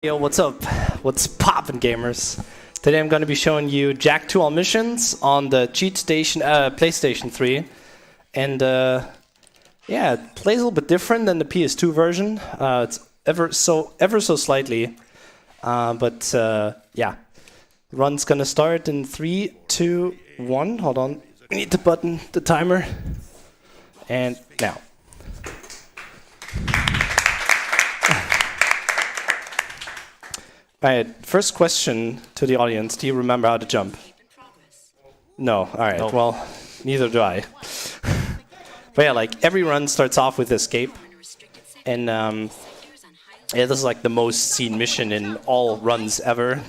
Yo, what's up? What's poppin', gamers? Today I'm going to be showing you Jack 2 All missions on the cheat station, PlayStation 3. And yeah, it plays a little bit different than the PS2 version. It's ever so slightly. But yeah, the run's going to start in 3, 2, 1. Hold on, we need to button the timer. And now. Alright, first question to the audience. Do you remember how to jump? No, alright, no. Well, neither do I. But yeah, like, every run starts off with escape. And yeah, this is like the most seen mission in all runs ever.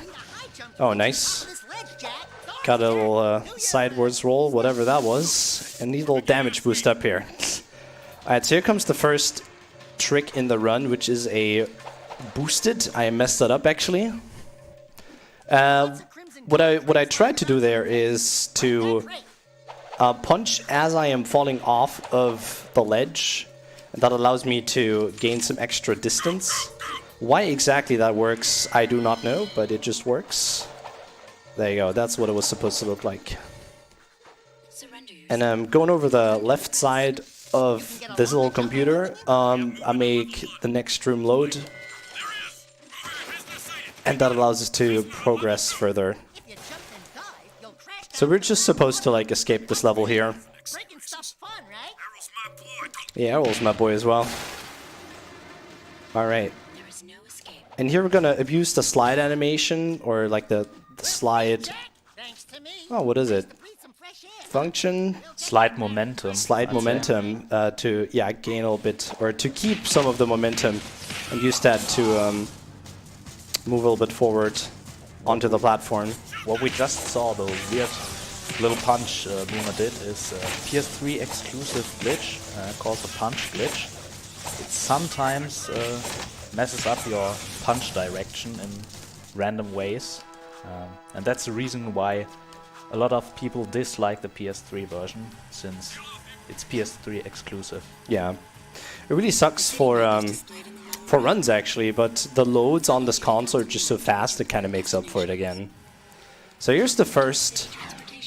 Oh, nice. Got a little sideways roll, whatever that was. And need a little damage boost up here. Alright, so here comes the first trick in the run, which is a boosted. I messed that up actually. What I tried to do there is to punch as I am falling off of the ledge, and that allows me to gain some extra distance. Why exactly that works, I do not know, but it just works. There you go. That's what it was supposed to look like. And I'm going over the left side of this little computer. I make the next room load. And that allows us to progress further. So we're just supposed to like escape this level here. Yeah, Errol's my boy as well. Alright. And here we're gonna abuse the slide animation, or like the slide... Oh, what is it? Function? Slide momentum. Slide momentum to, yeah, gain a little bit, or to keep some of the momentum and use that to move a little bit forward onto the platform. What we just saw, the weird little punch Luna did, is a PS3 exclusive glitch called the punch glitch. It sometimes messes up your punch direction in random ways. And that's the reason why a lot of people dislike the PS3 version, since it's PS3 exclusive. Yeah, it really sucks for runs actually, but the loads on this console are just so fast it kind of makes up for it again. So here's the first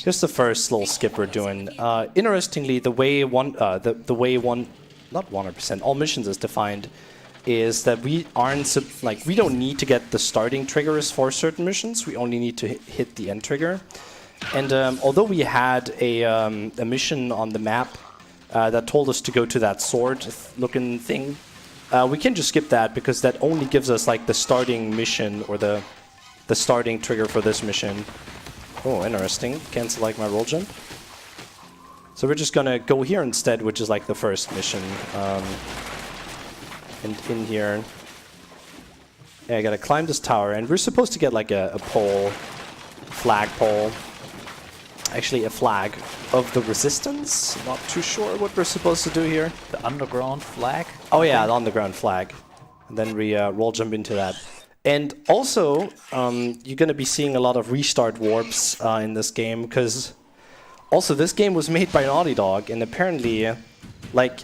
little skip we're doing. Interestingly, the way not 100%, all missions is defined, is that we aren't we don't need to get the starting triggers for certain missions. We only need to hit the end trigger. And although we had a mission on the map that told us to go to that sword-looking thing, we can just skip that because that only gives us like the starting mission, or the starting trigger for this mission. Oh, interesting. Cancel like my roll jump. So we're just gonna go here instead, which is like the first mission. And in here, yeah, I gotta climb this tower, and we're supposed to get like a pole, flag pole. Actually, a flag of the resistance. Not too sure what we're supposed to do here. The underground flag? Oh yeah, the underground flag. And then we roll jump into that. And also, you're going to be seeing a lot of restart warps in this game, because also this game was made by Naughty Dog, and apparently, like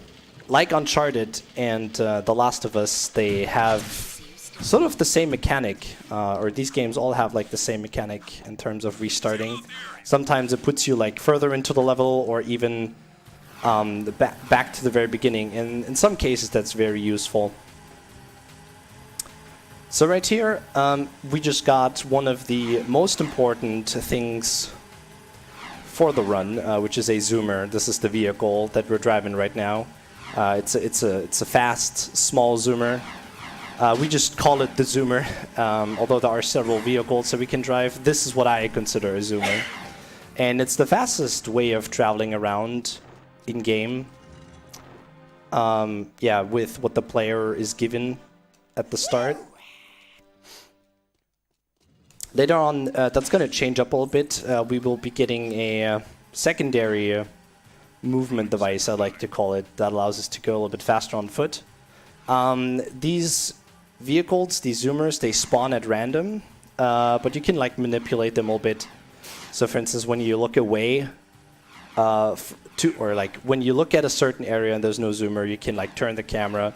Uncharted and The Last of Us, they have sort of the same mechanic, or these games all have like the same mechanic in terms of restarting. Sometimes it puts you like further into the level, or even back to the very beginning. And in some cases, that's very useful. So right here, we just got one of the most important things for the run, which is a zoomer. This is the vehicle that we're driving right now. It's a fast, small zoomer. We just call it the zoomer, although there are several vehicles that we can drive. This is what I consider a zoomer. And it's the fastest way of traveling around in-game. Yeah, with what the player is given at the start. Later on, that's going to change up a little bit. We will be getting a secondary movement device, I like to call it, that allows us to go a little bit faster on foot. These vehicles, these zoomers, they spawn at random, but you can like manipulate them a little bit. So for instance, when you look away, or like when you look at a certain area and there's no zoomer, you can like turn the camera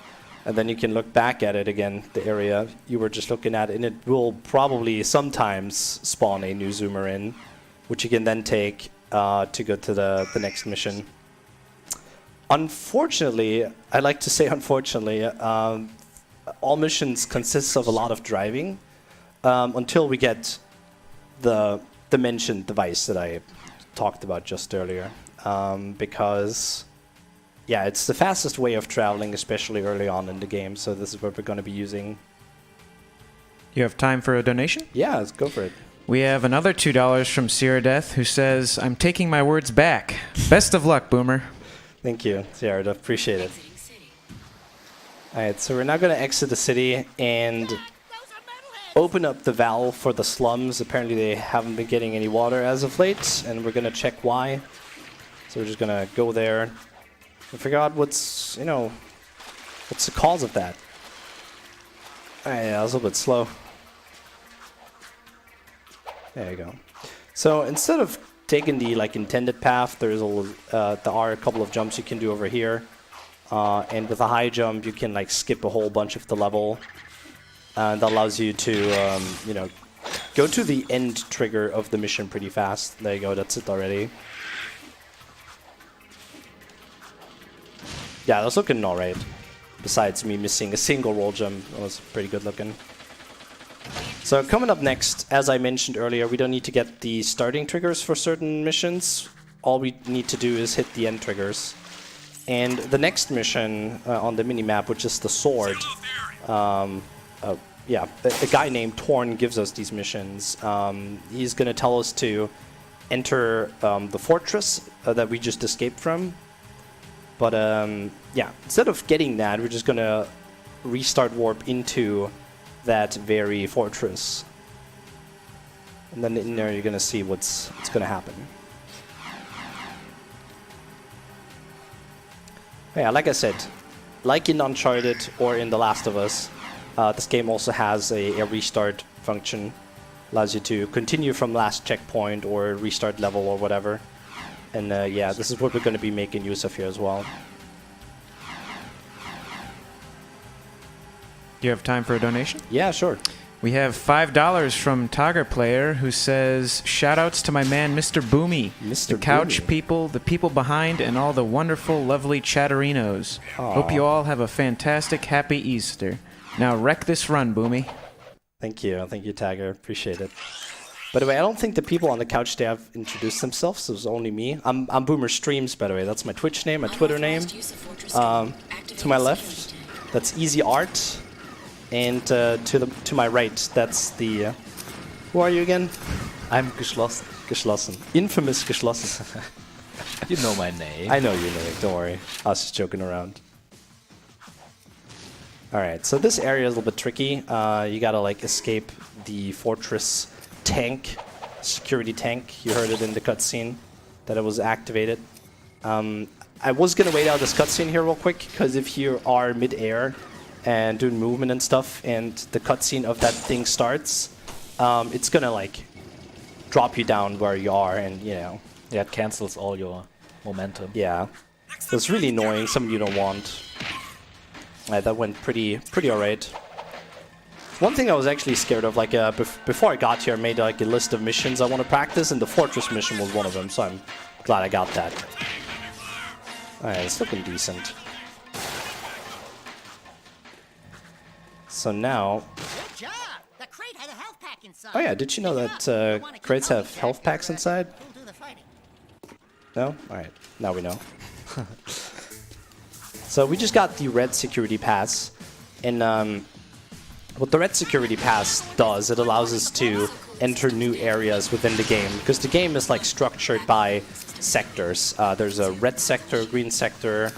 And then you can look back at it again, the area you were just looking at, and it will probably sometimes spawn a new zoomer in, which you can then take to go to the next mission. Unfortunately, I like to say unfortunately, all missions consist of a lot of driving until we get the mentioned device that I talked about just earlier. Because, yeah, it's the fastest way of traveling, especially early on in the game, so this is what we're going to be using. You have time for a donation? Yeah, let's go for it. We have another $2 from Sierra Death, who says, "I'm taking my words back. Best of luck, Boomer." Thank you, Sierra. Appreciate it. Alright, so we're now going to exit the city and open up the valve for the slums. Apparently they haven't been getting any water as of late, and we're going to check why. So we're just going to go there and figure out what's the cause of that. Alright, yeah, I was a little bit slow. There you go. So instead of taking the intended path, there are a couple of jumps you can do over here, and with a high jump you can skip a whole bunch of the level, and that allows you to go to the end trigger of the mission pretty fast. There you go. That's it already. Yeah, that's looking alright. Besides me missing a single roll jump, that was pretty good looking. So coming up next, as I mentioned earlier, we don't need to get the starting triggers for certain missions. All we need to do is hit the end triggers. And the next mission on the minimap, which is the sword, yeah, a guy named Torn gives us these missions. He's going to tell us to enter the fortress that we just escaped from. But yeah, instead of getting that, we're just going to restart warp into that very fortress. And then in there you're going to see what's going to happen. Yeah, like I said, like in Uncharted or in The Last of Us, this game also has a restart function. Allows you to continue from last checkpoint or restart level or whatever. And yeah, this is what we're going to be making use of here as well. Do you have time for a donation? Yeah, sure. We have $5 from Tiger Player, who says, "Shoutouts to my man, Mr. Boomy, Mr. the couch Boomy. people, the people behind, and all the wonderful, lovely chatterinos. Hope you all have a fantastic, happy Easter. Now wreck this run, Boomy." Thank you, Tiger. Appreciate it. By the way, I don't think the people on the couch they have introduced themselves. So it's only me. I'm Boomer Streams, by the way. That's my Twitch name, my Twitter name. To my left, that's Easy Art. And to my right, that's the... who are you again? I'm geschlossen. Geschlossen. Infamous Geschlossen. You know my name. I know your name, don't worry. I was just joking around. Alright, so this area is a little bit tricky. You gotta escape the fortress tank, security tank. You heard it in the cutscene that it was activated. I was gonna wait out this cutscene here real quick, because if you are mid-air and doing movement and stuff, and the cutscene of that thing starts, it's gonna drop you down where you are, and yeah, it cancels all your momentum. Yeah, so it's really annoying. Something you don't want. That went pretty alright. One thing I was actually scared of, before I got here, I made a list of missions I want to practice, and the fortress mission was one of them. So I'm glad I got that. Alright, it's looking decent. So now... Good job! The crate had a health pack inside. Oh yeah, did you know that crates have health packs inside? Who'll do the fighting? No? Alright, now we know. So we just got the red security pass, and what the red security pass does, it allows us to enter new areas within the game, because the game is structured by sectors. There's a red sector, green sector,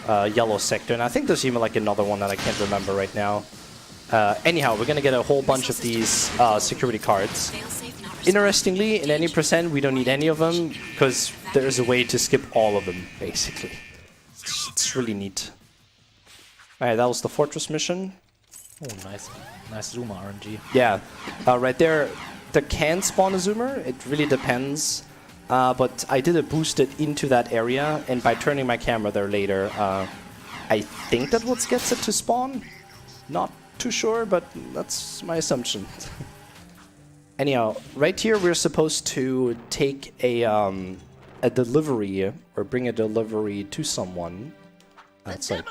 yellow sector, and I think there's even another one that I can't remember right now. Anyhow, we're gonna get a whole bunch of these security cards. Interestingly, in any percent, we don't need any of them, because there's a way to skip all of them, basically. It's really neat. Alright, that was the fortress mission. Oh, nice zoomer RNG. Yeah, right there can spawn a zoomer. It really depends. But I did a boosted into that area, and by turning my camera there later, I think that's what gets it to spawn. Not too sure, but that's my assumption. Anyhow, right here we're supposed to take a delivery or bring a delivery to someone. That's like.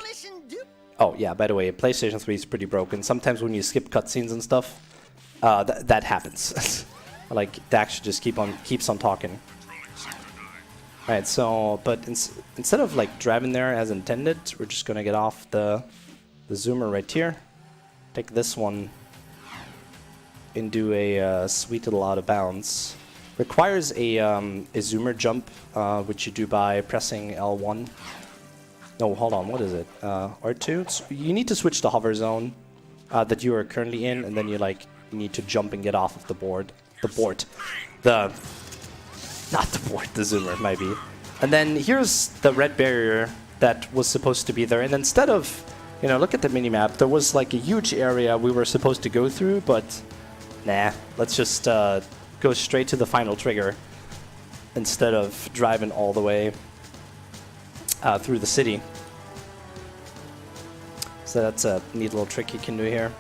Oh yeah, by the way, PlayStation 3 is pretty broken. Sometimes when you skip cutscenes and stuff, that happens. Like Dax just keeps on talking. Alright, so but instead of like driving there as intended, we're just gonna get off the zoomer right here. Take this one and do a sweet little out of bounds. Requires a zoomer jump, which you do by pressing L1. No, hold on, what is it? R2? You need to switch the hover zone that you are currently in, and then you need to jump and get off of the board. The zoomer, maybe. And then here's the red barrier that was supposed to be there, and instead of, look at the minimap, there was like a huge area we were supposed to go through, but nah, let's just go straight to the final trigger instead of driving all the way through the city. So that's a neat little trick you can do here.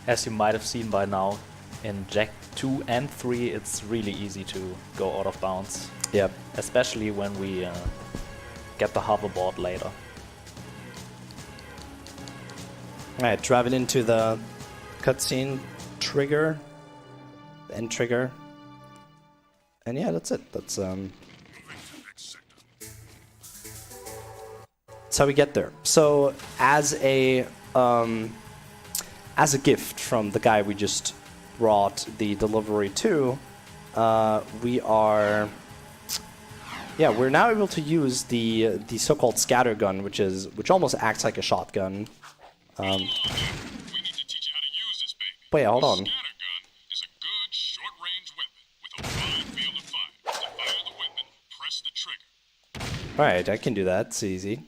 As you might have seen by now, in Jack 2 and 3 it's really easy to go out of bounds. Yep. Especially when we get the hoverboard later. Alright, driving into the cutscene trigger, the end trigger. And yeah, that's it. That's how we get there. So as a gift from the guy we just brought the delivery to, we're now able to use the so-called scatter gun, which almost acts like a shotgun. We need to teach you how to use this baby. Wait, hold on. Scatter gun is a good short-range weapon with a wide field of fire. To fire the weapon, press the trigger. Alright, I can do that. It's easy. Good.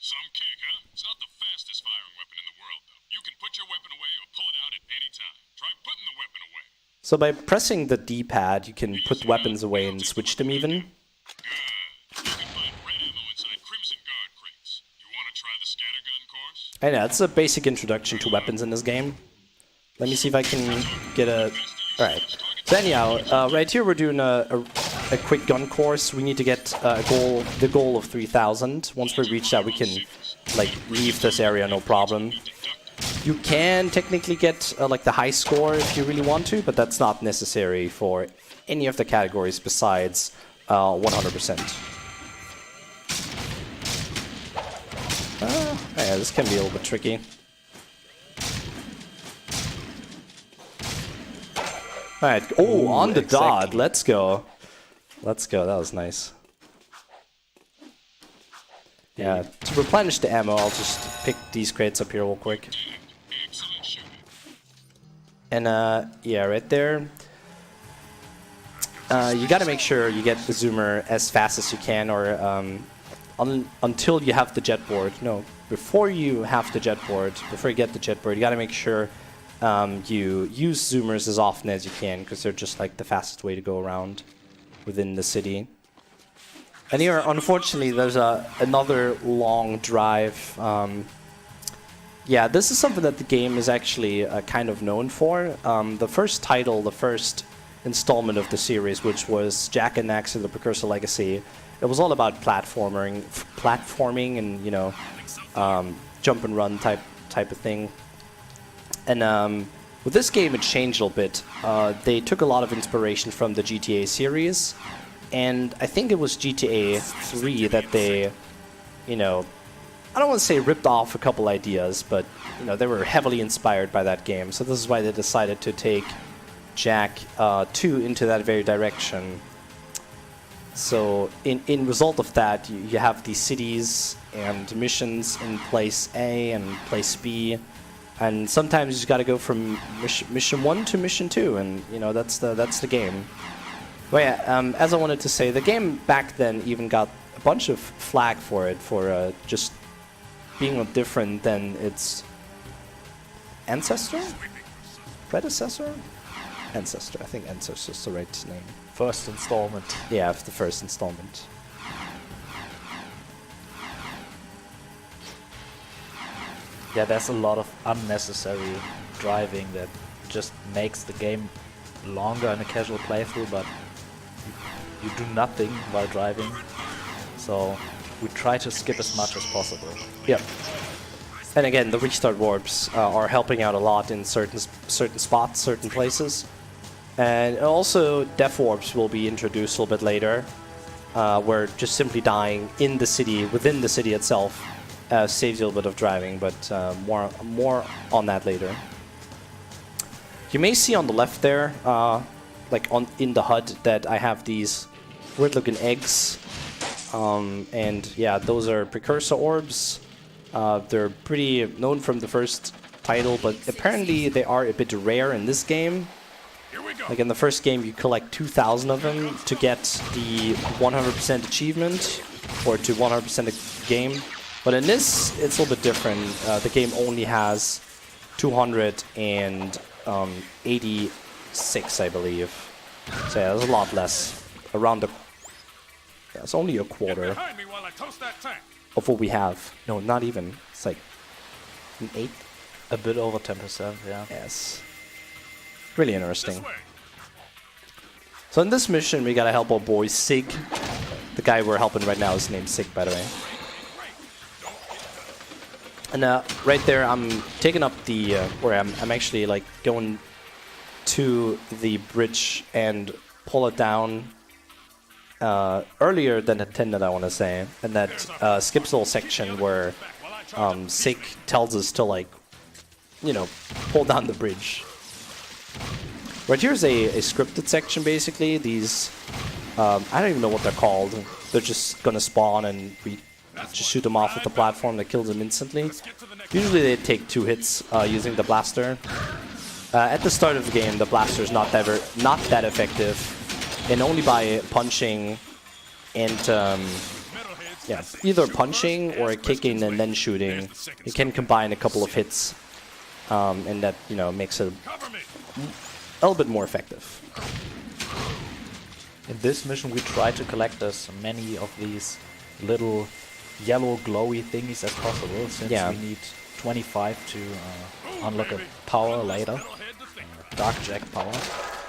Some kick, huh? It's not the fastest firing weapon in the world, though. You can put your weapon away or pull it out at any time. Try putting the weapon away. So by pressing the D-pad, you can put weapons away and switch them even. Good. You can find red ammo inside Crimson Guard crates. You want to try the scatter gun course? I know, it's a basic introduction to weapons in this game. Let me see if I can get a... Alright. So anyhow, right here we're doing a quick gun course. We need to get the goal of 3,000. Once we reach that, we can leave this area no problem. You can technically get the high score if you really want to, but that's not necessary for any of the categories besides 100%. Yeah, this can be a little bit tricky. Alright, oh, on the dot, let's go. Let's go, that was nice. Yeah, to replenish the ammo, I'll just pick these crates up here real quick. And yeah, right there. You gotta make sure you get the zoomer as fast as you can, or until you have the jetboard. No, before you have the jetboard, before you get the jetboard, you gotta make sure you use zoomers as often as you can, because they're just the fastest way to go around within the city. And here, unfortunately, there's another long drive. Yeah, this is something that the game is actually kind of known for. The first title, the first installment of the series, which was Jak and Daxter: The Precursor Legacy, it was all about platforming and jump and run type of thing. And with this game, it changed a little bit. They took a lot of inspiration from the GTA series, and I think it was GTA 3 that they, I don't want to say ripped off a couple ideas, but they were heavily inspired by that game. So this is why they decided to take Jak 2 into that very direction. So in result of that, you have these cities and missions in place A and place B, and sometimes you just got to go from mission 1 to mission 2, and that's the game. But yeah, as I wanted to say, the game back then even got a bunch of flack for it, for just being different than its ancestor? Predecessor? Ancestor. I think Ancestor is the right name. First installment. Yeah, the first installment. Yeah, there's a lot of unnecessary driving that just makes the game longer in a casual playthrough, but you do nothing while driving. So we try to skip as much as possible. Yep. And again, the restart warps are helping out a lot in certain spots, certain places. And also, death warps will be introduced a little bit later, where just simply dying in the city, within the city itself, saves you a little bit of driving, but more on that later. You may see on the left there, like in the HUD, that I have these weird-looking eggs. And yeah, those are precursor orbs. They're pretty known from the first title, but apparently they are a bit rare in this game. Like in the first game, you collect 2,000 of them to get the 100% achievement, or to 100% the game. But in this, it's a little bit different. The game only has 286, I believe. So yeah, there's a lot less. Around the... Yeah, it's only a quarter of what we have. No, not even. It's like an eighth. A bit over 10%, yeah. Yes. Really interesting. So in this mission, we gotta help our boy Sig. The guy we're helping right now is named Sig, by the way. And right there, I'm taking up the, or I'm actually like going to the bridge and pull it down earlier than intended, I want to say. And that skips a little section where Sig tells us to, like, you know, pull down the bridge. Right here's a scripted section, basically. These, I don't even know what they're called. They're just gonna spawn and we just shoot them off with the platform that kills them instantly. Usually they take 2 hits using the blaster. At the start of the game, the blaster is not that effective, and only by punching and yeah, either punching or kicking and then shooting, you can combine a couple of hits, and that, you know, makes it a little bit more effective. In this mission, we try to collect as many of these little yellow glowy thingies as possible, since we need 25 to unlock a power later, Dark Jack power.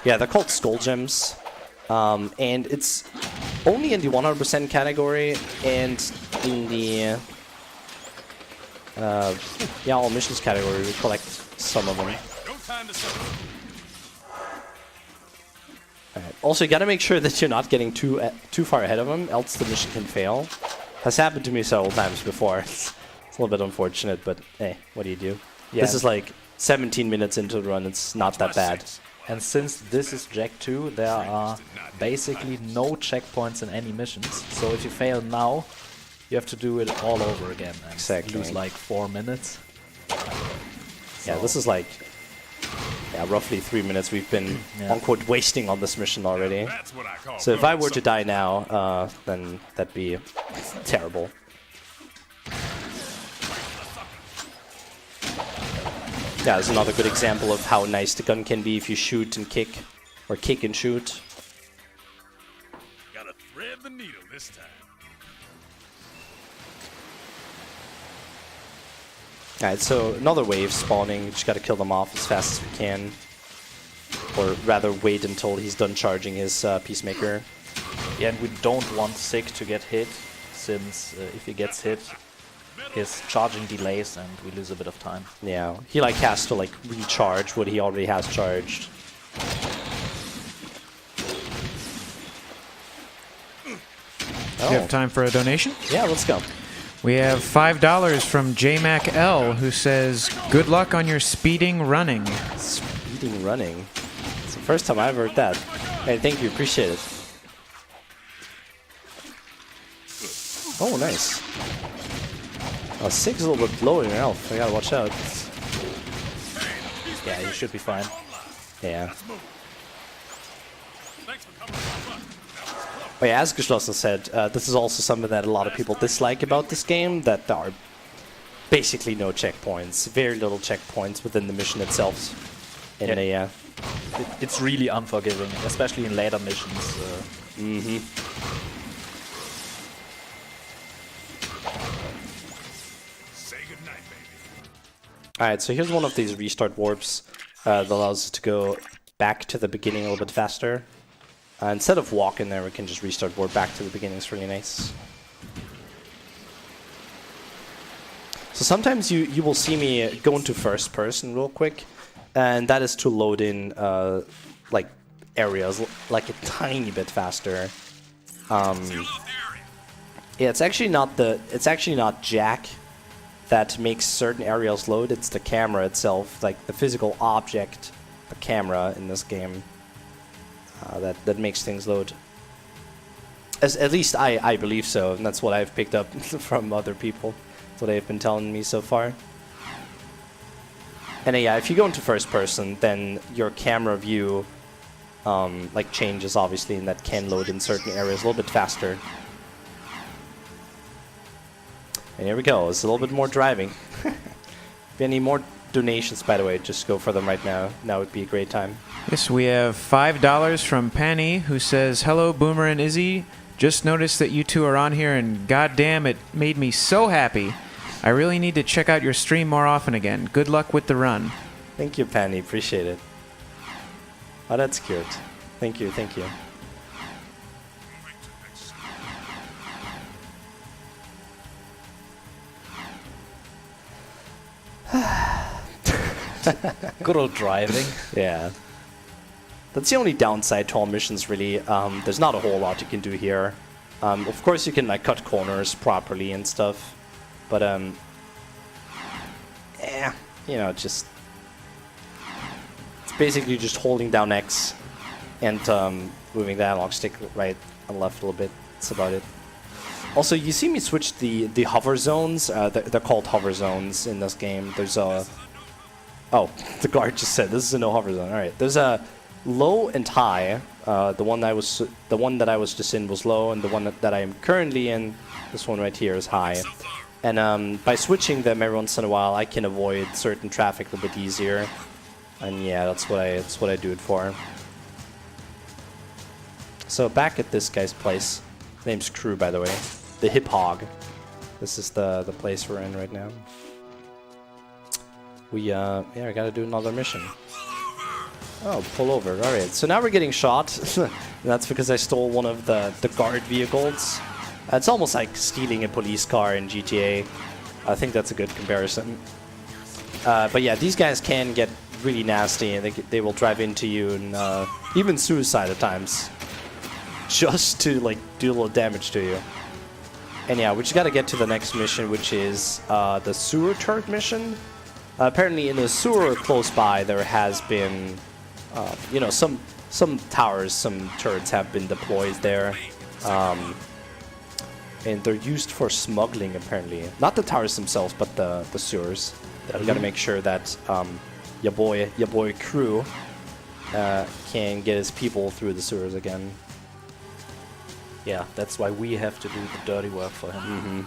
Yeah, they're called Skull Gems, and it's only in the 100% category and in the yeah, all missions category. We collect some of them. Alright. Also, you gotta make sure that you're not getting too far ahead of them, else the mission can fail. Has happened to me several times before. It's a little bit unfortunate, but hey, what do you do? Yeah. This is like 17 minutes into the run. It's not that bad. And since this is Jack 2, there are basically no checkpoints in any missions. So if you fail now, you have to do it all over again and lose like 4 minutes. Yeah, this is like roughly 3 minutes we've been unquote wasting on this mission already. So if I were to die now, then that'd be terrible. Yeah, this is another good example of how nice the gun can be if you shoot and kick, or kick and shoot. Gotta thread the needle this time. Alright, so another wave spawning. Just gotta kill them off as fast as we can. Or rather, wait until he's done charging his Peacemaker. Yeah, and we don't want Sig to get hit, since if he gets hit, his charging delays and we lose a bit of time. Yeah, he like has to like recharge what he already has charged. Do you have time for a donation? Yeah, let's go. We have $5 from JMacL, who says, "Good luck on your speeding running." Speeding running? It's the first time I've heard that. Hey, thank you, appreciate it. Oh, nice. Oh, 6 is a little bit low in your health. I gotta watch out. Yeah, you should be fine. Yeah. Oh yeah, as Geschlossen said, this is also something that a lot of people dislike about this game, that there are basically no checkpoints, very little checkpoints within the mission itself. And it's really unforgiving, especially in later missions. Say goodnight, baby. Alright, so here's one of these restart warps that allows us to go back to the beginning a little bit faster. Instead of walking there, we can just restart warp back to the beginning. It's really nice. So sometimes you will see me go into first person real quick, and that is to load in like areas like a tiny bit faster. Yeah, it's actually not Jack that makes certain areas load. It's the camera itself, like the physical object, the camera in this game, that makes things load. At least I believe so, and that's what I've picked up from other people. That's what they've been telling me so far. And yeah, if you go into first person, then your camera view like changes obviously, and that can load in certain areas a little bit faster. And here we go. It's a little bit more driving. If you need more donations, by the way, just go for them right now. Now would be a great time. Yes, we have $5 from Penny, who says, "Hello, Boomer and Izzy. Just noticed that you two are on here, and goddamn, it made me so happy. I really need to check out your stream more often again. Good luck with the run." Thank you, Penny. Appreciate it. Oh, that's cute. Thank you, thank you. Good old driving. Yeah. That's the only downside to all missions, really. There's not a whole lot you can do here. Of course, you can like cut corners properly and stuff, but you know, it's basically just holding down X and moving the analog stick right and left a little bit. That's about it. Also, you see me switch the hover zones. They're called hover zones in this game. There's a... Oh, the guard just said this is a no hover zone. All right, there's a low and high. The one that I was just in was low, and the one that I am currently in, this one right here, is high. And by switching them every once in a while, I can avoid certain traffic a little bit easier. And yeah, that's what I do it for. So back at this guy's place. His name's Crew, by the way. The Hip Hog. This is the place we're in right now. We gotta do another mission. Oh, pull over. Alright, so now we're getting shot. That's because I stole one of the guard vehicles. It's almost like stealing a police car in GTA. I think that's a good comparison. But yeah, these guys can get really nasty, and they will drive into you, and even suicide at times. Just to like do a little damage to you. And yeah, we just gotta get to the next mission, which is the sewer turret mission. Apparently in the sewer close by there has been, you know, some towers, some turrets have been deployed there. And they're used for smuggling, apparently. Not the towers themselves, but the sewers. We gotta make sure that your boy Crew can get his people through the sewers again. Yeah, that's why we have to do the dirty work for him. Mm-hmm.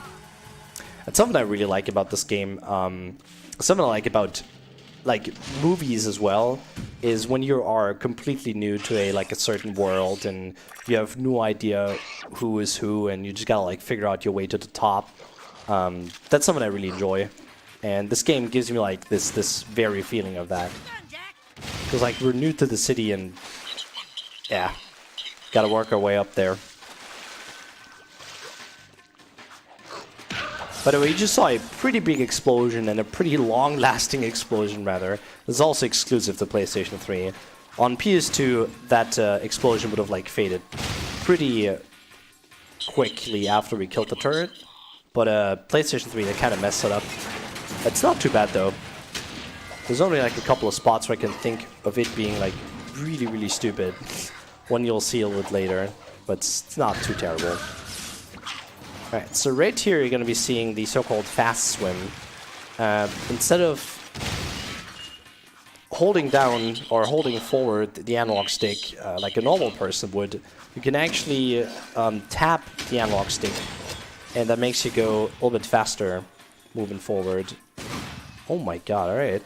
That's something I really like about this game. Something I like about like movies as well is when you are completely new to a certain world and you have no idea who is who, and you just gotta like figure out your way to the top. That's something I really enjoy, and this game gives me like this very feeling of that. Because like we're new to the city and yeah, gotta work our way up there. By the way, you just saw a pretty big explosion, and a pretty long-lasting explosion, rather. This is also exclusive to PlayStation 3. On PS2, that explosion would have like faded pretty quickly after we killed the turret. But PlayStation 3, they kind of messed it up. It's not too bad, though. There's only like a couple of spots where I can think of it being like really, really stupid. One you'll see a little bit later, but it's not too terrible. Alright, so right here you're going to be seeing the so-called fast swim. Instead of holding down or holding forward the analog stick like a normal person would, you can actually tap the analog stick, and that makes you go a little bit faster moving forward. Oh my god, alright.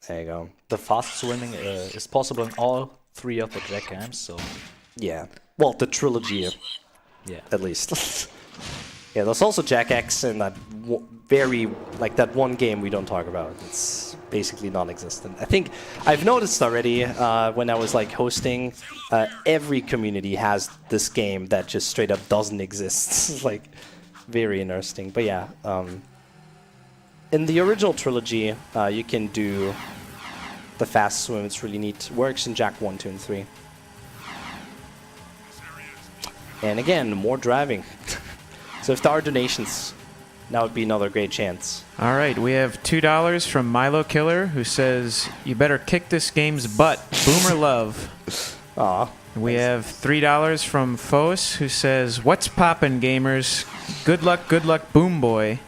There you go. The fast swimming is possible in all 3 of the Jack games, so... Yeah. Well, the trilogy. Yeah. At least. Yeah, there's also Jack X in that very, like that one game we don't talk about. It's basically non-existent. I think I've noticed already when I was like hosting, every community has this game that just straight up doesn't exist. It's like very interesting. But yeah, in the original trilogy, you can do the fast swim. It's really neat. Works in Jack 1, 2, and 3. And again, more driving. So if there are donations, that would be another great chance. All right, we have $2 from Milo Killer, who says, "You better kick this game's butt, Boomer Love." Aw. We have $3 from Fos, who says, "What's poppin', gamers? Good luck, Boom Boy."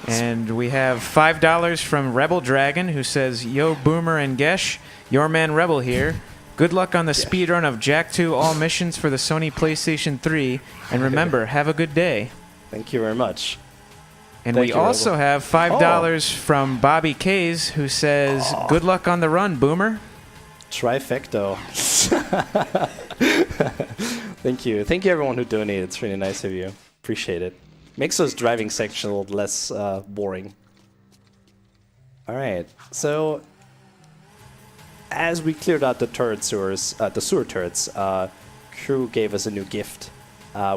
And we have $5 from Rebel Dragon, who says, "Yo, Boomer and Gesh, your man Rebel here. Good luck on the speedrun of Jak 2 all missions for the Sony PlayStation 3. And remember, have a good day." Thank you very much. And Thank we you, also Rebel. have $5 from Bobby Kays, who says, "Good luck on the run, Boomer." Trifecto. Thank you. Thank you everyone who donated. It's really nice of you. Appreciate it. Makes those driving sections a little less boring. Alright, so as we cleared out the turret sewers, the sewer turrets, Crew gave us a new gift,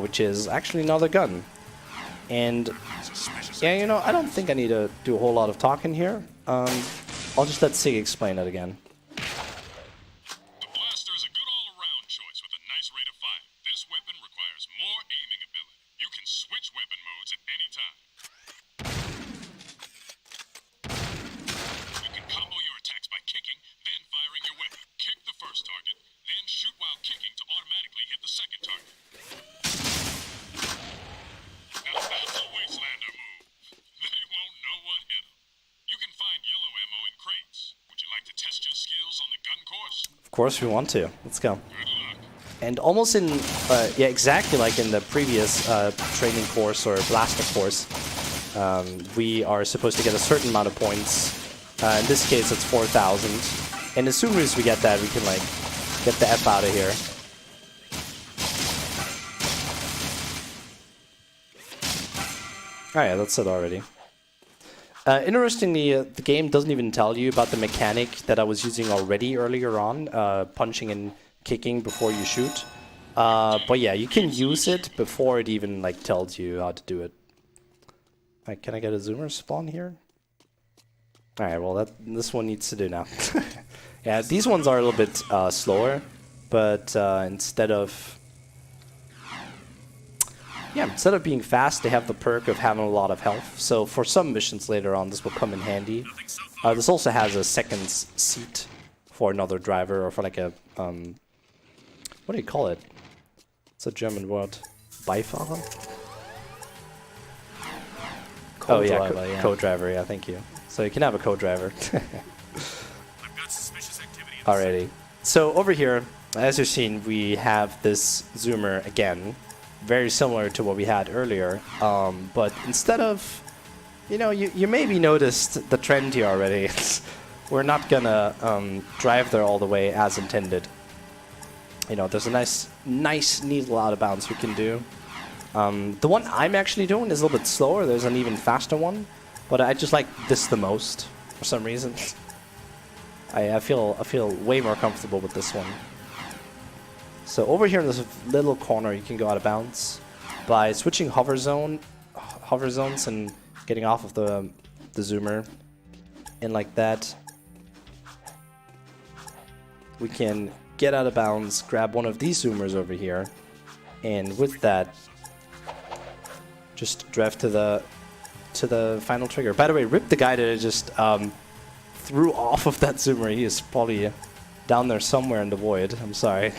which is actually another gun. And yeah, you know, I don't think I need to do a whole lot of talking here. I'll just let Sig explain it again. The blaster is a good all-around choice with a nice rate of fire. This weapon requires more aiming ability. You can switch weapon modes at any time. You can combo your attacks by kicking, then firing your weapon. Kick the first target, then shoot while kicking to automatically hit the second target. Now that's a Wastelander move. They won't know what hit them. You can find yellow ammo in crates. Would you like to test your skills on the gun course? Of course we want to. Let's go. Good luck. And almost in, yeah, exactly like in the previous training course or blaster course, we are supposed to get a certain amount of points. In this case, it's 4,000. And as soon as we get that, we can, like, get the F out of here. Alright, that's it already. Interestingly, the game doesn't even tell you about the mechanic that I was using already earlier on, punching and kicking before you shoot. But yeah, you can use it before it even like tells you how to do it. Alright, can I get a zoomer spawn here? Alright, well this one needs to do now. Yeah, these ones are a little bit slower, but instead of being fast, they have the perk of having a lot of health. So for some missions later on, this will come in handy. This also has a second seat for another driver, or for like a what do you call it? It's a German word. Beifahrer? Co-driver, yeah. Co-driver, yeah, thank you. So you can have a co-driver. Alrighty. So over here, as you've seen, we have this zoomer again. Very similar to what we had earlier. But instead of, you know, you maybe noticed the trend here already. We're not gonna drive there all the way as intended. You know, there's a nice needle out of bounds we can do. The one I'm actually doing is a little bit slower. There's an even faster one, but I just like this the most for some reason. I feel way more comfortable with this one. So over here in this little corner, you can go out of bounds by switching hover zones and getting off of the zoomer. And like that, we can get out of bounds, grab one of these zoomers over here, and with that, just drive to the final trigger. By the way, rip the guy that I just threw off of that zoomer. He is probably down there somewhere in the void. I'm sorry.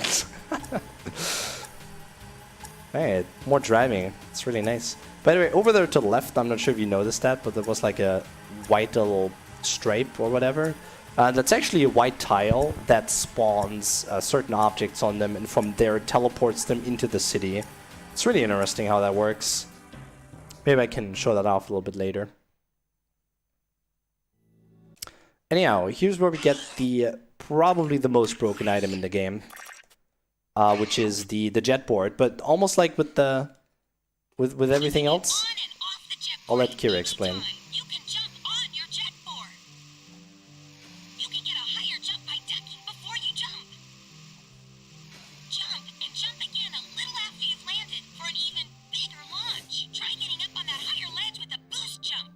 Hey, more driving. It's really nice. By the way, over there to the left, I'm not sure if you noticed that, but there was like a white little stripe or whatever. That's actually a white tile that spawns certain objects on them, and from there teleports them into the city. It's really interesting how that works. Maybe I can show that off a little bit later. Anyhow, here's where we get the probably the most broken item in the game. Which is the jet board, but almost like with the with everything else? On and off the jet I'll let board Kira anytime. explain. You can jump on your jet board. You can get a higher jump by ducking before you jump. Jump and jump again a little after you've landed for an even bigger launch. Try getting up on that higher ledge with a boost jump.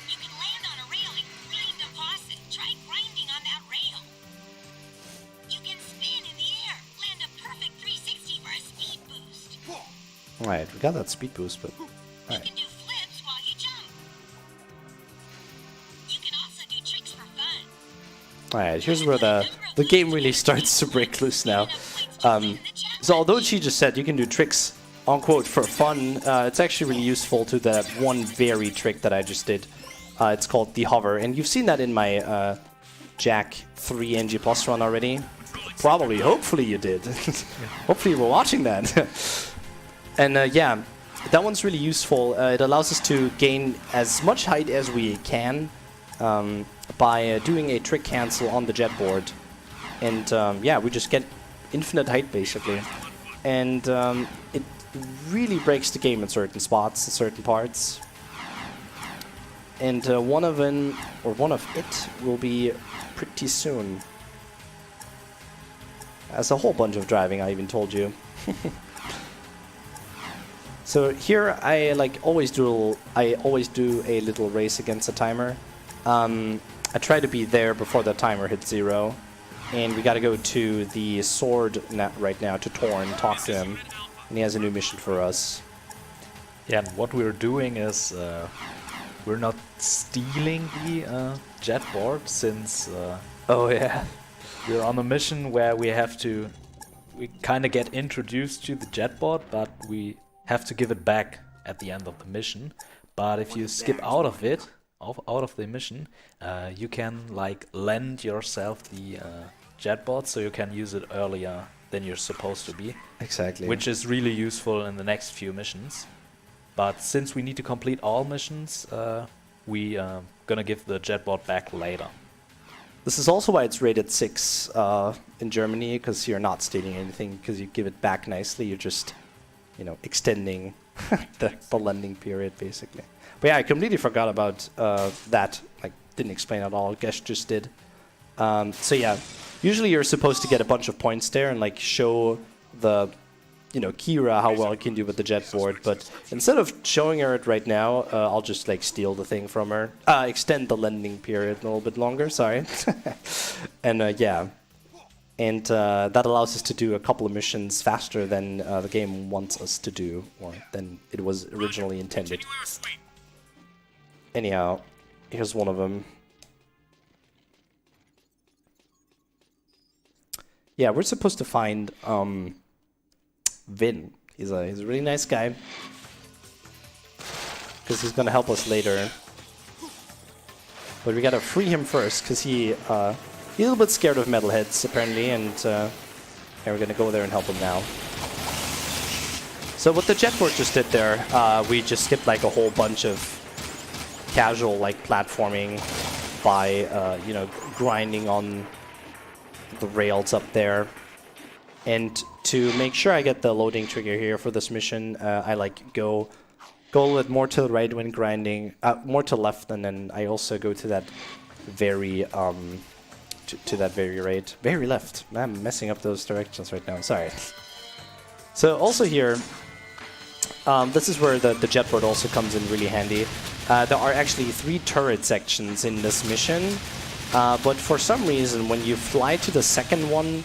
You can land on a railing, grind across it. Try grinding on that rail. You can spin in the air, land a perfect 360 for a speed boost. Alright, we got that speed boost, but... You Alright. can do flips while you jump. You can also do tricks for fun. Alright, here's where the game really starts to break loose now. So although she just said you can do tricks, unquote, for fun, it's actually really useful to that one very trick that I just did. It's called the hover, and you've seen that in my Jack 3 NG Plus run already. Probably, hopefully you did. Hopefully you were watching that. And yeah, that one's really useful. It allows us to gain as much height as we can by doing a trick cancel on the jet board. And yeah, we just get infinite height basically. And it really breaks the game in certain spots, in certain parts. And one of them, or one of it, will be pretty soon. As a whole bunch of driving, I even told you. So here I always do a little race against the timer. I try to be there before the timer hits 0, and we got to go to the sword right now to Torn, talk to him, and he has a new mission for us. Yeah, and what we're doing is we're not stealing the jet board, since Oh yeah. we're on a mission where we kind of get introduced to the jet board, but we have to give it back at the end of the mission. But if you skip out of it, out of the mission, you can lend yourself the jet board, so you can use it earlier than you're supposed to be. Exactly. Which is really useful in the next few missions. But since we need to complete all missions, we gonna give the jet board back later. This is also why it's rated 6 in Germany, because you're not stealing anything, because you give it back nicely. You're just, you know, extending the lending period, basically. But yeah, I completely forgot about that. Didn't explain at all. Guess just did. So yeah, usually you're supposed to get a bunch of points there and show the, you know, Kira how well it can do with the jet board. But instead of showing her it right now, I'll just steal the thing from her. Extend the lending period a little bit longer. Sorry. And yeah. And that allows us to do a couple of missions faster than the game wants us to do, or than it was originally intended. Anyhow, here's one of them. Yeah, we're supposed to find Vin. He's a really nice guy, because he's gonna help us later. But we gotta free him first, because he's a little bit scared of metalheads, apparently, and yeah, we're gonna go there and help him now. So what the jetboard just did there, we just skipped a whole bunch of casual platforming by you know, grinding on the rails up there. And to make sure I get the loading trigger here for this mission, I go a little bit more to the right when grinding, more to left, and then I also go to that very to that very right, very left. I'm messing up those directions right now. Sorry. So also here, this is where the jetboard also comes in really handy. There are actually 3 turret sections in this mission, but for some reason, when you fly to the second one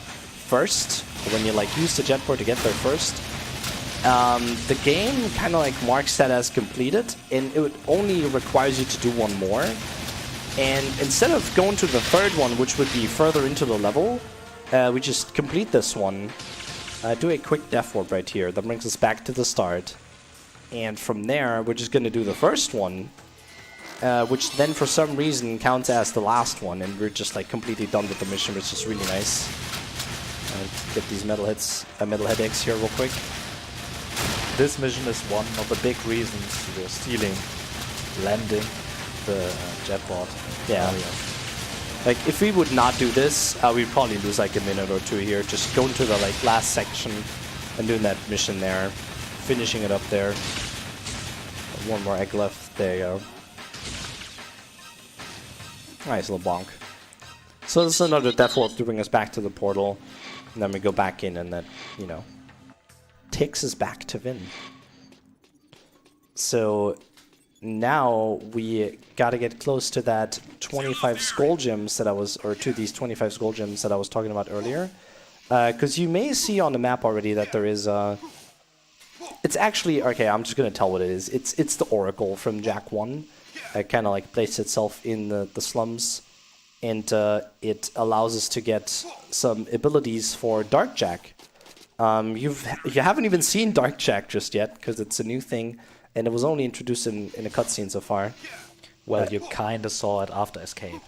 first, when you use the jetboard to get there first, the game kind of marks that as completed, and it only requires you to do one more. And instead of going to the third one, which would be further into the level, we just complete this one. Do a quick death warp right here. That brings us back to the start. And from there, we're just going to do the first one, which then for some reason counts as the last one, and we're just completely done with the mission, which is really nice. Get these metalhead eggs here real quick. This mission is one of the big reasons we're stealing, landing the jetboard. Yeah. If we would not do this, we'd probably lose a minute or two here, just going to the last section and doing that mission there, finishing it up there. One more egg left. There you go. Nice little bonk. So this is another death warp to bring us back to the portal, and then we go back in, and that, you know, takes us back to Vin. So now we gotta get close to that 25 skull gems that I was, or to these 25 skull gems that I was talking about earlier. Because you may see on the map already that there is a... It's actually, okay, I'm just gonna tell what it is. It's the Oracle from Jak 1. It kind of like placed itself in the slums. And it allows us to get some abilities for Dark Jak. You haven't even seen Dark Jak just yet, because it's a new thing. And it was only introduced in a cutscene so far. Well, you kinda saw it after Escape.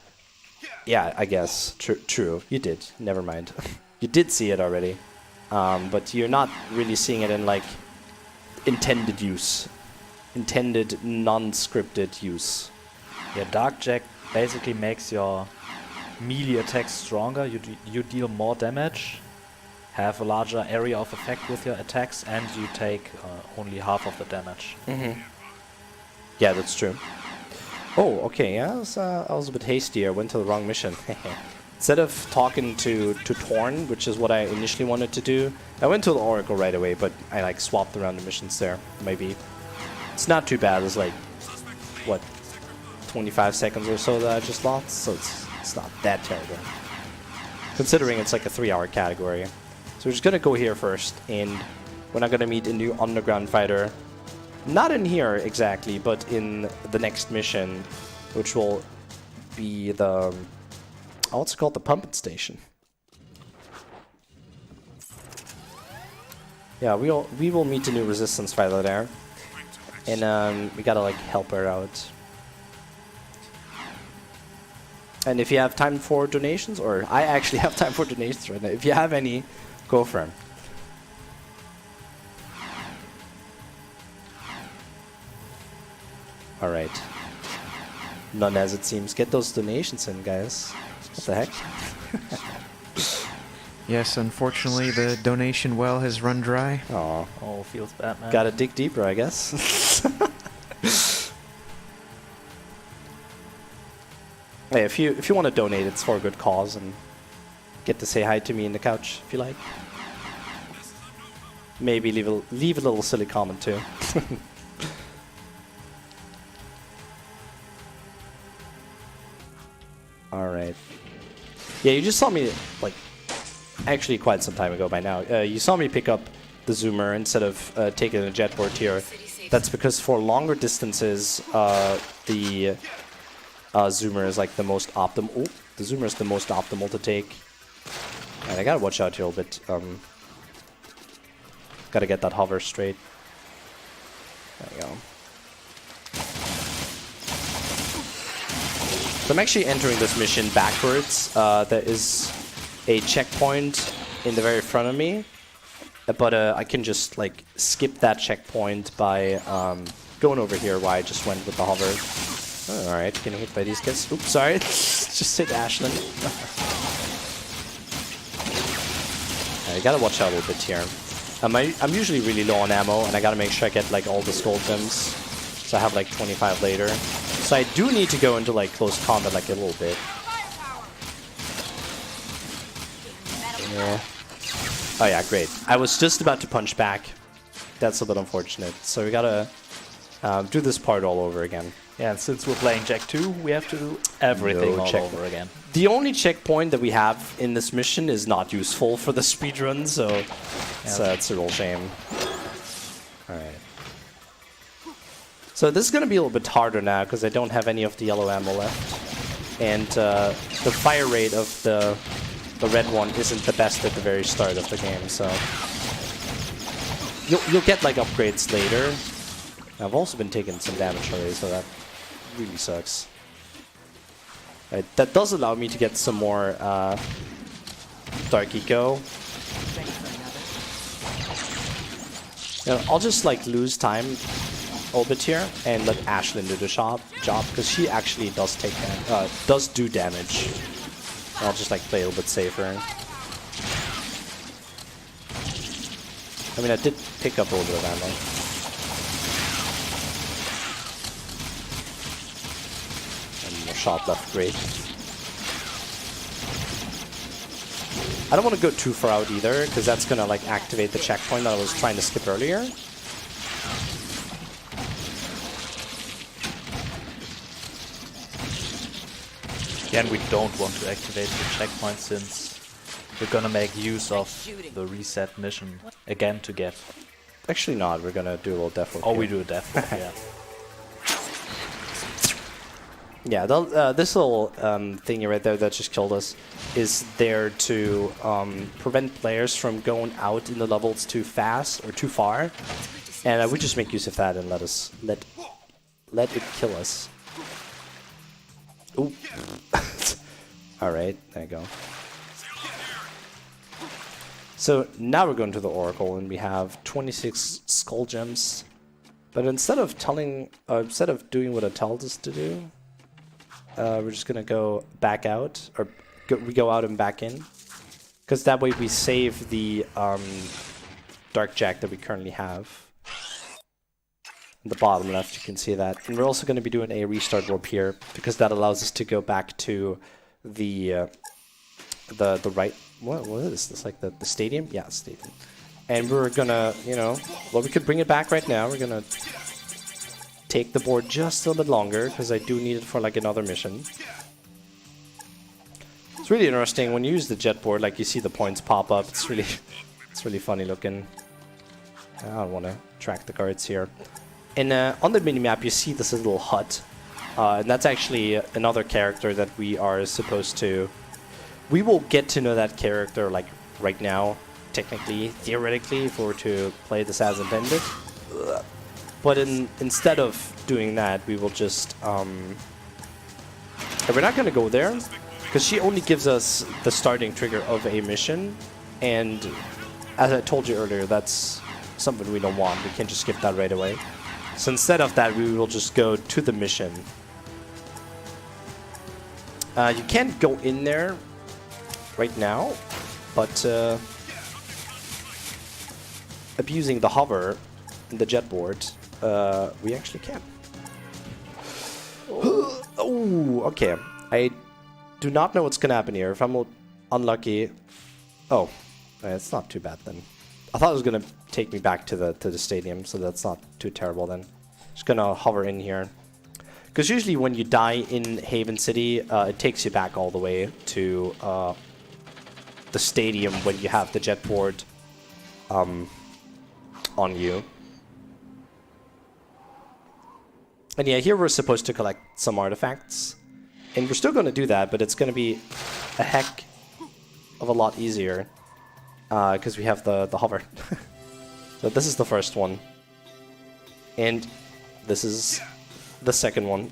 Yeah, I guess. True. You did. Never mind. You did see it already. But you're not really seeing it in, like, intended use. Intended, non-scripted use. Yeah, Dark Jak basically makes your melee attacks stronger. You deal more damage, have a larger area of effect with your attacks, and you take only half of the damage. Mm-hmm. Yeah, that's true. Oh, okay, yeah, I was a bit hasty. I went to the wrong mission. Instead of talking to Torn, which is what I initially wanted to do, I went to the Oracle right away, but I like swapped around the missions there. Maybe it's not too bad. It's like, what, 25 seconds or so that I just lost, so it's not that terrible. Considering it's like a 3-hour category. So we're just gonna go here first, and we're not gonna meet a new underground fighter. Not in here exactly, but in the next mission, which will be the... Oh, what's it called? The pumping station. Yeah, we will meet a new resistance fighter there. And we gotta like help her out. And if you have time for donations, or I actually have time for donations right now. If you have any, go for them. Alright. None as it seems. Get those donations in, guys. What the heck? Yes, unfortunately, the donation well has run dry. Aw. Oh, feels bad, man. Gotta dig deeper, I guess. Hey, if you want to donate, it's for a good cause, and get to say hi to me in the couch if you like. Maybe leave a little silly comment too. All right. Yeah, you just saw me like actually quite some time ago by now. You saw me pick up the zoomer instead of taking a jetboard here. That's because for longer distances, the zoomer is like the most optimal. Oh, the zoomer is the most optimal to take. And I gotta watch out here a little bit. Gotta get that hover straight. There we go. So I'm actually entering this mission backwards. There is a checkpoint in the very front of me, but I can just like skip that checkpoint by going over here where I just went with the hover. Oh, alright, getting hit by these guys. Oops, sorry. Just hit Ashlyn. I gotta watch out a little bit here. I'm usually really low on ammo, and I gotta make sure I get like all the skull gems. So I have like 25 later. So I do need to go into like close combat like a little bit. Yeah. Oh yeah, great. I was just about to punch back. That's a bit unfortunate. So we gotta do this part all over again. Yeah, and since we're playing Jak 2, we have to do everything all over again. The only checkpoint that we have in this mission is not useful for the speedrun, so it's a real shame. Alright. So this is going to be a little bit harder now, because I don't have any of the yellow ammo left. And the fire rate of the red one isn't the best at the very start of the game, so... You'll get like upgrades later. I've also been taking some damage already, so that really sucks. Right, that does allow me to get some more Dark Eco. Now, I'll just like lose time a little bit here and let Ashlyn do the job because she actually does do damage. I'll just like play a little bit safer. I mean, I did pick up a little bit of ammo. And more shot left, great. I don't want to go too far out either, because that's going to like activate the checkpoint that I was trying to skip earlier. Again, we don't want to activate the checkpoint since we're gonna make use of the reset mission again to get. Actually not, we're going to do a little death loop Oh, here. we do a death loop, yeah. Yeah, this little thingy right there that just killed us is there to prevent players from going out in the levels too fast or too far, and we just make use of that and let it kill us. Ooh. All right, there you go. So now we're going to the Oracle, and we have 26 skull gems. But instead of doing what it tells us to do, we're just gonna go back out, or we go out and back in, because that way we save the Dark Jack that we currently have. In the bottom left, you can see that, and we're also going to be doing a restart warp here, because that allows us to go back to the right. What is this? Like the stadium? Yeah, stadium. And we're gonna, you know, well, we could bring it back right now. We're gonna take the board just a little bit longer, because I do need it for like another mission. It's really interesting when you use the jet board. Like you see the points pop up. It's really funny looking. I don't want to track the cards here. And on the minimap, you see this little hut. And that's actually another character that we are supposed to... We will get to know that character like right now, technically, theoretically, if we were to play this as intended. But instead of doing that, we will just... we're not going to go there, because she only gives us the starting trigger of a mission. And as I told you earlier, that's something we don't want. We can't just skip that right away. So instead of that, we will just go to the mission. You can't go in there right now, but abusing the hover and the jet board, we actually can. Oh, okay. I do not know what's gonna happen here. If I'm unlucky... Oh, it's not too bad then. I thought it was gonna take me back to the stadium, so that's not too terrible then. Just gonna hover in here, because usually when you die in Haven City, it takes you back all the way to the stadium when you have the jet board on you. And yeah, here we're supposed to collect some artifacts, and we're still gonna do that, but it's gonna be a heck of a lot easier. Because we have the hover. So this is the first one. And this is the second one.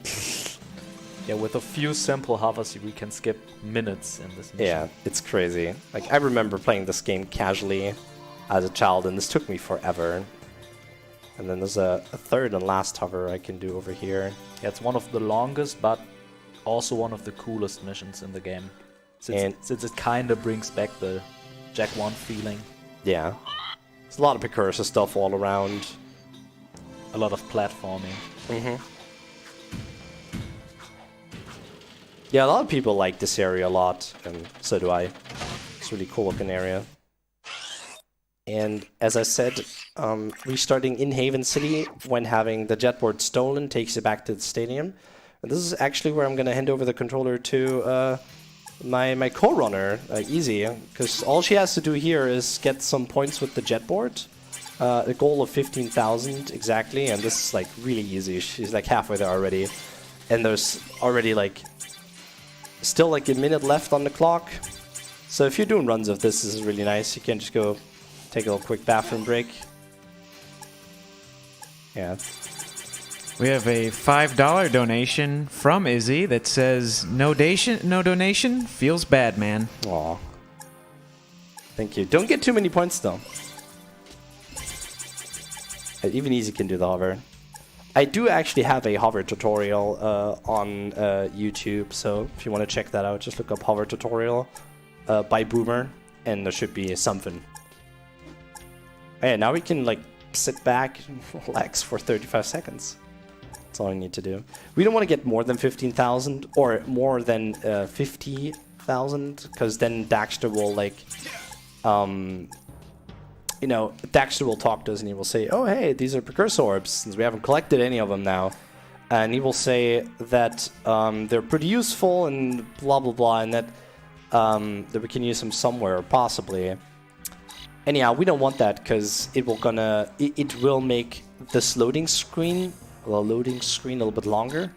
Yeah, with a few simple hovers, we can skip minutes in this mission. Yeah, it's crazy. Like, I remember playing this game casually as a child, and this took me forever. And then there's a third and last hover I can do over here. Yeah, it's one of the longest, but also one of the coolest missions in the game. Since it kind of brings back the Jack 1 feeling. Yeah. There's a lot of precursor stuff all around. A lot of platforming. Mm-hmm. Yeah, a lot of people like this area a lot, and so do I. It's a really cool looking area. And as I said, restarting in Haven City when having the jetboard stolen takes you back to the stadium. And this is actually where I'm going to hand over the controller to my co-runner, Easy, because all she has to do here is get some points with the jetboard. A goal of 15,000 exactly, and this is like really easy. She's like halfway there already. And there's already like still like a minute left on the clock. So if you're doing runs of this is really nice. You can just go take a little quick bathroom break. Yeah. We have a $5 donation from Izzy that says, no donation, feels bad, man. Aw. Thank you. Don't get too many points, though. Even Easy can do the hover. I do actually have a hover tutorial on YouTube, so if you want to check that out, just look up hover tutorial by Boomer, and there should be something. Hey, now we can like sit back and relax for 35 seconds. That's all I need to do. We don't want to get more than 15,000 or more than 50,000, because then Dexter will like, you know, Dexter will talk to us and he will say, "Oh, hey, these are precursor orbs since we haven't collected any of them now," and he will say that they're pretty useful and blah blah blah, and that that we can use them somewhere possibly. Anyhow, we don't want that because it will make this loading screen a little bit longer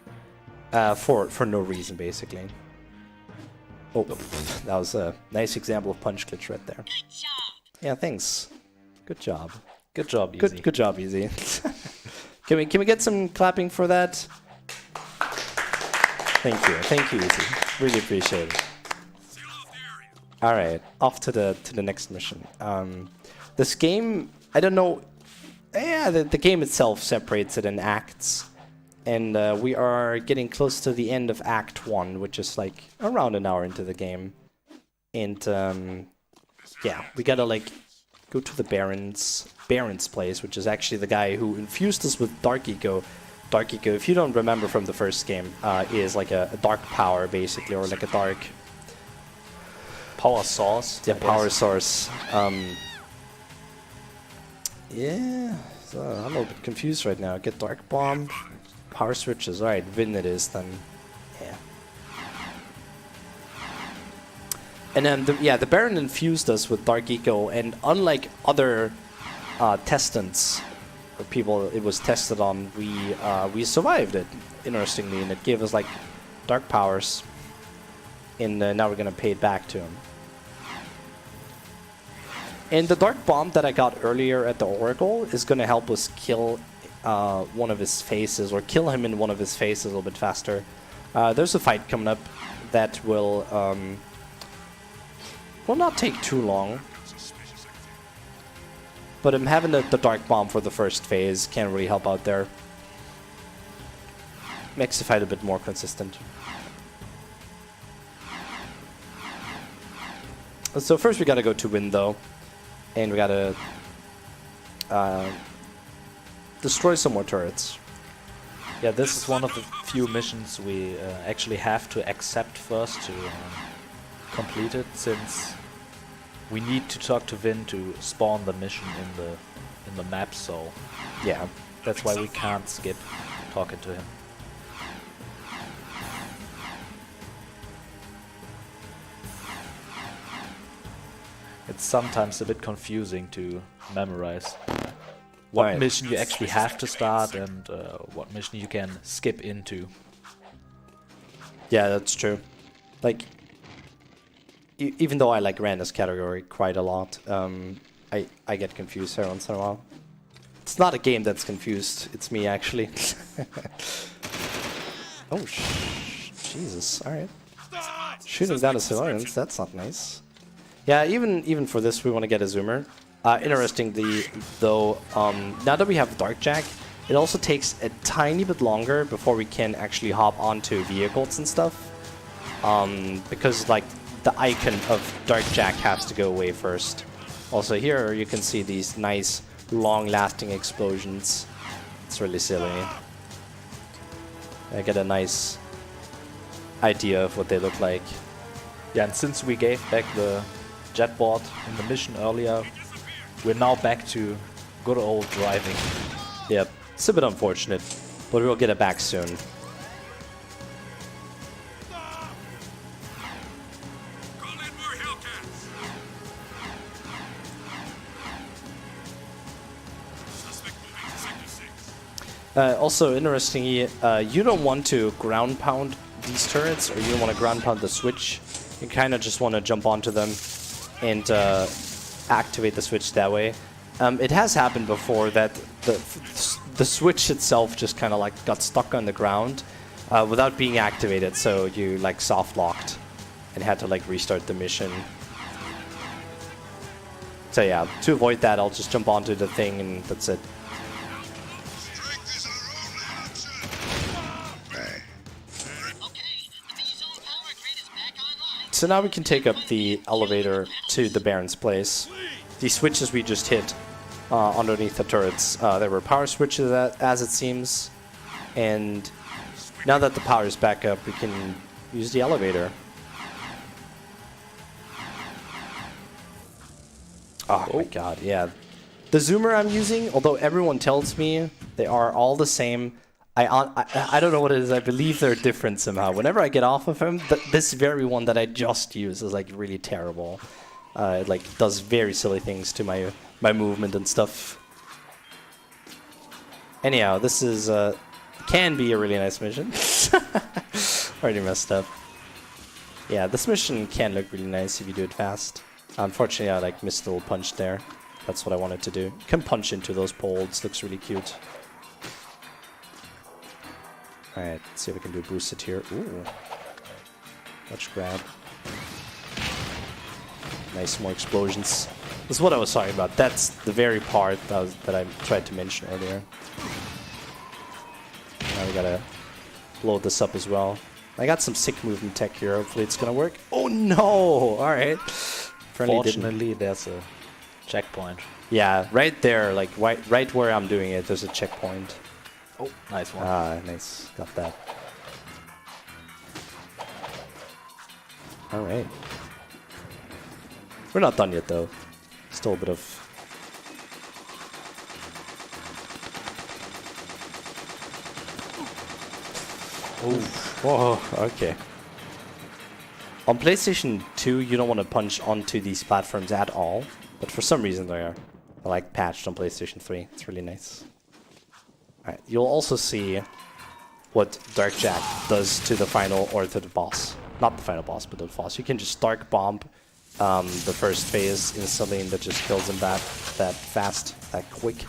for no reason, basically. Oh, that was a nice example of punch glitch right there. Good job. Yeah, thanks. Good job. Good job, Easy. Good job, Easy. Can we get some clapping for that? Thank you, Easy. Really appreciate it. All right, off to the next mission. This game, I don't know. Yeah, the game itself separates it in acts, and we are getting close to the end of Act 1, which is like around an hour into the game. And yeah, we gotta like go to the Baron's place, which is actually the guy who infused us with Dark Eco. Dark Eco, if you don't remember from the first game, is like a dark power basically, or like a dark Power source. yeah, power source. Yeah, so I'm a little bit confused right now. Get Dark Bomb, power switches. Alright, Vin it is then. Yeah. And then, the Baron infused us with Dark Eco, and unlike other testants, or people it was tested on, we survived it, interestingly, and it gave us, like, dark powers. And now we're gonna pay it back to him. And the Dark Bomb that I got earlier at the Oracle is gonna help us kill one of his faces, or kill him in one of his faces a little bit faster. There's a fight coming up that will not take too long. But having the Dark Bomb for the first phase can really help out there. Makes the fight a bit more consistent. So first we gotta go to Win though. And we gotta destroy some more turrets. Yeah, this is one of the few missions we actually have to accept first to complete it, since we need to talk to Vin to spawn the mission in the map. So Yeah. that's why we can't skip talking to him. It's sometimes a bit confusing to memorize what Right. mission you actually have to start and what mission you can skip into. Yeah, that's true. Like, even though I like ran this category quite a lot, I get confused here once in a while. It's not a game that's confused, it's me actually. Oh, Jesus, alright. Shooting down the civilians, that's not nice. Yeah, even for this we want to get a zoomer. Interestingly, though, now that we have Dark Jack, it also takes a tiny bit longer before we can actually hop onto vehicles and stuff. Because, like, the icon of Dark Jack has to go away first. Also here you can see these nice, long-lasting explosions. It's really silly. I get a nice idea of what they look like. Yeah, and since we gave back the jetboard in the mission earlier, we're now back to good old driving. Yep, it's a bit unfortunate, but we'll get it back soon. Call in more Hellcats. Suspect moving to Sector 6. Also, interestingly, you don't want to ground pound these turrets, or you don't want to ground pound the switch. You kind of just want to jump onto them and activate the switch that way. It has happened before that the switch itself just kind of like got stuck on the ground without being activated, so you like soft locked and had to like restart the mission. So yeah, to avoid that, I'll just jump onto the thing and that's it. Strength is our only option. Okay, the B-zone power grid is back online. So now we can take up the elevator to the Baron's place. These switches we just hit underneath the turrets. There were power switches, as it seems, and now that the power is back up, we can use the elevator. Oh my god, yeah. The zoomer I'm using, although everyone tells me they are all the same, I don't know what it is. I believe they're different somehow. Whenever I get off of him, this very one that I just used is like really terrible. It like does very silly things to my movement and stuff. Anyhow, this is can be a really nice mission. Already messed up. Yeah, this mission can look really nice if you do it fast. Unfortunately, I like missed a little punch there. That's what I wanted to do. You can punch into those poles. Looks really cute. Alright, let's see if we can do boosted here. Ooh. Let's grab. Nice, more explosions. This is what I was talking about. That's the very part that I tried to mention earlier. Now we gotta blow this up as well. I got some sick movement tech here. Hopefully it's gonna work. Oh no! Alright. Fortunately, there's a checkpoint. Yeah, right there, like right where I'm doing it, there's a checkpoint. Oh, nice one. Ah, nice. Got that. Alright. We're not done yet, though. Still a bit of... Oh, whoa, okay. On PlayStation 2, you don't want to punch onto these platforms at all. But for some reason, they are like patched on PlayStation 3. It's really nice. Alright, you'll also see what Dark Jack does to the final, or to the boss. Not the final boss, but the boss. You can just Dark Bomb the first phase instantly, and that just kills him that fast, that quick.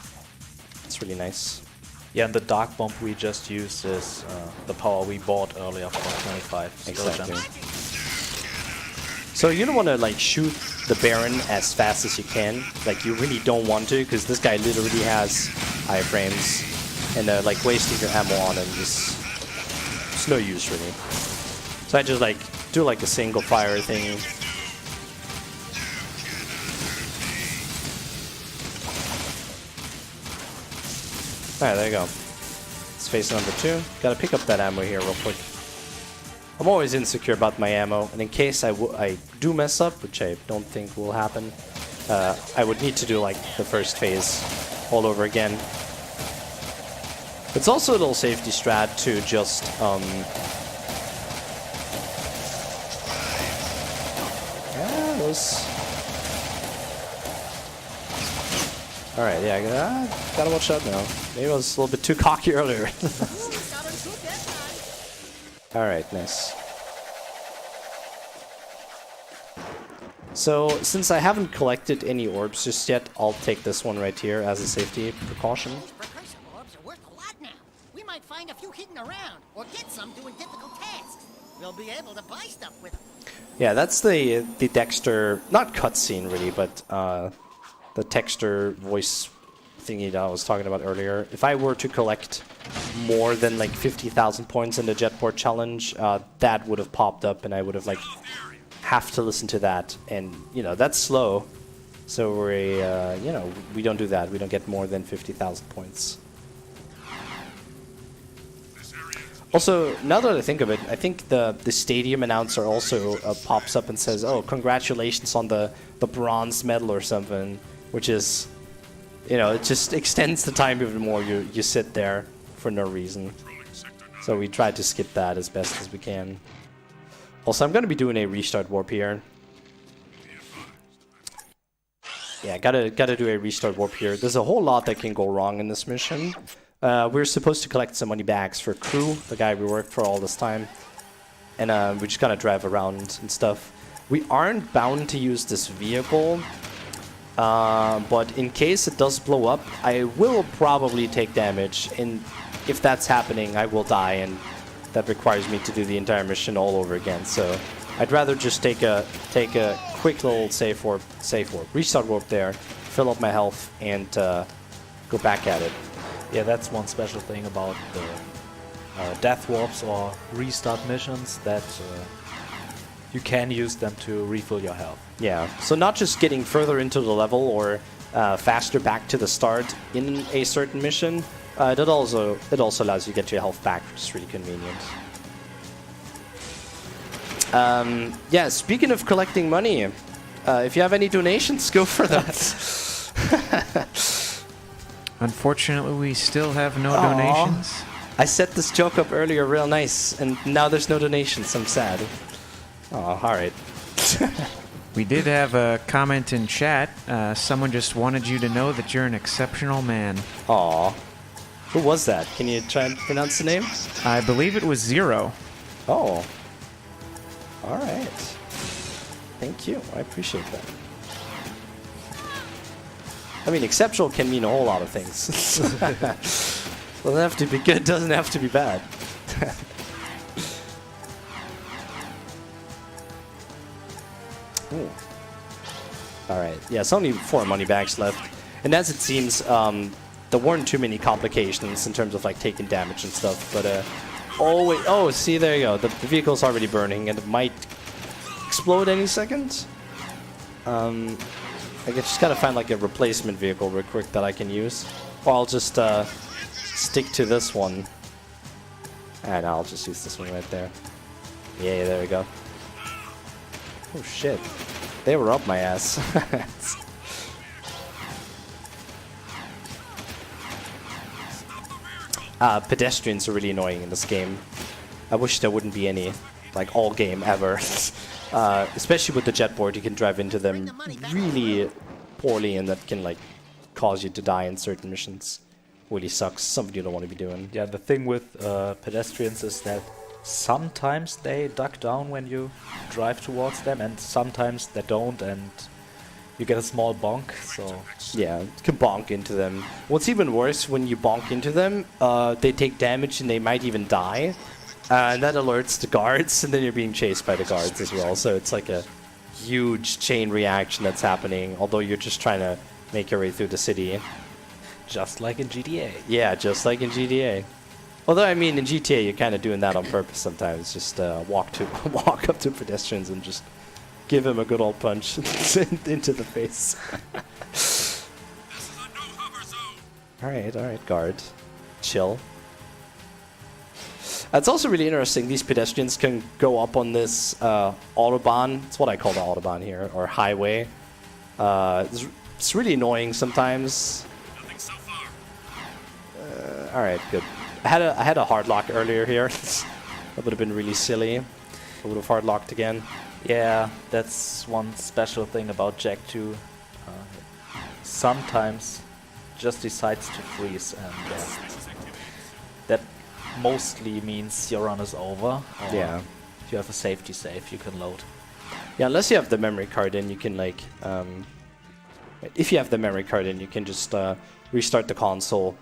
It's really nice. Yeah, and the Dark Bomb we just used is the power we bought earlier for 25. Exactly. So you don't want to like shoot the Baron as fast as you can. Like you really don't want to, because this guy literally has iframes. And like wasting your ammo on him is it's no use really. So I just like do like a single fire thing. Alright, there you go. It's phase number 2. Gotta pick up that ammo here real quick. I'm always insecure about my ammo, and in case I do mess up, which I don't think will happen, I would need to do like the first phase all over again. It's also a little safety strat to just yeah, those. All right, yeah, gotta watch out now. Maybe I was a little bit too cocky earlier. All right, nice. So since I haven't collected any orbs just yet, I'll take this one right here as a safety precaution. Find a few hidden around, or get some doing difficult tasks. We'll be able to buy stuff with them. Yeah, that's the Dexter, not cutscene really, but the Dexter voice thingy that I was talking about earlier. If I were to collect more than like 50,000 points in the Jetport challenge, that would have popped up, and I would have like have to listen to that, and you know that's slow. So we you know, we don't do that. We don't get more than 50,000 points. Also, now that I think of it, I think the stadium announcer also pops up and says, "Oh, congratulations on the bronze medal" or something, which is, you know, it just extends the time even more. You sit there for no reason. So we try to skip that as best as we can. Also, I'm going to be doing a restart warp here. Yeah, gotta do a restart warp here. There's a whole lot that can go wrong in this mission. We're supposed to collect some money bags for Crew, the guy we worked for all this time. And we just gotta drive around and stuff. We aren't bound to use this vehicle, but in case it does blow up, I will probably take damage. And if that's happening, I will die, and that requires me to do the entire mission all over again. So I'd rather just take a quick little save warp, restart warp there, fill up my health, and go back at it. Yeah, that's one special thing about the death warps or restart missions, that you can use them to refill your health. Yeah, so not just getting further into the level or faster back to the start in a certain mission. It also allows you to get your health back, which is really convenient. Yeah, speaking of collecting money, if you have any donations, go for that. Unfortunately, we still have no Aw. donations. I set this joke up earlier real nice, and now there's no donations. I'm sad. Oh, alright. We did have a comment in chat. Someone just wanted you to know that you're an exceptional man. Aw. Who was that? Can you try and pronounce the name? I believe it was Zero. Oh. Alright. Thank you. I appreciate that. I mean, exceptional can mean a whole lot of things. Doesn't have to be good, doesn't have to be bad. Ooh. Alright, yeah, it's only 4 money bags left. And as it seems, there weren't too many complications in terms of like taking damage and stuff, but oh wait, oh, see, there you go. The vehicle's already burning and it might explode any second. I just gotta find like a replacement vehicle real quick that I can use. Or I'll just stick to this one. And I'll just use this one right there. Yeah, there we go. Oh shit. They were up my ass. Pedestrians are really annoying in this game. I wish there wouldn't be any, like, all game ever. Especially with the jetboard, you can drive into them really poorly, and that can, like, cause you to die in certain missions. Really sucks. Something you don't want to be doing. Yeah, the thing with pedestrians is that sometimes they duck down when you drive towards them, and sometimes they don't, and you get a small bonk, so... Yeah, you can bonk into them. What's even worse, when you bonk into them, they take damage and they might even die. And that alerts the guards, and then you're being chased by the guards as well. So it's like a huge chain reaction that's happening, although you're just trying to make your way through the city. Just like in GTA. Yeah, just like in GTA. Although, I mean, in GTA, you're kind of doing that on purpose sometimes. Just walk up to pedestrians and just give him a good old punch into the face. Alright, guard. Chill. It's also really interesting, these pedestrians can go up on this autobahn. It's what I call the autobahn here, or highway. It's really annoying sometimes. Alright, good. I had a hard lock earlier here. That would have been really silly. I would have hard locked again. Yeah, that's one special thing about Jak 2. Sometimes just decides to freeze, and that mostly means your run is over. Or Yeah. if you have a safety save, you can load. Yeah, unless you have the memory card in, you can like... if you have the memory card in, you can just restart the console.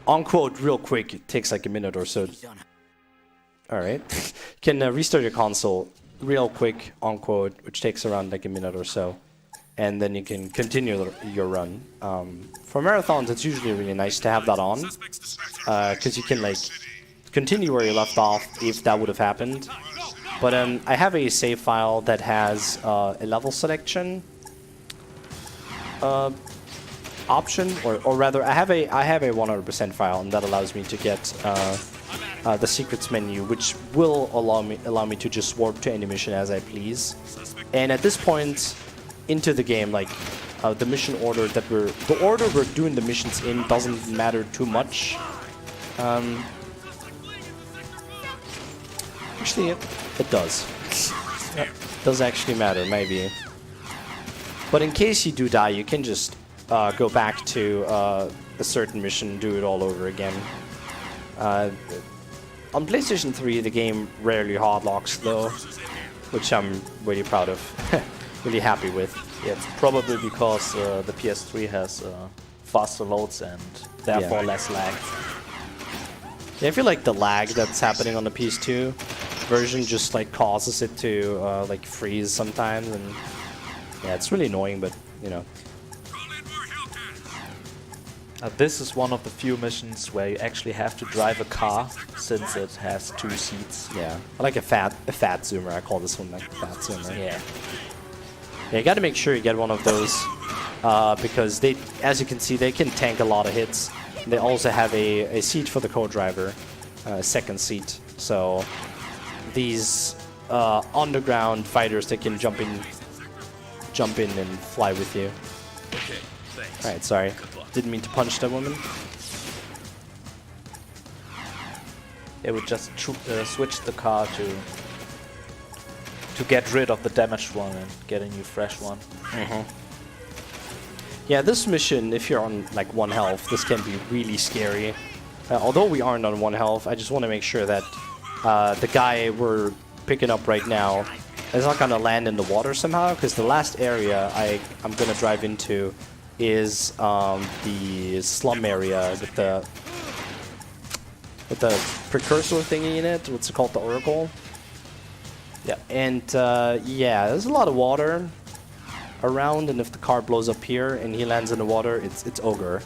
Unquote, real quick. It takes like a minute or so. Alright. You can restart your console real quick, unquote, which takes around like a minute or so. And then you can continue your run. For marathons, it's usually really nice to have that on. Because you can like continue where you left off if that would have happened. But I have a save file that has a level selection option, or rather, I have a 100% file, and that allows me to get the secrets menu, which will allow me to just warp to any mission as I please. And at this point into the game, like the mission order the order we're doing the missions in doesn't matter too much. Actually, it does. It does actually matter, maybe. But in case you do die, you can just go back to a certain mission and do it all over again. On PlayStation 3, the game rarely hardlocks, though, which I'm really proud of. Really happy with. Yeah, it's probably because the PS3 has faster loads and therefore less lag. Yeah, I feel like the lag that's happening on the PS2 version just like causes it to like freeze sometimes, and yeah, it's really annoying, but you know. This is one of the few missions where you actually have to drive a car, since it has 2 seats. Yeah, I like a fat zoomer. I call this one like a fat zoomer. Yeah. Yeah, you got to make sure you get one of those because they, as you can see, they can tank a lot of hits. They also have a seat for the co-driver, a second seat. So these underground fighters, they can jump in and fly with you. Okay, thanks. All right, sorry, didn't mean to punch that woman. It would just switch the car to get rid of the damaged one and get a new fresh one. Yeah, this mission, if you're on like 1 health, this can be really scary. Although we aren't on 1 health, I just want to make sure that the guy we're picking up right now is not going to land in the water somehow, because the last area I'm going to drive into is the slum area with the precursor thingy in it. What's it called? The Oracle? Yeah, and yeah, there's a lot of water around, and if the car blows up here and he lands in the water, it's ogre.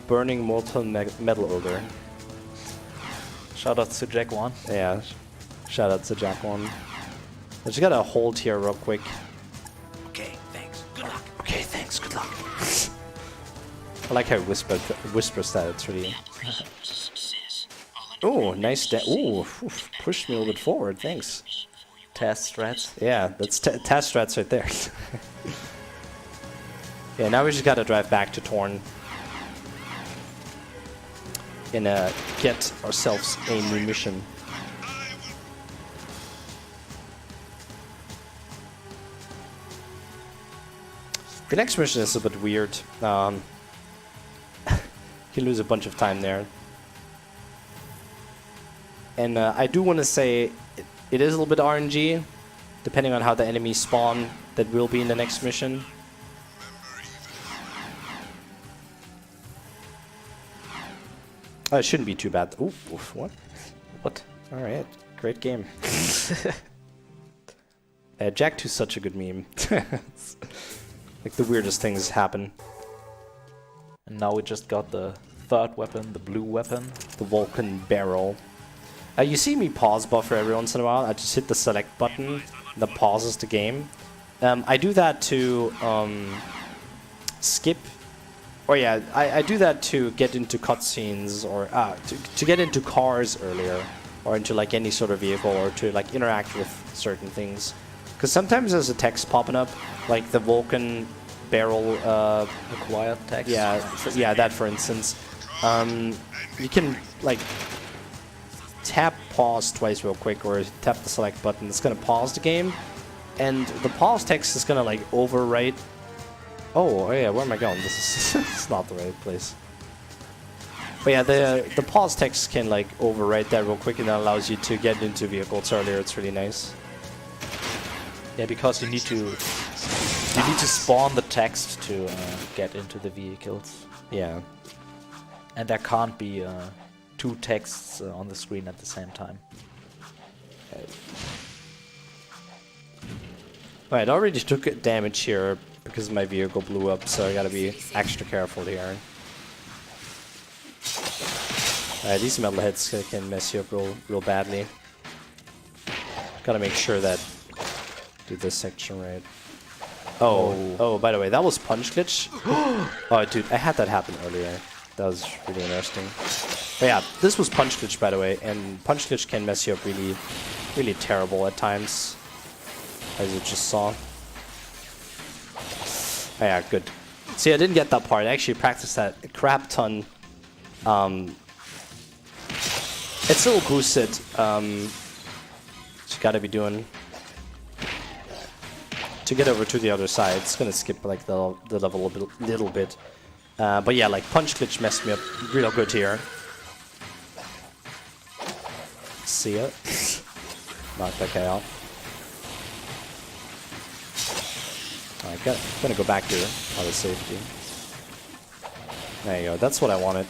Burning molten metal ogre. Shoutouts to Jack 1. Yeah, shoutouts to Jack 1. I just gotta hold here real quick. Okay, thanks. Good luck. Okay, thanks, good luck. I like how he whispers that, it's really... Oh, nice ooh, pushed me a little bit forward, thanks. Test strats. Yeah, that's task strats right there. Yeah, now we just gotta drive back to Torn. And get ourselves a new mission. The next mission is a bit weird. You lose a bunch of time there. And I do want to say it is a little bit RNG, depending on how the enemies spawn that will be in the next mission. It shouldn't be too bad. Oof, oof, what? What? Alright, great game. Jack 2's such a good meme. Like the weirdest things happen. And now we just got the third weapon, the blue weapon. The Vulcan barrel. You see me pause buffer every once in a while. I just hit the select button that pauses the game. I do that to skip. Or yeah, I do that to get into cutscenes or to get into cars earlier, or into like any sort of vehicle, or to like interact with certain things. Because sometimes there's a text popping up, like the Vulcan barrel Acquired text. yeah, that for instance. You can like tap pause twice real quick, or tap the select button. It's gonna pause the game, and the pause text is gonna like overwrite. Oh yeah, where am I going? This is it's not the right place. But yeah, the pause text can like overwrite that real quick, and that allows you to get into vehicles earlier. It's really nice. Yeah, because you need to spawn the text to get into the vehicles. Yeah. And there can't be two texts on the screen at the same time. Alright, I already took damage here because my vehicle blew up, so I gotta be extra careful here. These metal hits can mess you up real badly. Gotta make sure that do this section right. Oh, by the way, that was punch glitch. Oh, dude, I had that happen earlier. That was really interesting. But yeah, this was punch glitch, by the way, and punch glitch can mess you up really, really terrible at times, as you just saw. Oh, yeah, good. See, I didn't get that part. I actually practiced that a crap ton. It's a little boosted. What you gotta be doing to get over to the other side. It's gonna skip like the level a little bit. But yeah, like punch glitch messed me up real good here. See ya. Knock that guy off. Alright, gonna go back here out of safety. There you go. That's what I wanted.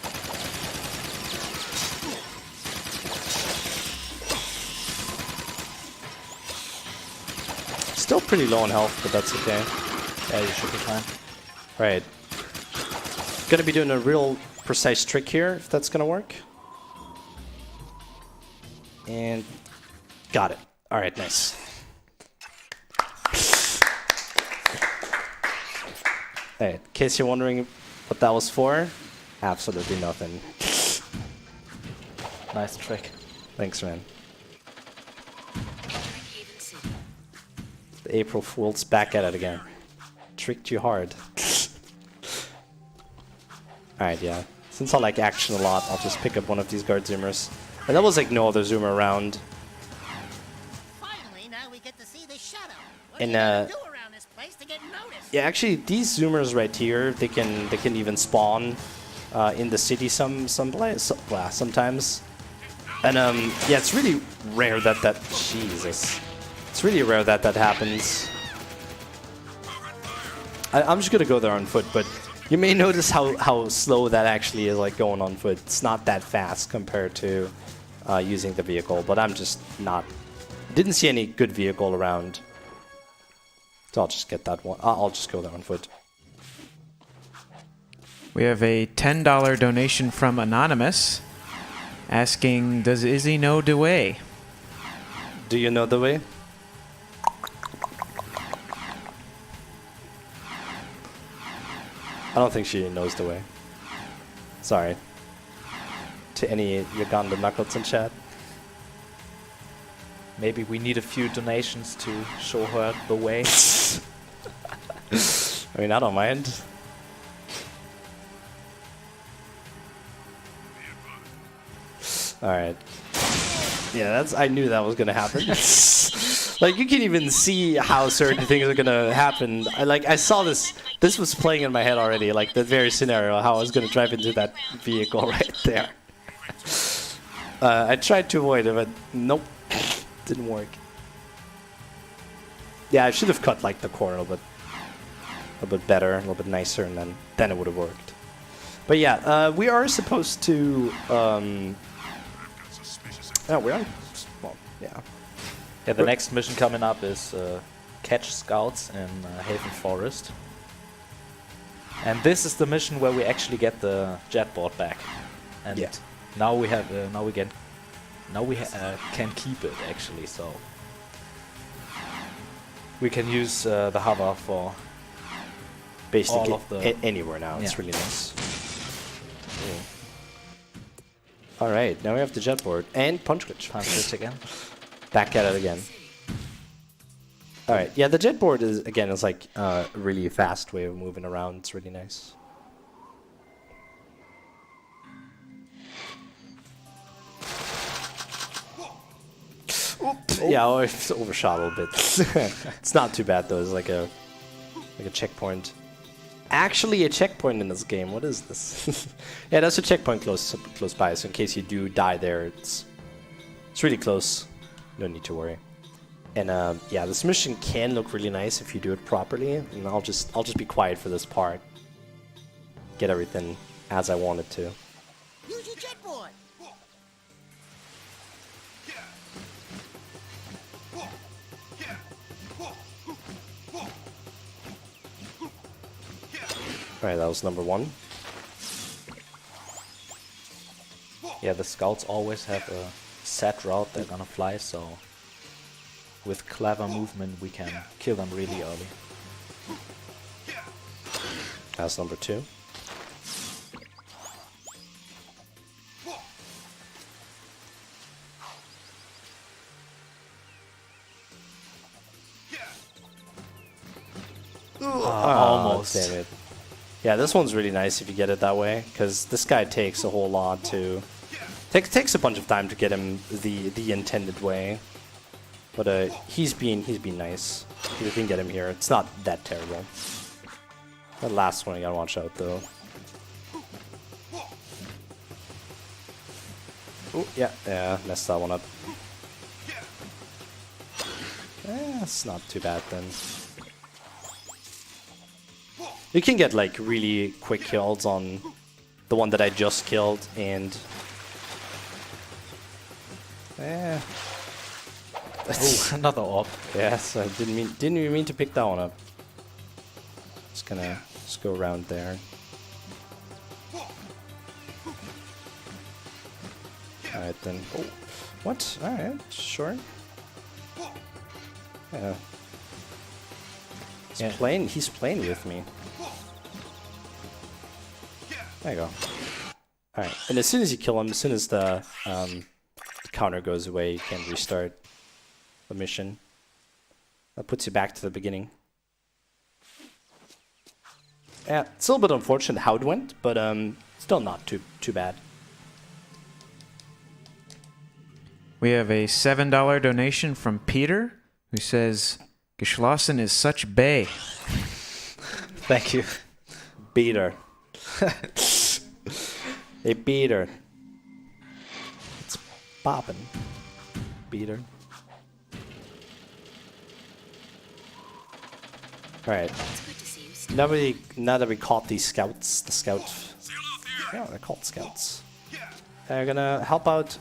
Still pretty low on health, but that's okay. Yeah, you should be fine. Right. Gonna be doing a real precise trick here, if that's gonna work. And got it. Alright, nice. Hey, in case you're wondering what that was for, absolutely nothing. Nice trick. Thanks, man. The April Fool's back at it again. Tricked you hard. Alright, yeah. Since I like action a lot, I'll just pick up one of these guard zoomers. And there was like no other zoomer around. Finally, now we get to see the shuttle. What And, are you gonna do around this place to get noticed? Yeah, actually, these zoomers right here, they can even spawn in the city sometimes. And yeah, it's really rare that Jesus. It's really rare that happens. I'm just gonna go there on foot, but you may notice how slow that actually is, like going on foot. It's not that fast compared to using the vehicle, but I'm just not. Didn't see any good vehicle around, so I'll just get that one. I'll just go there on foot. We have a $10 donation from Anonymous asking, does Izzy know the way? Do you know the way? I don't think she knows the way. Sorry. To any Uganda knuckles in chat. Maybe we need a few donations to show her the way. I mean, I don't mind. Alright. Yeah, I knew that was gonna happen. Like, you can even see how certain things are gonna happen. I saw this was playing in my head already, like that very scenario, how I was gonna drive into that vehicle right there. I tried to avoid it, but nope, didn't work. Yeah, I should have cut like the corner a little bit better, a little bit nicer, and then it would have worked. But yeah, we are supposed to. Oh, we're on. Well, yeah. Yeah, the next mission coming up is catch scouts in Haven Forest. And this is the mission where we actually get the jetboard back. And Yeah. now we have can keep it actually, so we can use the hover for Basically all of the anywhere now. It's Yeah. really nice. All right, now we have the jetboard and punch glitch. punch glitch again. Back at it again. All right, yeah, the jetboard is like a really fast way of moving around. It's really nice. Yeah, oh, it's overshot a little bit. It's not too bad though. It's like a checkpoint. Actually, a checkpoint in this game. What is this? Yeah, that's a checkpoint close by. So in case you do die there, it's really close. No need to worry. And yeah, this mission can look really nice if you do it properly. And I'll just be quiet for this part. Get everything as I want it to. Use your jetboard. Alright, that was number 1. Yeah, the scouts always have a set route they're gonna fly, so with clever movement we can kill them really early. That's number 2. Almost. Damn it. Yeah, this one's really nice if you get it that way, because this guy takes a whole lot to... Takes a bunch of time to get him the intended way. But he's been nice. If you can get him here, it's not that terrible. The last one you gotta watch out though. Oh, yeah, messed that one up. It's not too bad then. You can get like really quick kills on the one that I just killed, and Oh, another orb. yes, I didn't even mean to pick that one up. Just gonna go around there. Alright then. Oh, what? Alright, sure. Yeah. He's playing with me. There you go. Alright, and as soon as you kill him, as soon as the counter goes away, you can restart the mission. That puts you back to the beginning. Yeah, it's a little bit unfortunate how it went, but still not too bad. We have a $7 donation from Peter, who says, Geschlossen is such bae. Thank you. Peter. Hey, Peter. It's poppin'. Peter. Alright. Now that we caught these scouts, the scouts. Yeah, they're called scouts. They're gonna help out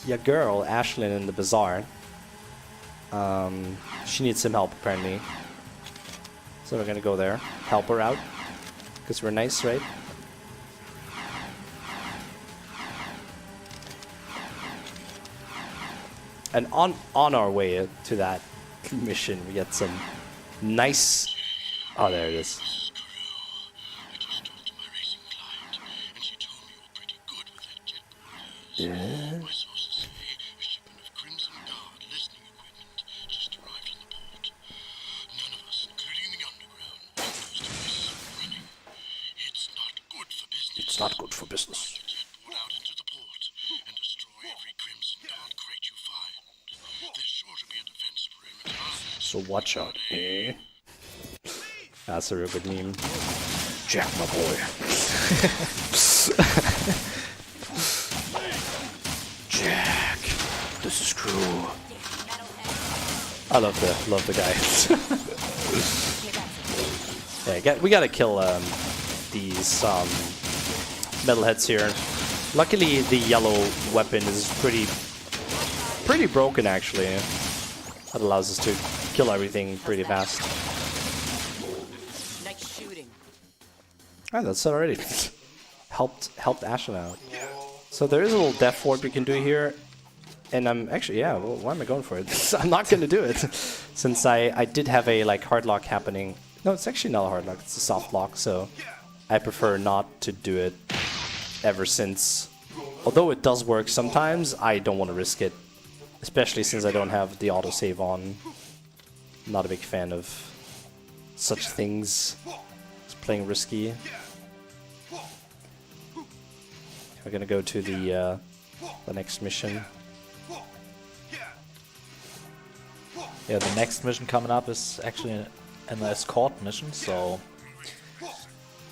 your girl, Ashlyn, in the bazaar. She needs some help, apparently. So we're gonna go there, help her out. Because we're nice, right? And on our way to that mission, we get some nice... Oh, there it is. I just talked to my racing client, and she told me you're pretty good with that jet board. Yeah. My sources say a shipment of Crimson Guard listening equipment just arrived on the port. None of us, including the underground, knows to be running. It's not good for business. It's not good for business. Get the jet board out into the port and destroy every Crimson Guard crate you find. There's sure to be a defense perimeter. So watch out, eh? That's a real good meme. Jack, my boy. Jack, this is cruel. I love the guys. Yeah, we gotta kill these metalheads here. Luckily, the yellow weapon is pretty broken actually. That allows us to kill everything pretty fast. Ah, that's already helped Ashlyn out. So there is a little death fort we can do here, and I'm actually well, why am I going for it? I'm not gonna do it since I did have a like hard lock happening. No, it's actually not a hard lock; it's a soft lock. So I prefer not to do it ever since. Although it does work sometimes, I don't want to risk it, especially since I don't have the autosave on. I'm not a big fan of such things. It's playing risky. We're gonna go to the next mission. Yeah, the next mission coming up is actually an escort mission, so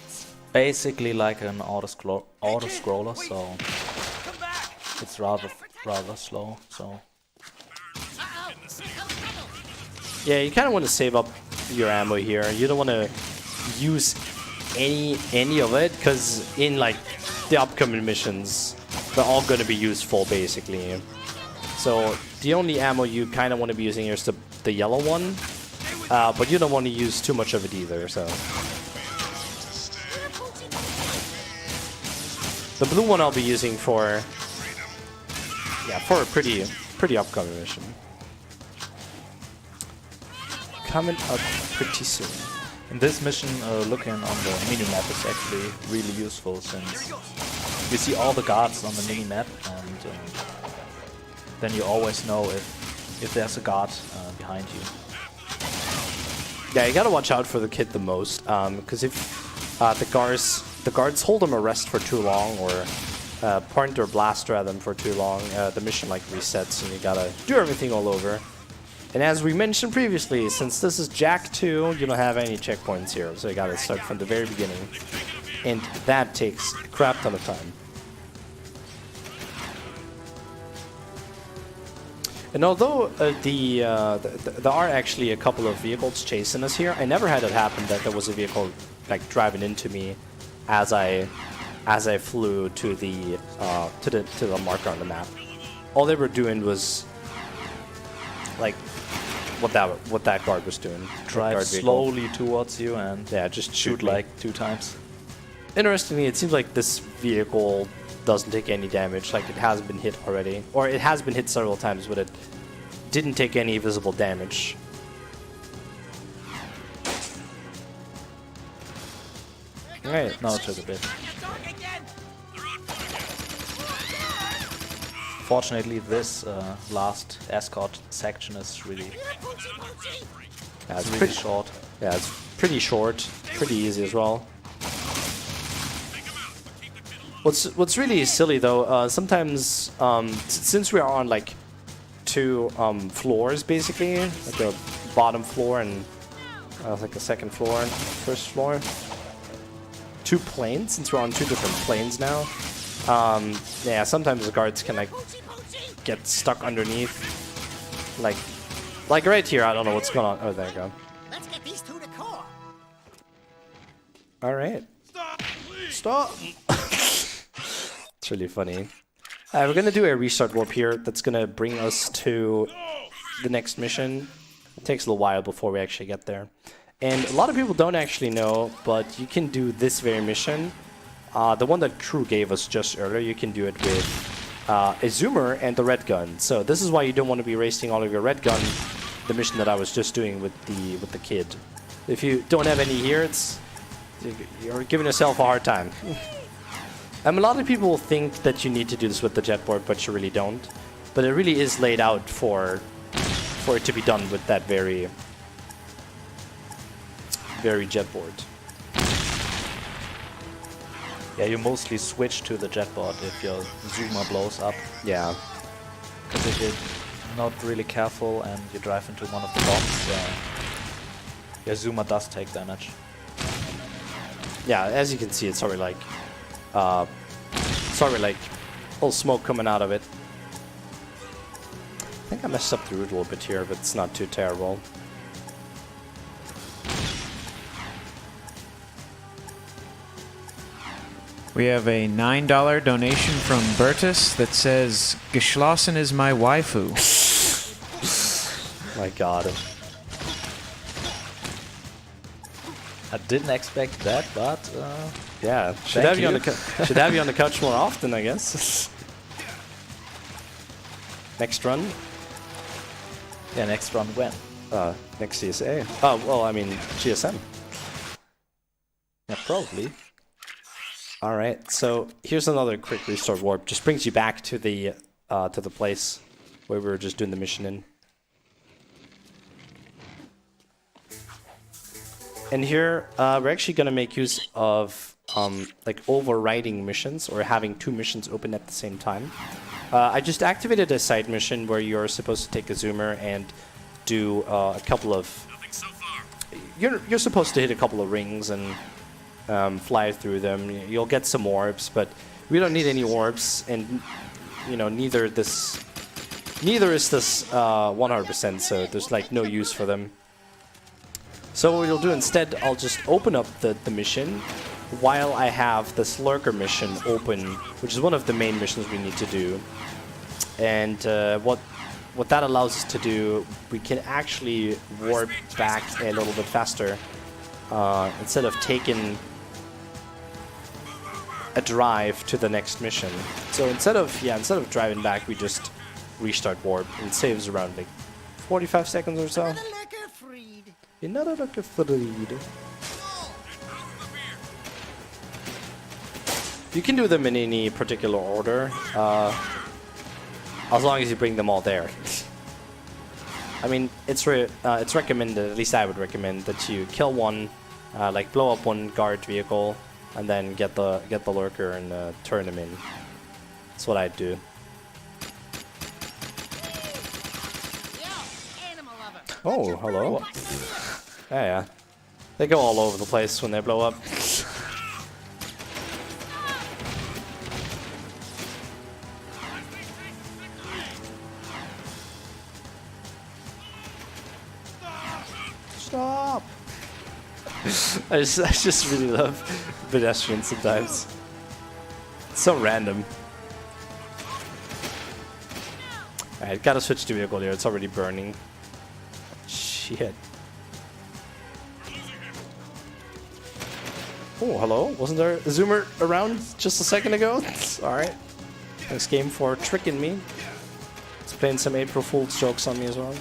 it's basically like an auto-scroller, so it's rather slow. So yeah, you kind of want to save up your ammo here. You don't want to use any of it, because in like the upcoming missions, they're all going to be useful basically. So the only ammo you kind of want to be using here is the yellow one, but you don't want to use too much of it either. So the blue one I'll be using for a pretty upcoming mission coming up pretty soon. in this mission, looking on the minimap is actually really useful, since you see all the guards on the minimap, and then you always know if there's a guard behind you. Yeah, you gotta watch out for the kid the most, because if the guards hold him arrest for too long, or point or blaster at them for too long, the mission like resets and you gotta do everything all over. And as we mentioned previously, since this is Jack 2, you don't have any checkpoints here, so you gotta start from the very beginning. And that takes a crap ton of time. And although there are actually a couple of vehicles chasing us here, I never had it happen that there was a vehicle like driving into me as I flew to the marker on the map. All they were doing was like what that guard was doing. Drive slowly towards you and just shoot like 2 times. Interestingly, it seems like this vehicle doesn't take any damage, like it has been hit already. Or it has been hit several times, but it didn't take any visible damage. Right. No, it took a bit. Fortunately, this last escort section is really, Yeah, it's really pretty short. Yeah, it's pretty short, pretty easy as well. What's really silly though, sometimes since we are on like two floors basically, like a bottom floor and like a second floor and first floor, two planes. Since we're on two different planes now, yeah, sometimes the guards can like get stuck underneath, like right here. I don't know what's going on. Oh, there you go. Let's get these two to core. All right. Stop. It's really funny. We're gonna do a restart warp here. That's gonna bring us to the next mission. It takes a little while before we actually get there. And a lot of people don't actually know, but you can do this very mission. The one that crew gave us just earlier, you can do it with a zoomer and the red gun. So this is why you don't want to be wasting all of your red gun. The mission that I was just doing with the kid. If you don't have any here, you're giving yourself a hard time. A lot of people think that you need to do this with the jetboard, but you really don't. But it really is laid out for it to be done with that very jetboard. Yeah, you mostly switch to the jetboard if your zoomer blows up. Yeah. Because if you're not really careful and you drive into one of the bombs, your zoomer does take damage. Yeah, as you can see, it's already like a little smoke coming out of it. I think I messed up the route a little bit here, but it's not too terrible. We have a $9 donation from Bertus that says, "Geschlossen is my waifu." My God. I didn't expect that, but Yeah, should have you on the couch more often, I guess. Next run, yeah, next run when? next CSA. Oh well, I mean GSM. Yeah, probably. All right, so here's another quick restart warp. Just brings you back to the place where we were just doing the mission in. And here we're actually gonna make use of like overriding missions or having two missions open at the same time. I just activated a side mission where you're supposed to take a zoomer and do a couple of. You're supposed to hit a couple of rings and fly through them. You'll get some orbs, but we don't need any orbs, and you know neither is this 100%. So there's like no use for them. So what we'll do instead, I'll just open up the mission while I have this lurker mission open, which is one of the main missions we need to do. And what that allows us to do, we can actually warp back a little bit faster instead of taking a drive to the next mission. So instead of driving back, we just restart warp, and it saves around like 45 seconds or so. Another lurker freed. Another lurker freed. You can do them in any particular order, as long as you bring them all there. I mean, it's recommended, at least I would recommend, that you kill one, like blow up one guard vehicle, and then get the lurker and turn him in. That's what I'd do. Oh, hello. Yeah. They go all over the place when they blow up. Stop! I just really love pedestrians sometimes. It's so random. Alright, gotta switch to vehicle here. It's already burning. Shit. Oh, hello. Wasn't there a zoomer around just a second ago? Alright. Thanks, game, for tricking me. It's playing some April Fool's jokes on me as well.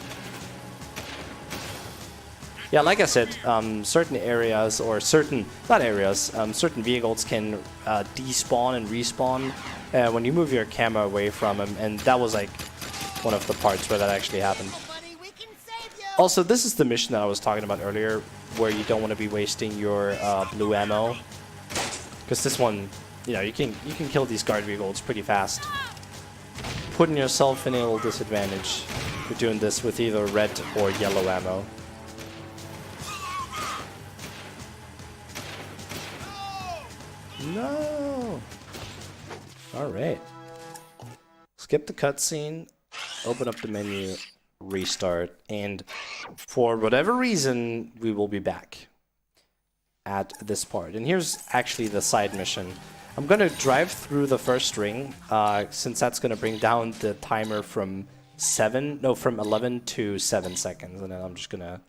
Yeah, like I said, certain areas or certain certain vehicles can despawn and respawn when you move your camera away from them, and that was like one of the parts where that actually happened. Buddy, we can save you. Also, this is the mission that I was talking about earlier, where you don't want to be wasting your blue ammo, because this one, you know, you can kill these guard vehicles pretty fast, putting yourself in a little disadvantage for doing this with either red or yellow ammo. No. All right. Skip the cutscene, open up the menu, restart, and for whatever reason, we will be back at this part. And here's actually the side mission. I'm gonna drive through the first ring, since that's gonna bring down the timer from 11 to 7 seconds, and then I'm just gonna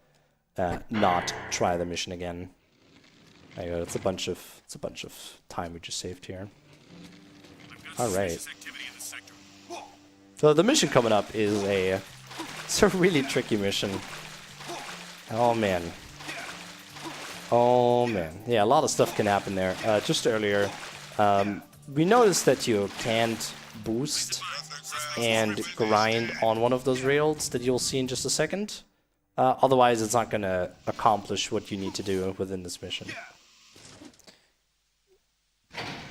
not try the mission again. There you go. It's a bunch of time we just saved here. All right. So the mission coming up is it's a really tricky mission. Oh man. Oh man. Yeah, a lot of stuff can happen there. Just earlier, we noticed that you can't boost and grind on one of those rails that you'll see in just a second. Otherwise, it's not gonna accomplish what you need to do within this mission.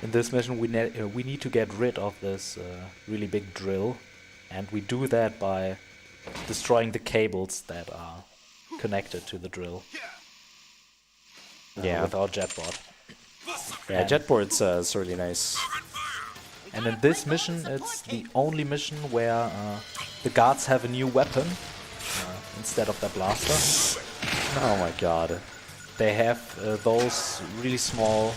In this mission, we need to get rid of this really big drill, and we do that by destroying the cables that are connected to the drill. With our jetboard. Yeah, jetboard's is really nice. And in this mission, it's the only mission where the guards have a new weapon instead of their blaster. Oh my god. They have those really small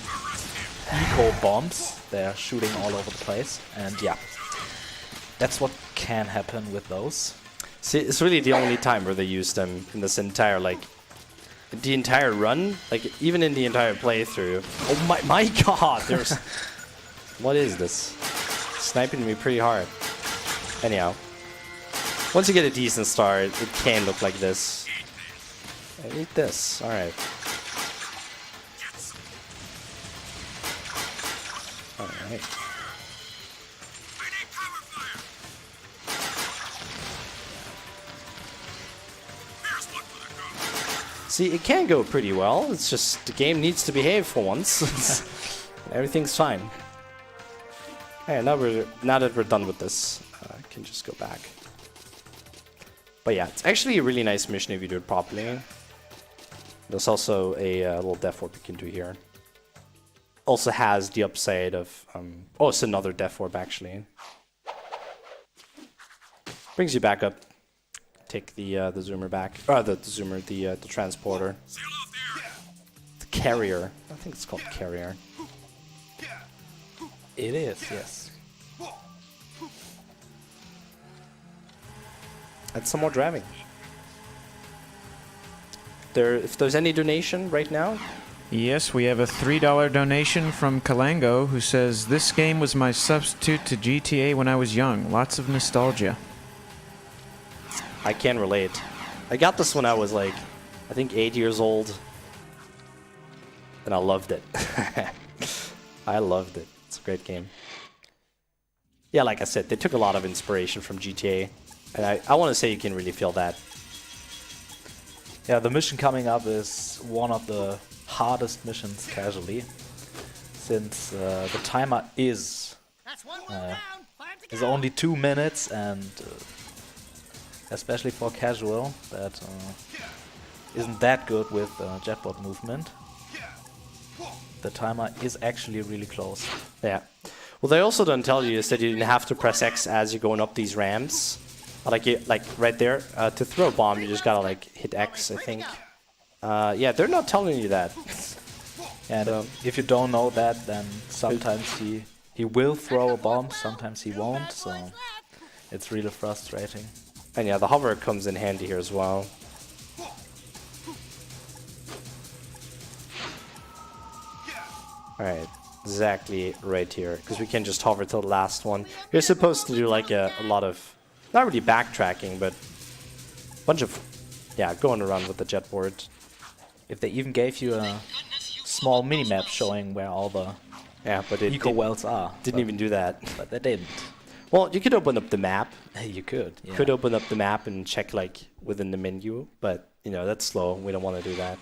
eco bombs. They're shooting all over the place, and yeah, that's what can happen with those. See, it's really the only time where they use them in this entire, like, the entire run, like, even in the entire playthrough. Oh my god, there's... What is this? Sniping me pretty hard. Anyhow. Once you get a decent start, it can look like this. Eat this, alright. Alright. See, it can go pretty well. It's just the game needs to behave for once. Everything's fine. Hey, now that we're done with this, I can just go back. But yeah, it's actually a really nice mission if you do it properly. There's also a little death warp you can do here. Also has the upside of oh, it's another death warp actually. Brings you back up. Take the zoomer back. The transporter. The carrier. I think it's called carrier. It is, yes. That's some more driving. If there's any donation right now. Yes, we have a $3 donation from Kalango, who says, "This game was my substitute to GTA when I was young. Lots of nostalgia." I can relate. I got this when I was like, I think 8 years old. And I loved it. I loved it. It's a great game. Yeah, like I said, they took a lot of inspiration from GTA. And I want to say you can really feel that. Yeah, the mission coming up is one of the hardest missions casually, since the timer is only 2 minutes, and especially for casual, that isn't that good with jetboard movement. The timer is actually really close. Yeah. Well, they also don't tell you is that you didn't have to press X as you're going up these ramps. Like right there, to throw a bomb, you just gotta like hit X, I think. Yeah, they're not telling you that. And if you don't know that, then sometimes he will throw a bomb, sometimes he won't, so it's really frustrating. And yeah, the hover comes in handy here as well. Alright, exactly right here, because we can just hover till the last one. You're supposed to do like a lot of, not really backtracking, but a bunch of yeah, going around with the jet board. If they even gave you a small mini-map showing where all the Yeah, but it eco-wells are. didn't even do that. But they didn't. Well, you could open up the map. You could. Yeah. Could open up the map and check like within the menu, but you know that's slow. We don't want to do that.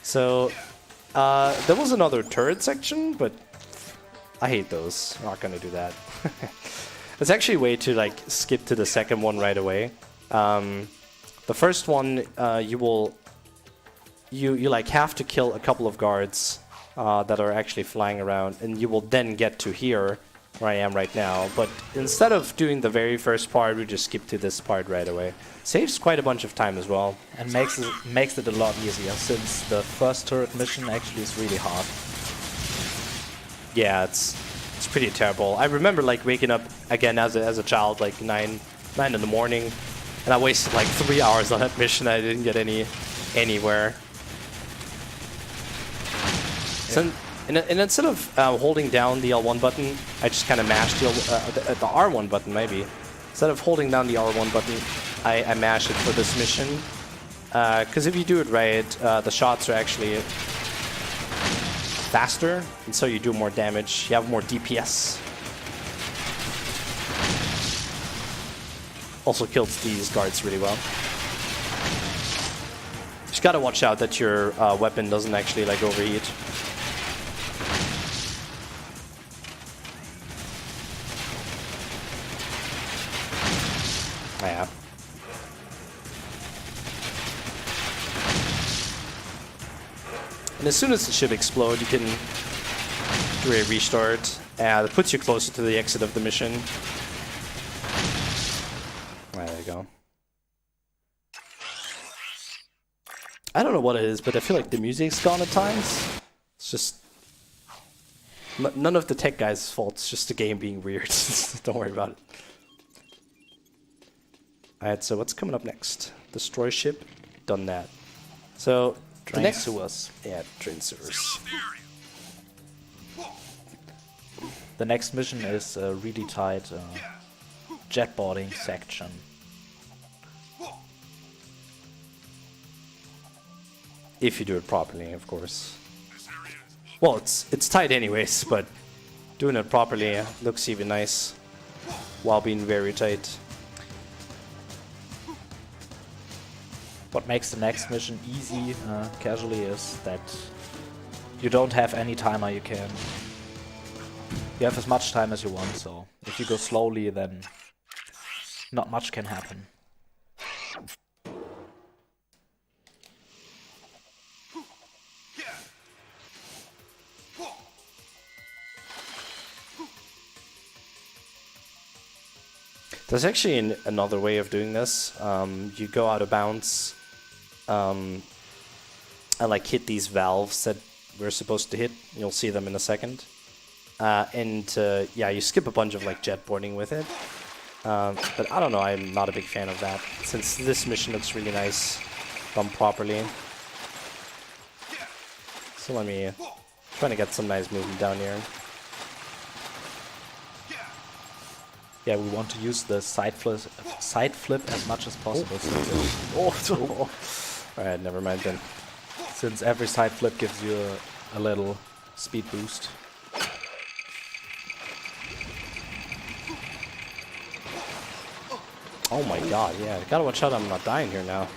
So there was another turret section, but I hate those. I'm not gonna do that. It's actually a way to like skip to the second one right away. The first one you like have to kill a couple of guards that are actually flying around, and you will then get to here where I am right now. But instead of doing the very first part, we just skip to this part right away. Saves quite a bunch of time as well. And makes it a lot easier, since the first turret mission actually is really hard. Yeah, it's pretty terrible. I remember like waking up again as a child, like 9 in the morning, and I wasted like 3 hours on that mission. I didn't get anywhere. So, and instead of holding down the L1 button, I just kind of mashed the R1 button maybe. Instead of holding down the R1 button, I mash it for this mission. Because if you do it right, the shots are actually faster, and so you do more damage. You have more DPS. Also kills these guards really well. Just gotta watch out that your weapon doesn't actually like overheat. Yeah. And as soon as the ship explodes, you can do a restart. That puts you closer to the exit of the mission. There you go. I don't know what it is, but I feel like the music's gone at times. It's just... none of the tech guys' fault, it's just the game being weird. Don't worry about it. Alright, so what's coming up next? Destroy ship, done that. So, the next to us. Yeah, train sewers. The next mission is a really tight jetboarding section. If you do it properly, of course. Well, it's tight anyways, but doing it properly looks even nice while being very tight. What makes the next mission easy, casually, is that you don't have any timer. You have as much time as you want, so if you go slowly, then not much can happen. There's actually another way of doing this. You go out of bounds and like hit these valves that we're supposed to hit. You'll see them in a second. Yeah, you skip a bunch of like jetboarding with it. But I don't know, I'm not a big fan of that, since this mission looks really nice done properly. So let me trying to get some nice movement down here. Yeah, we want to use the side flip as much as possible. Oh. Alright, never mind then. Since every side flip gives you a little speed boost. Oh my god, yeah. Gotta watch out I'm not dying here now.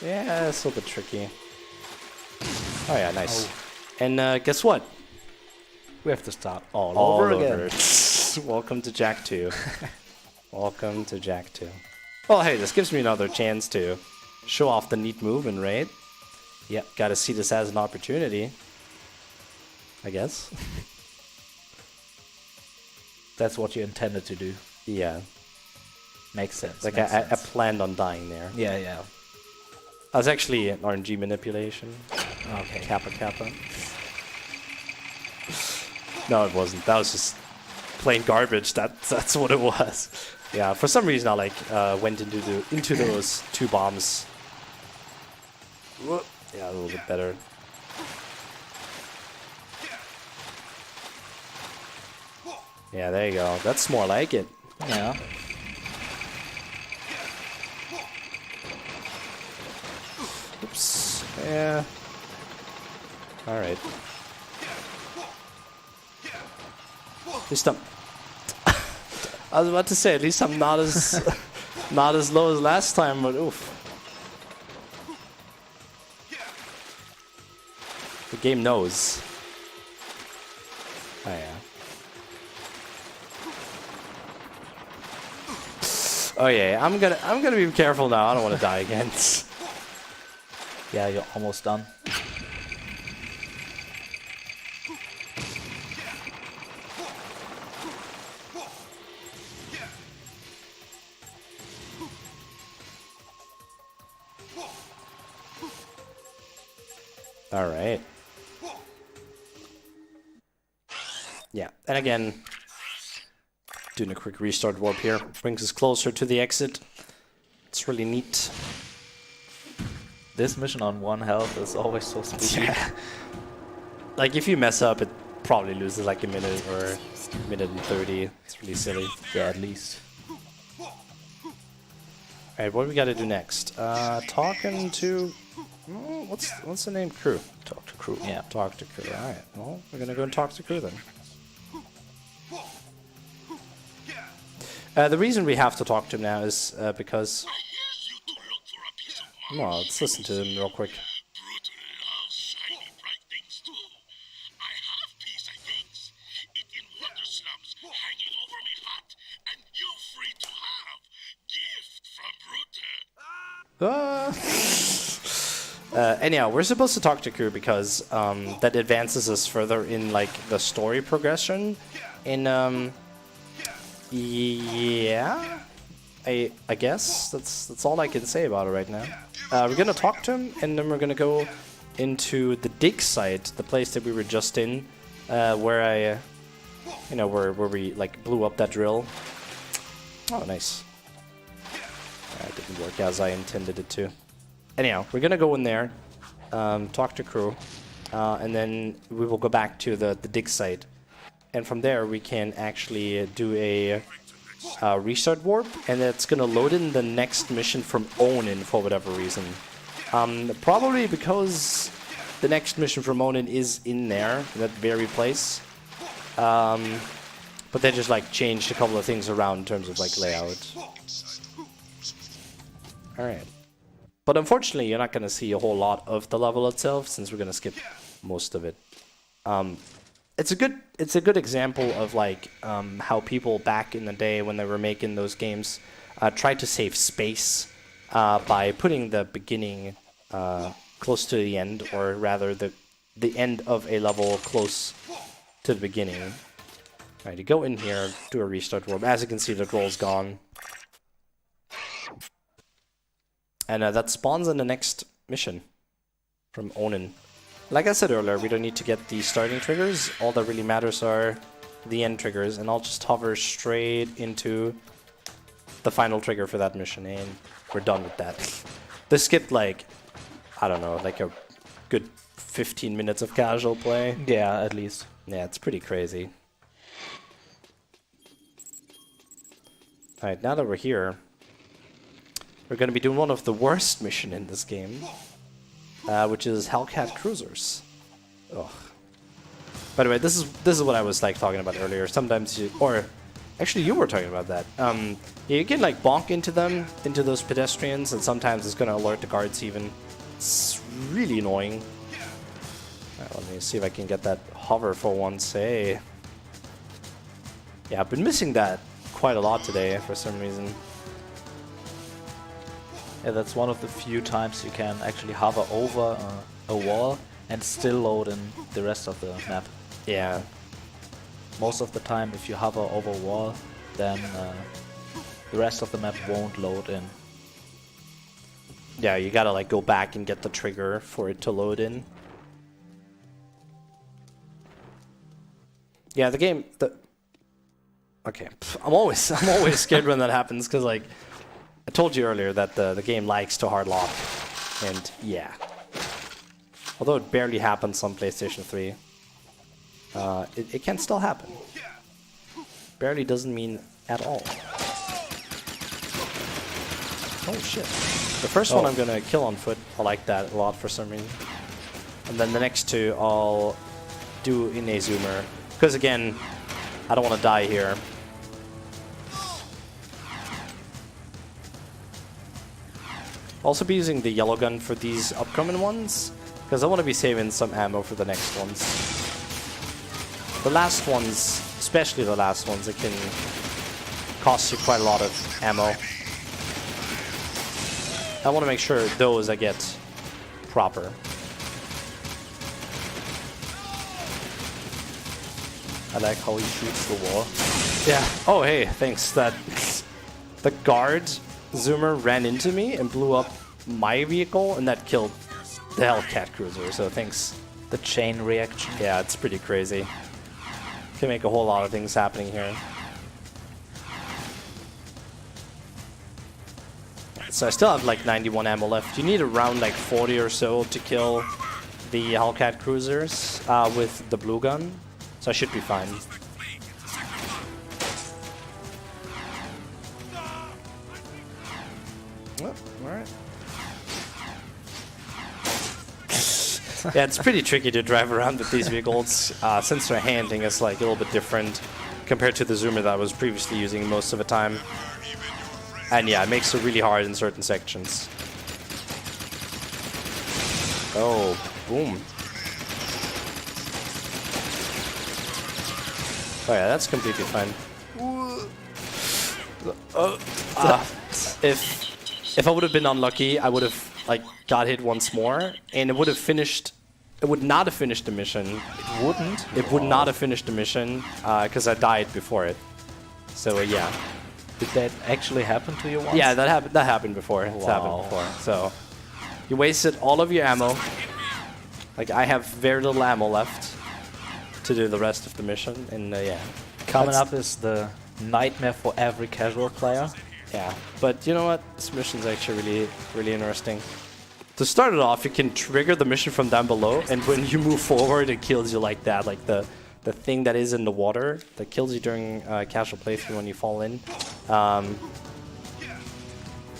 Yeah, it's a little bit tricky. Oh yeah, nice. Oh. And guess what? We have to start all over again. Welcome to Jack 2. Welcome to Jack 2. Well, hey, this gives me another chance to show off the neat movement, right? Yeah, gotta see this as an opportunity, I guess. That's what you intended to do. Yeah. Makes sense. Like I planned on dying there. Yeah, yeah. That was actually an RNG manipulation. Okay. Kappa. No, it wasn't. That was just plain garbage. That's what it was. Yeah, for some reason I like went into those two bombs. Yeah, a little bit better. Yeah, there you go. That's more like it. Yeah. Oops. Yeah. All right. At least I'm. I was about to say, at least I'm not as not as low as last time, but oof. The game knows. Oh yeah. Oh yeah, I'm gonna be careful now. I don't want to die again. Yeah, you're almost done. All right. Yeah, and again, doing a quick restart warp here brings us closer to the exit. It's really neat. This mission on 1 health is always so spooky. Yeah. Like if you mess up, it probably loses like a minute or a minute and 30. It's really silly. Yeah, at least. All right, what do we got to do next? Talking to what's the name? Crew. Talk to crew. Yeah. Talk to crew. All right. Well, we're gonna go and talk to crew then. The reason we have to talk to him now is because. Here's you to look for a piece of art. Well, let's listen to him real quick. Brutal loves shiny bright things too. I have piece of things. It in water slums hanging over me hot, and you free to have. Gift from Brute. Anyhow, we're supposed to talk to crew because that advances us further in like the story progression. In yeah, I guess that's all I can say about it right now. We're gonna talk to him, and then we're gonna go into the dig site, the place that we were just in, where I, where we like blew up that drill. Oh, nice. That didn't work as I intended it to. Anyhow, we're gonna go in there, talk to crew, and then we will go back to the dig site. And from there, we can actually do a restart warp, and it's going to load in the next mission from Onin for whatever reason. Probably because the next mission from Onin is in there, that very place. But they just like changed a couple of things around in terms of like layout. Alright. But unfortunately, you're not going to see a whole lot of the level itself, since we're going to skip most of it. It's a good example of like how people back in the day when they were making those games tried to save space by putting the beginning close to the end, or rather the end of a level close to the beginning. Alright, you go in here, do a restart warp. As you can see, the roll's gone. And that spawns in the next mission from Onin. Like I said earlier, we don't need to get the starting triggers. All that really matters are the end triggers, and I'll just hover straight into the final trigger for that mission, and we're done with that. They skipped like, I don't know, like a good 15 minutes of casual play. Yeah, at least. Yeah, it's pretty crazy. Alright, now that we're here, we're going to be doing one of the worst missions in this game. Which is Hellcat Cruisers. Ugh. By the way, this is what I was like talking about earlier. Sometimes you, or actually you were talking about that. Yeah, you can like bonk into them, into those pedestrians, and sometimes it's gonna alert the guards even. It's really annoying. Alright, let me see if I can get that hover for once. Hey. Yeah, I've been missing that quite a lot today for some reason. Yeah, that's one of the few times you can actually hover over a wall and still load in the rest of the map. Yeah. Most of the time, if you hover over a wall, then the rest of the map won't load in. Yeah, you gotta like go back and get the trigger for it to load in. Yeah, the game. Okay, I'm always scared when that happens, because like I told you earlier that the game likes to hard lock, and yeah, Although it barely happens on PlayStation 3. It can still happen. Barely doesn't mean at all. Oh shit. The first one I'm gonna kill on foot. I like that a lot for some reason. And then the next two I'll do in a zoomer. Because again, I don't want to die here. Also be using the yellow gun for these upcoming ones. Because I want to be saving some ammo for the next ones. The last ones, especially the last ones, it can cost you quite a lot of ammo. I want to make sure those I get proper. I like how he shoots the wall. Yeah. Oh, hey, thanks. That the guard zoomer ran into me and blew up my vehicle, and that killed the Hellcat Cruiser. So thanks. The chain reaction. Yeah, it's pretty crazy. Can make a whole lot of things happening here. So I still have like 91 ammo left. You need around like 40 or so to kill the Hellcat Cruisers with the blue gun. So I should be fine. Oh, alright. Yeah, it's pretty tricky to drive around with these vehicles. Sensor handling is like a little bit different compared to the zoomer that I was previously using most of the time. And yeah, it makes it really hard in certain sections. Oh, boom. Oh yeah, that's completely fine. If I would have been unlucky, I would have like got hit once more, and it would have finished. It would not have finished the mission. It wouldn't? It would not have finished the mission because I died before it. So yeah. Did that actually happen to you once? Yeah, that happened. That happened before. It's happened before. So you wasted all of your ammo. Like I have very little ammo left to do the rest of the mission, and yeah. Coming up is the nightmare for every casual player. Yeah, but you know what? This mission's actually really, really interesting. To start it off, you can trigger the mission from down below, and when you move forward, it kills you like that, like the thing that is in the water that kills you during casual playthrough when you fall in.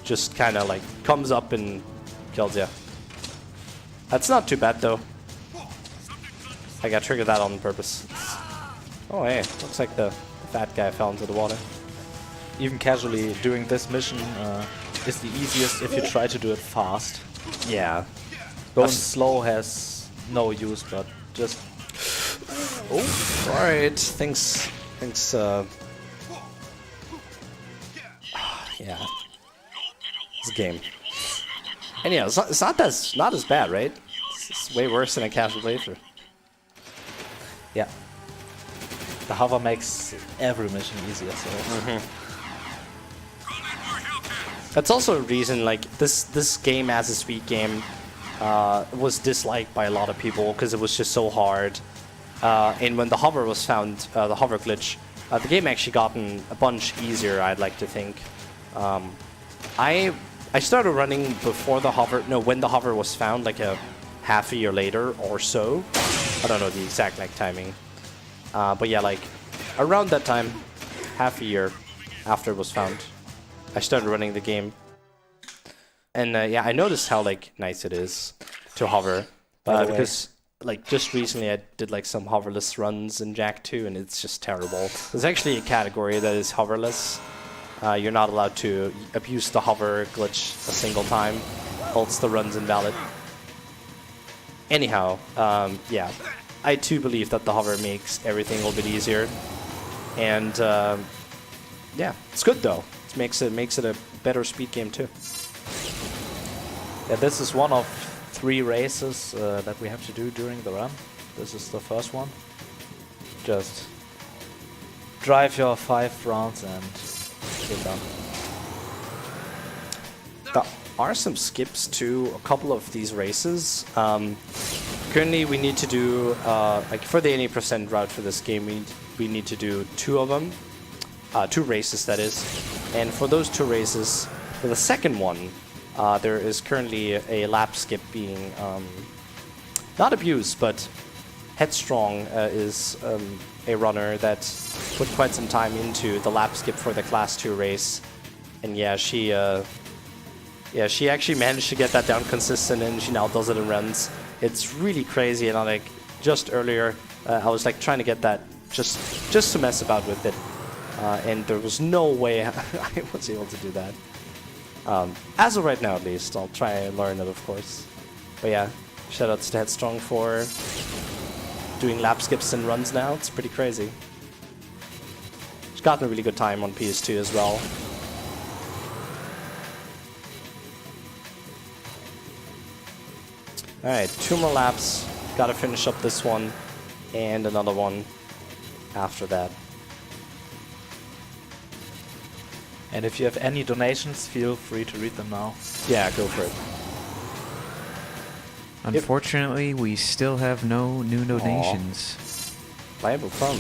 Just kind of like comes up and kills you. That's not too bad though. I got triggered that on purpose. Oh hey, looks like the fat guy fell into the water. Even casually doing this mission is the easiest if you try to do it fast. Yeah. Going slow has no use, but just... Oh, alright. Thanks. Yeah. It's a game. And yeah, it's not as bad, right? It's way worse than a casual playthrough. Yeah. The hover makes every mission easier, so... That's also a reason, like, this game as a speed game was disliked by a lot of people because it was just so hard. And when the hover was found, the hover glitch, the game actually gotten a bunch easier, I'd like to think. I started running before the hover, no, when the hover was found, like a half a year later or so. I don't know the exact like timing. But yeah, like around that time, half a year after it was found, I started running the game. And yeah, I noticed how like nice it is to hover. Because like just recently I did like some hoverless runs in Jak 2 and it's just terrible. There's actually a category that is hoverless. You're not allowed to abuse the hover glitch a single time, else the run's invalid. Anyhow, yeah, I too believe that the hover makes everything a little bit easier. And yeah, it's good though. It makes it a better speed game too. Yeah, this is one of 3 races that we have to do during the run. This is the first one. Just drive your 5 rounds and you're done. There are some skips to a couple of these races. Currently we need to do, like for the 80% route for this game, we need to do 2 of them. 2 races, that is. And for those 2 races, for the second one, there is currently a lap skip being not abuse, but Headstrong is a runner that put quite some time into the lap skip for the Class 2 race. And yeah, she actually managed to get that down consistent, and she now does it in runs. It's really crazy, and like just earlier, I was like trying to get that just to mess about with it, and there was no way I was able to do that. As of right now, at least, I'll try and learn it, of course. But yeah, shoutouts to Headstrong for doing lap skips and runs now. It's pretty crazy. She's gotten a really good time on PS2 as well. Alright, 2 more laps. Gotta finish up this one and another one after that. And if you have any donations, feel free to read them now. Yeah, go for it. Unfortunately, we still have no new donations. Viable fun.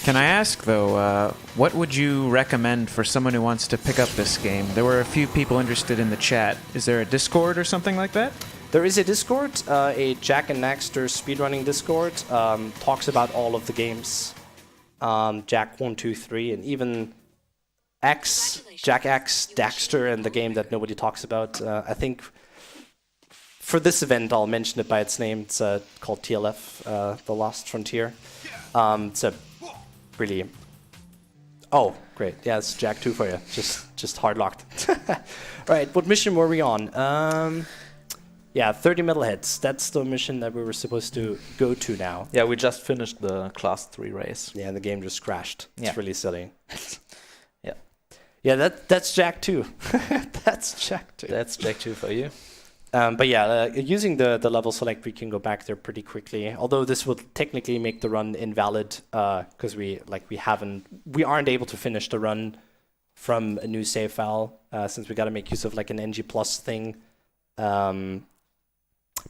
Can I ask, though, what would you recommend for someone who wants to pick up this game? There were a few people interested in the chat. Is there a Discord or something like that? There is a Discord, a Jack and Naxter speedrunning Discord. Talks about all of the games. Jack 1, 2, 3, and even Jack X, Dexter, and the game that nobody talks about. I think for this event, I'll mention it by its name. It's called TLF, The Lost Frontier. It's a really... Oh, great. Yeah, it's Jack 2 for you. Just hard-locked. Right, what mission were we on? Yeah, 30 metalheads. That's the mission that we were supposed to go to now. Yeah, we just finished the Class 3 race. Yeah, and the game just crashed. It's really silly. Yeah. Yeah, that's Jack 2. That's Jack 2. That's Jack 2 for you. But yeah, using the level select, we can go back there pretty quickly. Although this would technically make the run invalid because we aren't able to finish the run from a new save file since we got to make use of like an NG plus thing.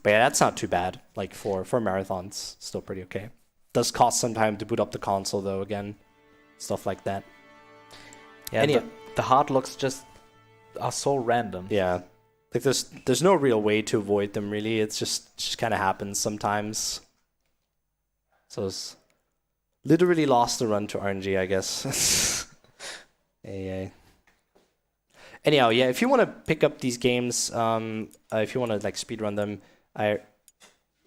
But yeah, that's not too bad. Like for marathons, still pretty okay. Does cost some time to boot up the console though. Again, stuff like that. Yeah, the hard locks just are so random. Yeah. Like there's no real way to avoid them really. It's just kind of happens sometimes. So it's literally lost the run to RNG, I guess. Yeah. Anyhow, yeah, if you want to pick up these games, if you want to like speedrun them, I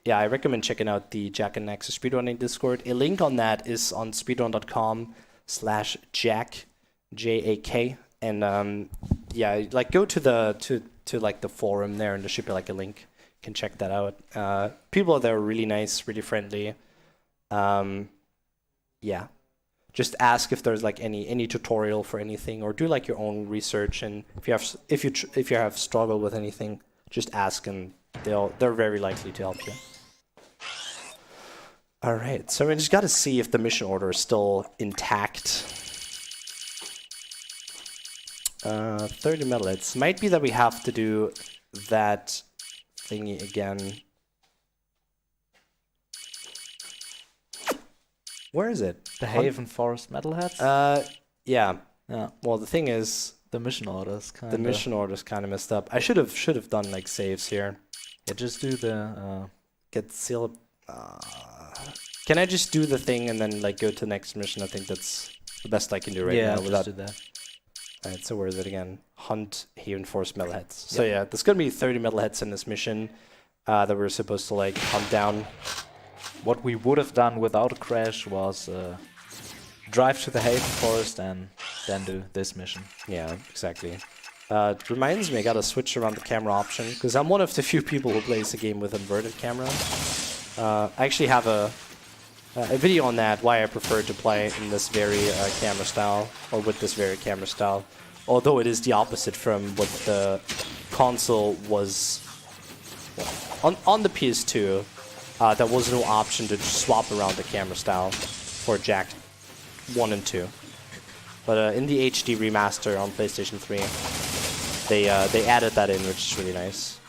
recommend checking out the Jack and Naxter speedrunning Discord. A link on that is on speedrun.com/Jack, JAK, and yeah, like go to the like the forum there, and there should be like a link. You can check that out. People there are really nice, really friendly. Yeah, just ask if there's like any tutorial for anything, or do like your own research. And if you have struggled with anything, just ask, and they're very likely to help you. All right, so we just got to see if the mission order is still intact. 30 metalheads. Might be that we have to do that thingy again. Where is it? The Haven Forest Metalheads? Yeah. Yeah. Well, the thing is, the mission orders kind of... The mission order's kind of messed up. I should have done like saves here. Yeah, just do the... Get seal... Can I just do the thing and then like go to the next mission? I think that's the best I can do right now. Yeah, just do that. Alright, so where is it again? Hunt Haven Forest metalheads. So yeah, there's gonna be 30 metalheads in this mission that we're supposed to like hunt down. What we would have done without a crash was drive to the Haven Forest and then do this mission. Yeah, exactly. It reminds me, I gotta switch around the camera option because I'm one of the few people who plays the game with inverted camera. I actually have a video on that, why I prefer to play in this very camera style, or with this very camera style. Although it is the opposite from what the console was. On the PS2, there was no option to swap around the camera style for Jack 1 and 2. But in the HD remaster on PlayStation 3, they added that in, which is really nice.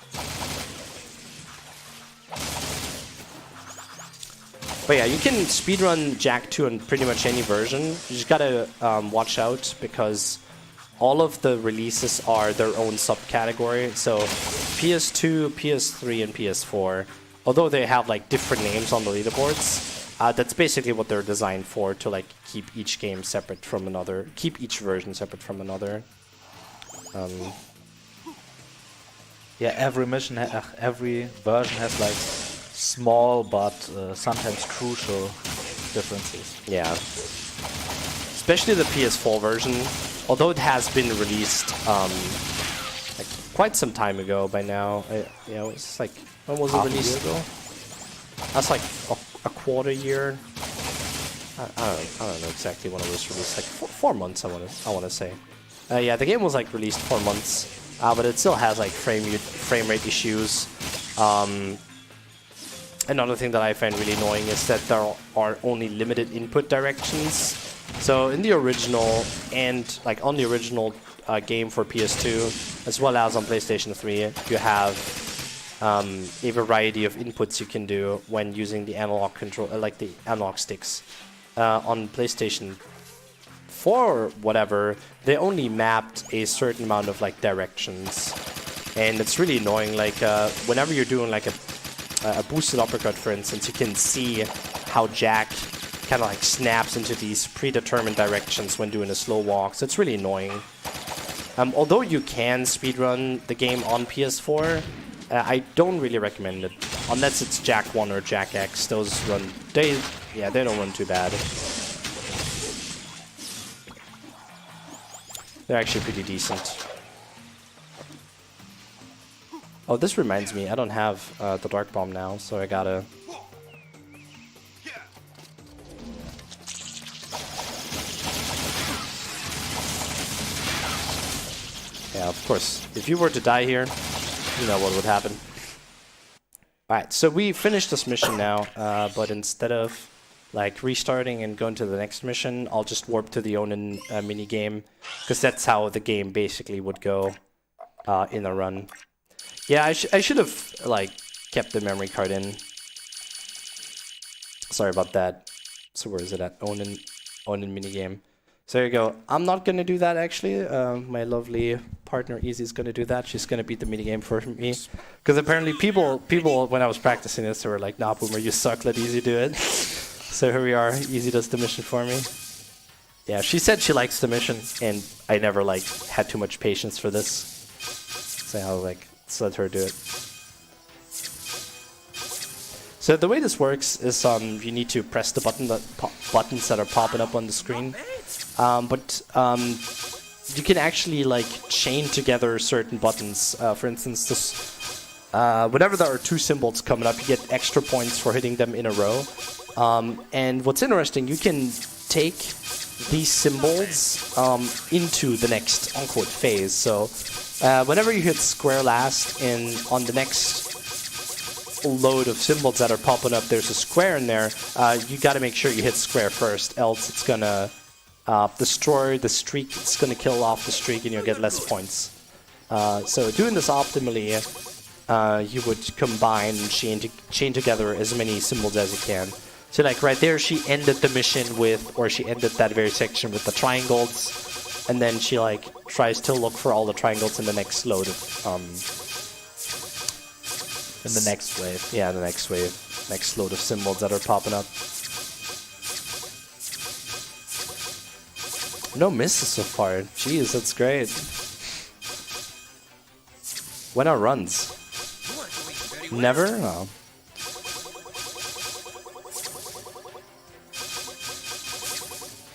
But yeah, you can speedrun Jack 2 on pretty much any version. You just gotta watch out because all of the releases are their own subcategory. So PS2, PS3, and PS4, although they have like different names on the leaderboards, that's basically what they're designed for, to like keep each game separate from another, keep each version separate from another. Yeah, every mission, every version has like small but sometimes crucial differences. Yeah. Especially the PS4 version, although it has been released like quite some time ago by now. You know, it's like, when was it Half a released? year ago? That's like a quarter year. I don't know exactly when it was released. Like 4 months, I want to say. Yeah, the game was like released 4 months, but it still has like frame rate issues. Another thing that I find really annoying is that there are only limited input directions. So in the original and like on the original game for PS2, as well as on PlayStation 3, you have a variety of inputs you can do when using the analog control, like the analog sticks. On PlayStation 4, whatever, they only mapped a certain amount of like directions, and it's really annoying. Like whenever you're doing like a boosted uppercut, for instance, you can see how Jack kind of like snaps into these predetermined directions when doing a slow walk. So it's really annoying. Although you can speedrun the game on PS4, I don't really recommend it unless it's Jack 1 or Jack X. Those run, they don't run too bad. They're actually pretty decent. Oh, this reminds me, I don't have the Dark Bomb now, so I gotta... Yeah, of course. If you were to die here, you know what would happen. Alright, so we finished this mission now, but instead of like restarting and going to the next mission, I'll just warp to the Onin minigame, because that's how the game basically would go in a run. Yeah, I should have like kept the memory card in. Sorry about that. So where is it at? Onin minigame. So there you go. I'm not gonna do that actually. My lovely partner Easy's gonna do that. She's gonna beat the minigame for me. Because apparently people when I was practicing this, they were like, "Nah, Boomer, you suck. Let Easy do it." So here we are. Easy does the mission for me. Yeah, she said she likes the mission, and I never like had too much patience for this. So I was like, let's let her do it. So the way this works is you need to press the buttons that are popping up on the screen. But you can actually like chain together certain buttons. For instance, this whenever there are two symbols coming up, you get extra points for hitting them in a row. And what's interesting, you can take these symbols into the next unquote phase. So whenever you hit square last on the next load of symbols that are popping up, there's a square in there. You got to make sure you hit square first, else it's gonna destroy the streak. It's gonna kill off the streak, and you'll get less points. So doing this optimally, you would combine and chain together as many symbols as you can. So like right there, she ended the mission with, or she ended that very section with the triangles, and then she like tries to look for all the triangles in the next load of in the next wave. Yeah, the next wave. Next load of symbols that are popping up. No misses so far. Jeez, that's great. When are runs? Never? Oh.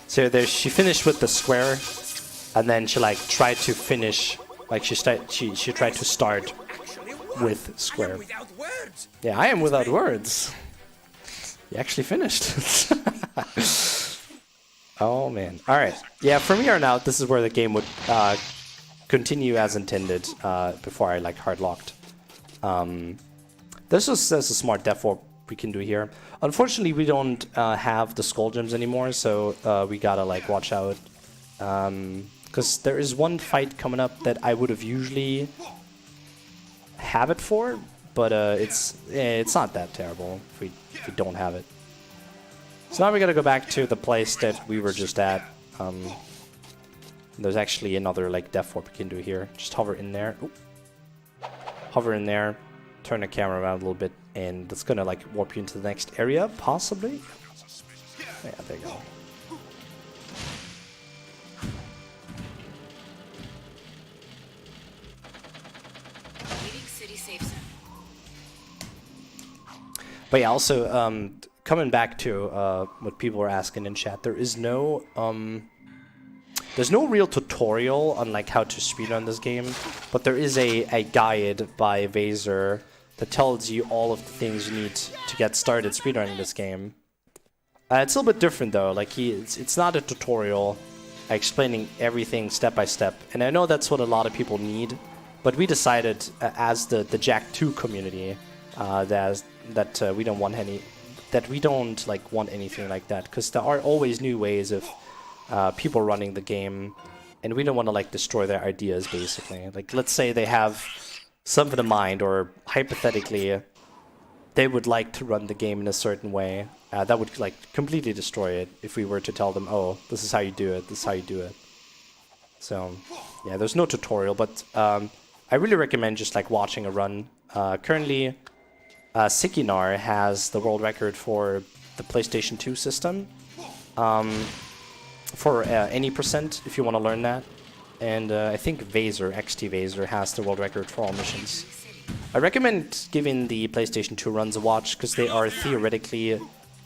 So there, she finished with the square, and then she like tried to finish, like she tried to start with square. Yeah, I am without words. You actually finished. Oh man. Alright. Yeah, from here on out, this is where the game would continue as intended before I like hard locked. There's a smart def warp we can do here. Unfortunately, we don't have the skull gems anymore, so we gotta like watch out. Because there is one fight coming up that I would have usually have it for, but it's not that terrible if we don't have it. So now we gotta go back to the place that we were just at. There's actually another like depth warp you can do here. Just hover in there. Oop. Hover in there. Turn the camera around a little bit, and it's gonna like warp you into the next area, possibly. Yeah, there you go. Leaving city safe zone. But yeah, also coming back to what people were asking in chat, there's no real tutorial on like how to speedrun this game, but there is a guide by Vaser that tells you all of the things you need to get started speedrunning this game. It's a little bit different though. Like it's not a tutorial explaining everything step by step, and I know that's what a lot of people need. But we decided as the Jack 2 community that we don't want anything like that, because there are always new ways of people running the game, and we don't want to like destroy their ideas basically. Like let's say they have something in mind, or hypothetically they would like to run the game in a certain way, that would like completely destroy it if we were to tell them, oh, this is how you do it, this is how you do it. So yeah, there's no tutorial, but I really recommend just like watching a run. Currently Sikinar has the world record for the PlayStation 2 system, for any percent if you want to learn that. And I think Vaser, XT Vaser, has the world record for all missions. I recommend giving the PlayStation 2 runs a watch, because they are theoretically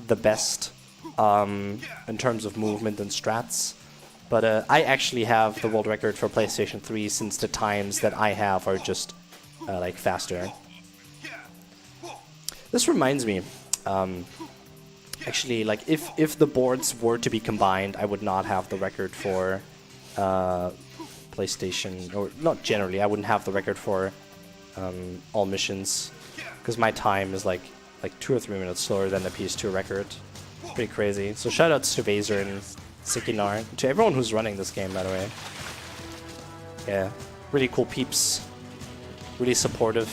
the best in terms of movement and strats. But I actually have the world record for PlayStation 3, since the times that I have are just like faster. This reminds me, actually, like if the boards were to be combined, I would not have the record for PlayStation, or not generally, I wouldn't have the record for all missions, because my time is like 2 or 3 minutes slower than the PS2 record. Pretty crazy. So shoutouts to Vaser and Sikinar, to everyone who's running this game, by the way. Yeah, really cool peeps, really supportive.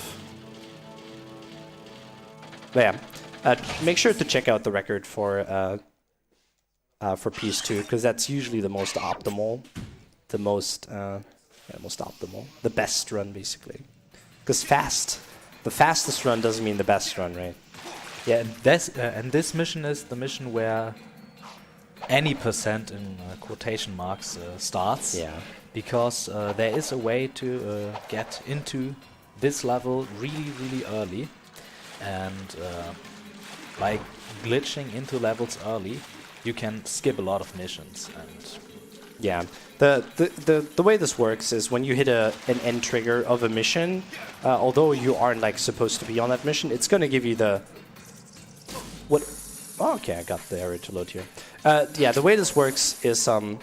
But yeah, make sure to check out the record for PS2, because that's usually the most optimal, the best run basically. Because the fastest run doesn't mean the best run, right? Yeah, and this mission is the mission where any percent in quotation marks starts. Yeah. Because there is a way to get into this level really, really early, and by glitching into levels early, you can skip a lot of missions. And yeah, the way this works is when you hit an end trigger of a mission, although you aren't like supposed to be on that mission, it's gonna give you the what. Oh, okay, I got the area to load here. Yeah, the way this works is in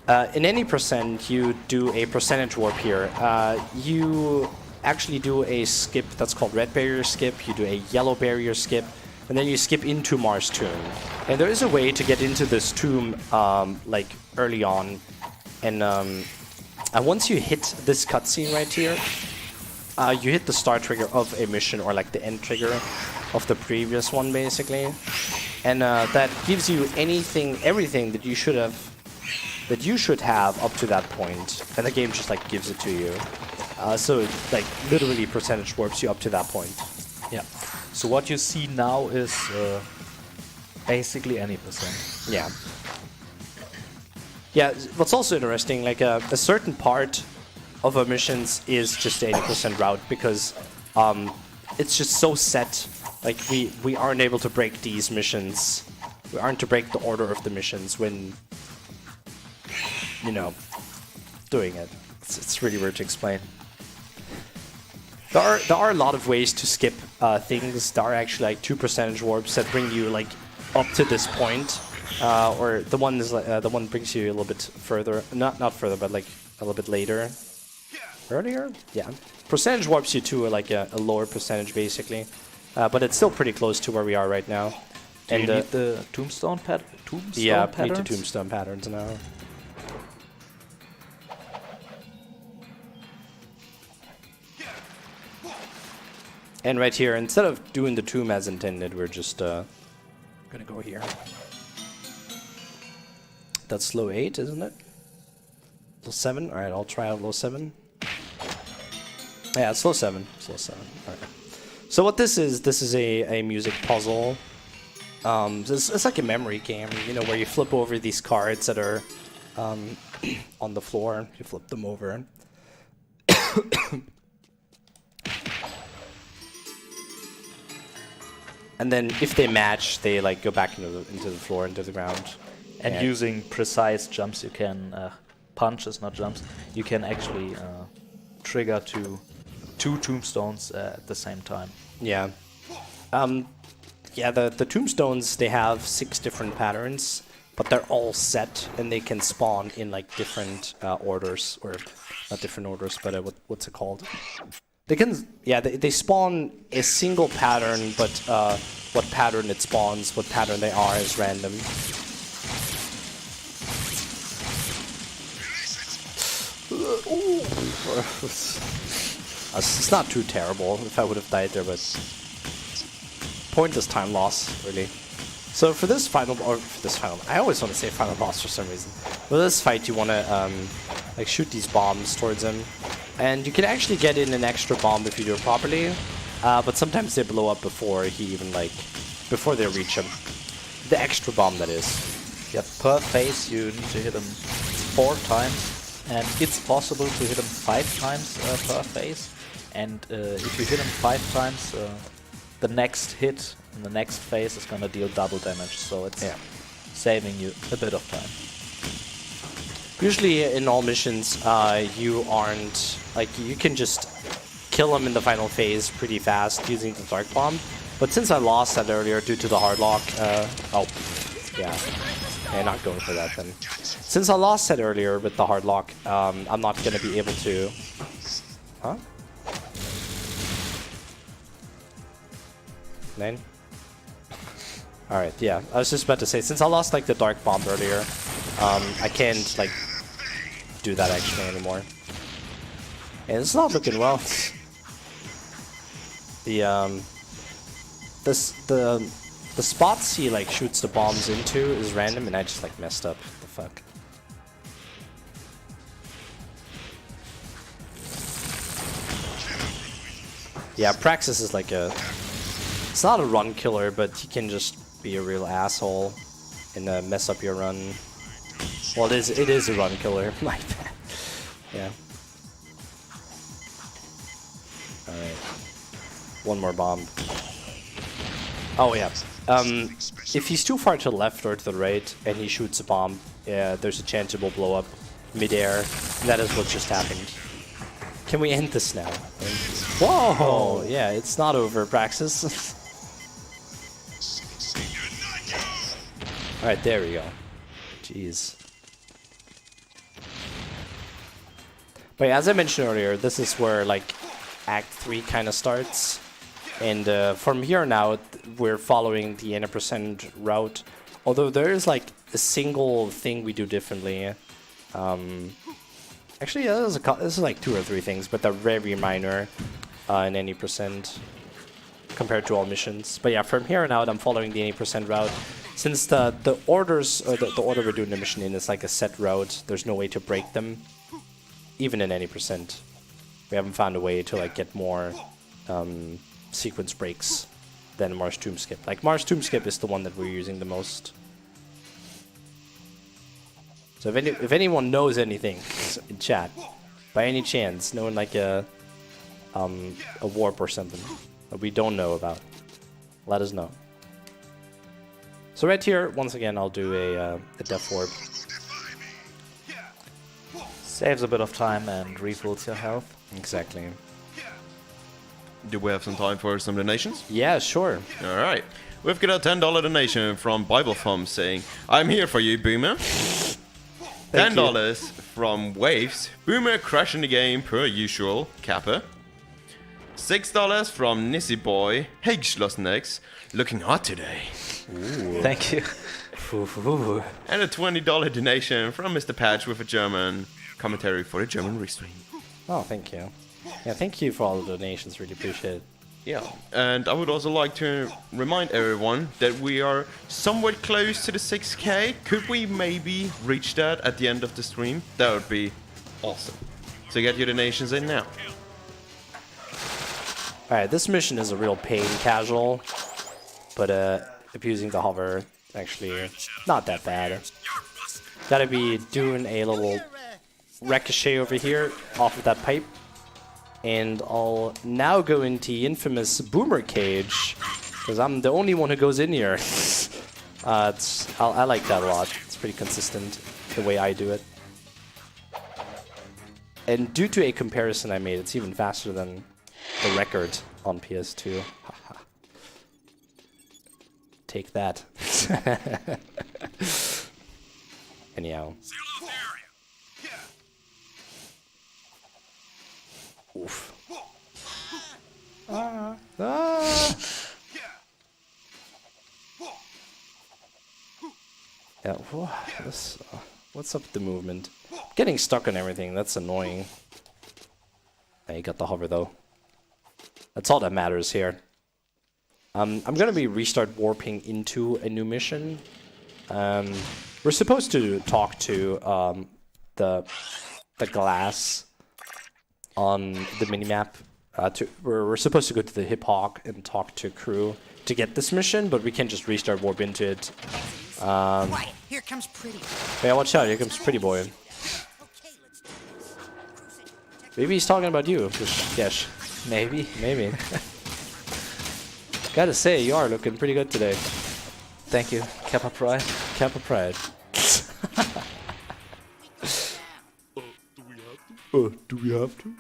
any percent you do a percentage warp here. You actually do a skip that's called red barrier skip. You do a yellow barrier skip. And then you skip into Mars Tomb. And there is a way to get into this tomb like early on. And once you hit this cutscene right here, you hit the start trigger of a mission, or like the end trigger of the previous one basically. And that gives you everything that you should have up to that point. And the game just like gives it to you. So it like literally percentage warps you up to that point. yeah. So what you see now is basically any percent. Yeah. Yeah, what's also interesting, like a certain part of our missions is just 80% route, because it's just so set. Like we aren't able to break these missions. We aren't to break the order of the missions when, you know, doing it. It's really weird to explain. There are a lot of ways to skip things. There are actually like 2 percentage warps that bring you like up to this point, or the one brings you a little bit further, not further, but like a little bit later. Earlier, yeah. Percentage warps you to like a lower percentage basically, but it's still pretty close to where we are right now. Do you need the tombstone patterns? Yeah, I need the tombstone patterns now. And right here, instead of doing the tomb as intended, we're just gonna go here. That's slow 8, isn't it? Low 7? Alright, I'll try out low 7. Yeah, it's low 7. It's low 7. Alright. So what this is a music puzzle. It's like a memory game, you know, where you flip over these cards that are on the floor. You flip them over. And then if they match, they like go back into the floor, into the ground. And using precise jumps, you can punches, not jumps. You can actually trigger two tombstones at the same time. Yeah. Yeah, the tombstones, they have 6 different patterns, but they're all set, and they can spawn in like different orders, or not different orders, but what's it called? They can, yeah, they spawn a single pattern, but what pattern it spawns, what pattern they are, is random. It's not too terrible if I would have died there, but pointless time loss, really. So for this final, I always want to say final boss for some reason. For this fight, you want to like shoot these bombs towards him, and you can actually get in an extra bomb if you do it properly. But sometimes they blow up before before they reach him. The extra bomb, that is. Yeah, per phase you need to hit him 4 times, and it's possible to hit him 5 times per phase. And if you hit him 5 times, the next hit in the next phase is gonna deal double damage. So it's saving you a bit of time. Usually in all missions, you aren't like, you can just kill him in the final phase pretty fast using the Dark Bomb. But since I lost that earlier due to the hard lock, not going for that then. Since I lost that earlier with the hard lock, I'm not gonna be able to. Huh? 9? Alright, yeah. I was just about to say, since I lost like the Dark Bomb earlier, I can't like do that actually anymore. And it's not looking well. The spots he like shoots the bombs into is random, and I just like messed up. What the fuck? Yeah, Praxis is like a... It's not a run killer, but he can just be a real asshole and mess up your run. Well, it is a run killer. My bad. Yeah. Alright. One more bomb. Oh, yeah. If he's too far to the left or to the right and he shoots a bomb, there's a chance it will blow up mid-air. That is what just happened. Can we end this now? Whoa! Yeah, it's not over, Praxis. Alright, there we go. Jeez. But as I mentioned earlier, this is where like Act 3 kind of starts. And from here on out, we're following the 80% route. Although there is like a single thing we do differently. Actually, yeah, this is like 2 or 3 things, but they're very minor in 80% compared to all missions. But yeah, from here on out, I'm following the 80% route. Since the orders, or the order we're doing the mission in is like a set route, there's no way to break them, even in 80%. We haven't found a way to like get more sequence breaks than Mars Tomb Skip. Like Mars Tomb Skip is the one that we're using the most. So if anyone knows anything in chat, by any chance, knowing like a warp or something that we don't know about, let us know. So right here, once again, I'll do a Death Warp. Saves a bit of time and refills your health. Exactly. Do we have some time for some donations? Yeah, sure. All right. We've got a $10 donation from Bible Thumb saying, "I'm here for you, Boomer." $10 from Waves. Boomer crashing the game per usual. Kappa. $6 from Nissy Boy. Hey, Schlossnex. Looking hot today. Ooh. Thank you. And a $20 donation from Mr. Patch with a German commentary for the German restream. Oh, thank you. Yeah, thank you for all the donations. Really appreciate it. Yeah, and I would also like to remind everyone that we are somewhat close to the 6K. Could we maybe reach that at the end of the stream? That would be Awesome. So get your donations in now. Alright, this mission is a real pain casual, but abusing the hover actually not that bad. Gotta be doing a little ricochet over here off of that pipe. And I'll now go into the infamous boomer cage, because I'm the only one who goes in here. I like that a lot. It's pretty consistent the way I do it. And due to a comparison I made, it's even faster than the record on PS2. Take that. Anyhow. Oof. Ah. Yeah, what's up with the movement? Getting stuck on everything, that's annoying. I got the hover though. That's all that matters here. I'm gonna be restart warping into a new mission. We're supposed to talk to the glass on the minimap. We're supposed to go to the Hip Hawk and talk to crew to get this mission, but we can't just restart warp into it. Quiet, here comes Pretty. Yeah, watch out, here comes Pretty Boy. Okay, let's do this. Maybe he's talking about you, Gesh. Maybe. Maybe. Gotta say, you are looking pretty good today. Thank you. Kappa Pride. Kappa Pride. Do we have to?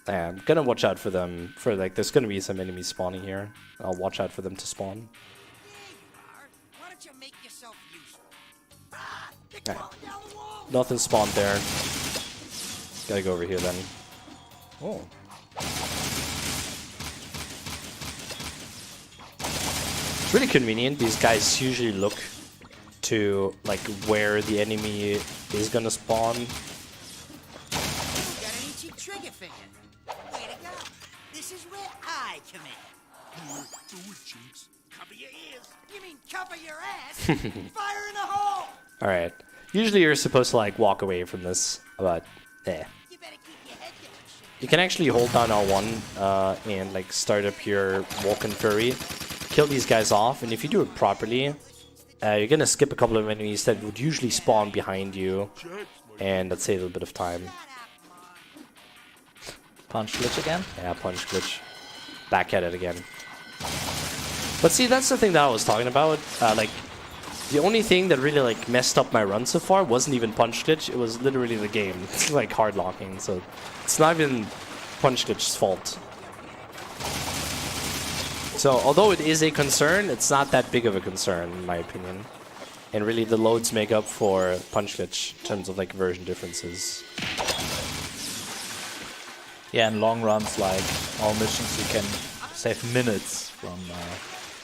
Yeah, I'm gonna watch out for them. There's gonna be some enemies spawning here. I'll watch out for them to spawn. Why don't you make yourself useful? Nothing spawned there. Gotta go over here then. Oh. It's really convenient. These guys usually look to like where the enemy is gonna spawn. Got any cheap trigger finger? Way to go. This is where I come in. Do it, Jinx. Cover your ears. You mean cover your ass? Fire in the hole! Alright. Usually you're supposed to like walk away from this, but eh. You better keep your head down. You can actually hold down R1 and like start up your Walking Fury, kill these guys off, and if you do it properly, you're gonna skip a couple of enemies that would usually spawn behind you, and that saves a bit of time. Punch glitch again? Yeah, punch glitch. Back at it again. But see, that's the thing that I was talking about. Like, the only thing that really like messed up my run so far wasn't even punch glitch. It was literally the game. It's like hard locking, so it's not even punch glitch's fault. So although it is a concern, it's not that big of a concern in my opinion. And really, the loads make up for punch glitch in terms of like version differences. Yeah, in long runs, like all missions, you can save minutes from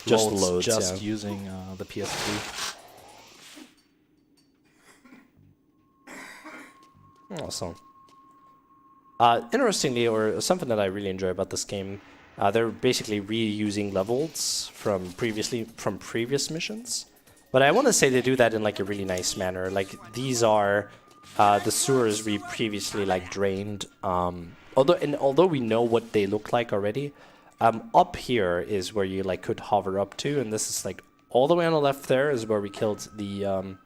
Just loads, just yeah. using the PS3. Awesome. Interestingly, or something that I really enjoy about this game, they're basically reusing levels from previous missions. But I want to say they do that in like a really nice manner. Like these are the sewers we previously like drained. Although we know what they look like already, up here is where you like could hover up to, and this is like all the way on the left. There is where we killed the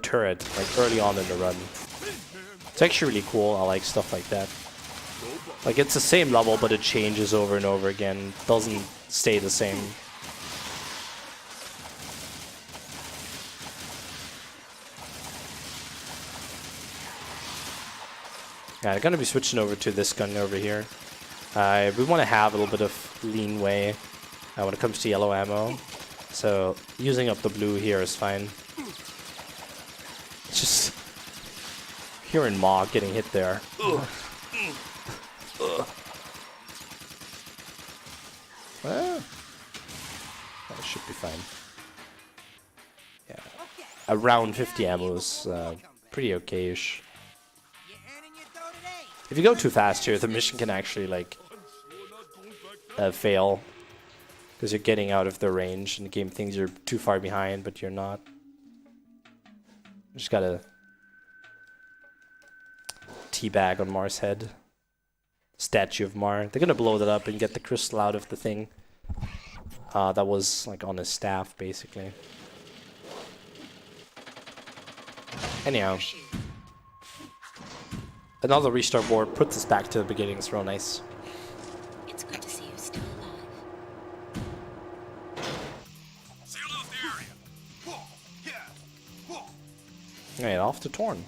turret like early on in the run. It's actually really cool. I like stuff like that. Like it's the same level, but it changes over and over again. Doesn't stay the same. Yeah, I'm gonna be switching over to this gun over here. We want to have a little bit of leanway when it comes to yellow ammo. So using up the blue here is fine. It's just hearing Mog getting hit there. Well, that should be fine. Yeah, around 50 ammo is pretty okay-ish. If you go too fast here, the mission can actually like fail because you're getting out of the range, and the game thinks you're too far behind, but you're not. You just gotta teabag on Mar's head. Statue of Mar. They're gonna blow that up and get the crystal out of the thing. That was like on his staff, basically. Anyhow. Another restart warp puts us back to the beginning. It's real nice. It's good to see you still alive. Seal off the area. Alright, off to Torn.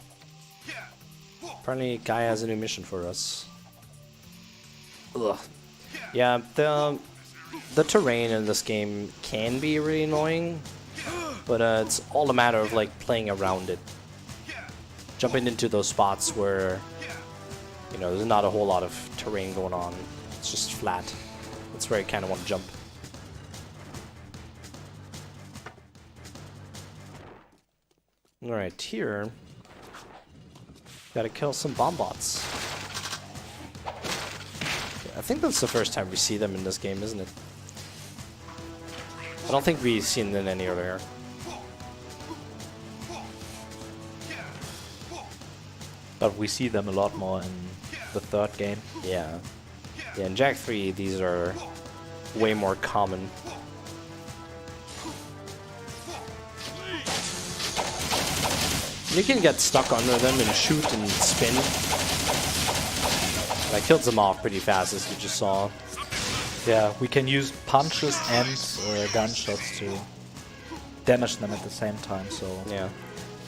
Apparently, Guy has a new mission for us. Ugh. Yeah, the terrain in this game can be really annoying, but it's all a matter of like playing around it. Jumping into those spots where, you know, there's not a whole lot of terrain going on. It's just flat. That's where I kind of want to jump. Alright, here, gotta kill some bomb bots. I think that's the first time we see them in this game, isn't it? I don't think we've seen them any earlier. But we see them a lot more in the third game. Yeah. Yeah, in Jak 3, these are way more common. You can get stuck under them and shoot and spin. I killed them off pretty fast, as you just saw. Yeah, we can use punches and gunshots to damage them at the same time, so Yeah.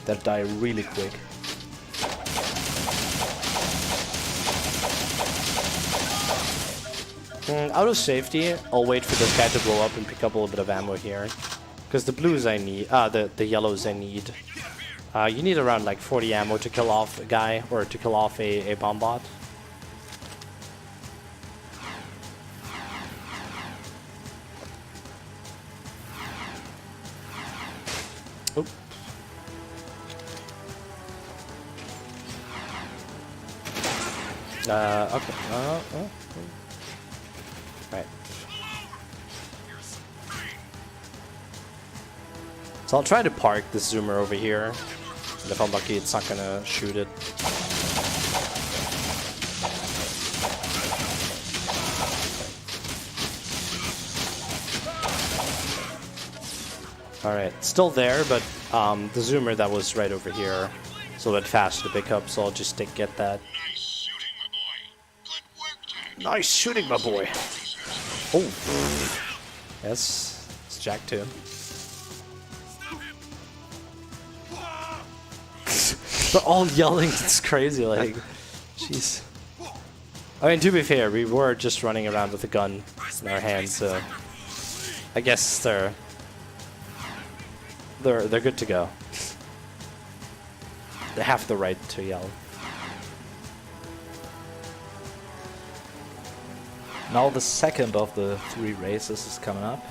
they'll die really quick. Out of safety, I'll wait for this guy to blow up and pick up a little bit of ammo here. Because the blues I need, the yellows I need. You need around like 40 ammo to kill off a guy, or to kill off a bomb bot. Oop. Okay. Right. So I'll try to park this zoomer over here. And if I'm lucky, it's not gonna shoot it. Alright, still there, but the zoomer that was right over here is a little bit faster to pick up, so I'll just get that. Nice shooting, my boy. Good work, Jack. Nice shooting, my boy! Oh! Yes, it's Jak 2. They're all yelling, it's crazy, like, jeez. I mean, to be fair, we were just running around with a gun in our hands, so I guess they're good to go. They have the right to yell. Now the second of the 3 races is coming up.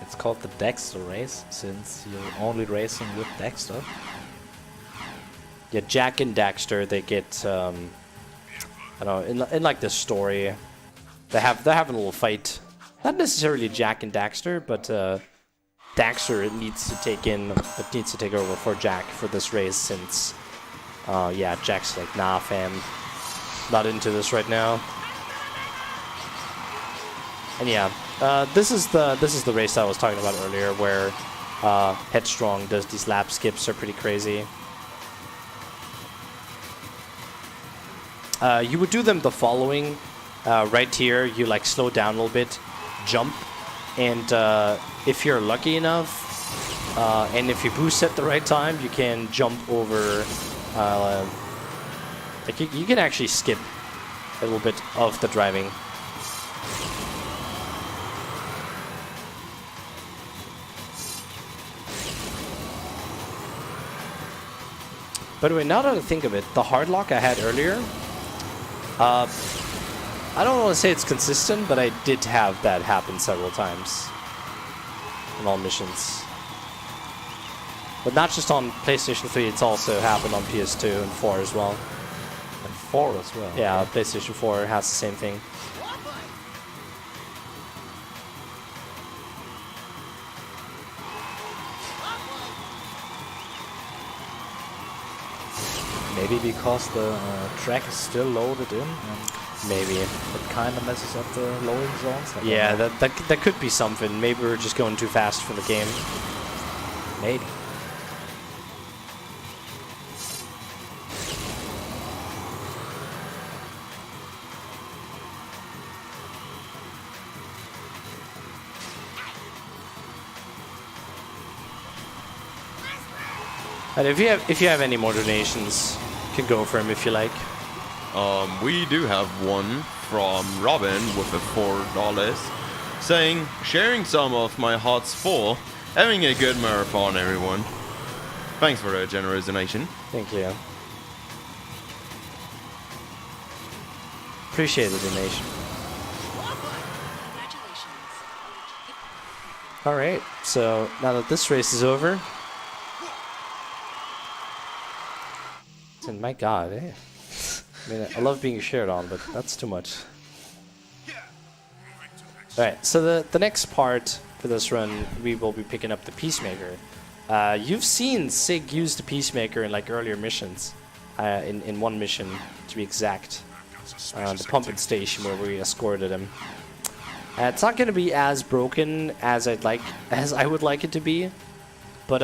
It's called the Dexter Race, since you're only racing with Dexter. Yeah, Jak and Dexter, they get, I don't know, in like this story, they're having a little fight. Not necessarily Jak and Dexter, but Dexter needs to take over for Jak for this race, since, yeah, Jak's like, nah, fam, not into this right now. And yeah, this is the race I was talking about earlier, where Headstrong does these lap skips, are pretty crazy. You would do them the following. Right here, you like slow down a little bit, jump, and if you're lucky enough, and if you boost at the right time, you can jump over. Like you can actually skip a little bit of the driving. By the way, now that I think of it, the hard lock I had earlier, I don't want to say it's consistent, but I did have that happen several times in all missions. But not just on PlayStation 3, it's also happened on PS2 and 4 as well. And 4 as well. Yeah, PlayStation 4 has the same thing. Maybe because the track is still loaded in, and Maybe. it kind of messes up the loading zones. I don't Yeah, know. that could be something. Maybe we're just going too fast for the game. Maybe. And if you have any more donations, you can go for him if you like. We do have one from Robin with a $4 saying, sharing some of my heart's full, having a good marathon, everyone. Thanks for a generous donation. Thank you. Appreciate the donation. Congratulations. All right, so now that this race is over, and my God, eh? I mean, I love being shared on, but that's too much. All right, so the next part for this run, we will be picking up the Peacemaker. You've seen Sig use the Peacemaker in like earlier missions, in one mission to be exact, the pumping station where we escorted him. It's not going to be as broken as I would like it to be, but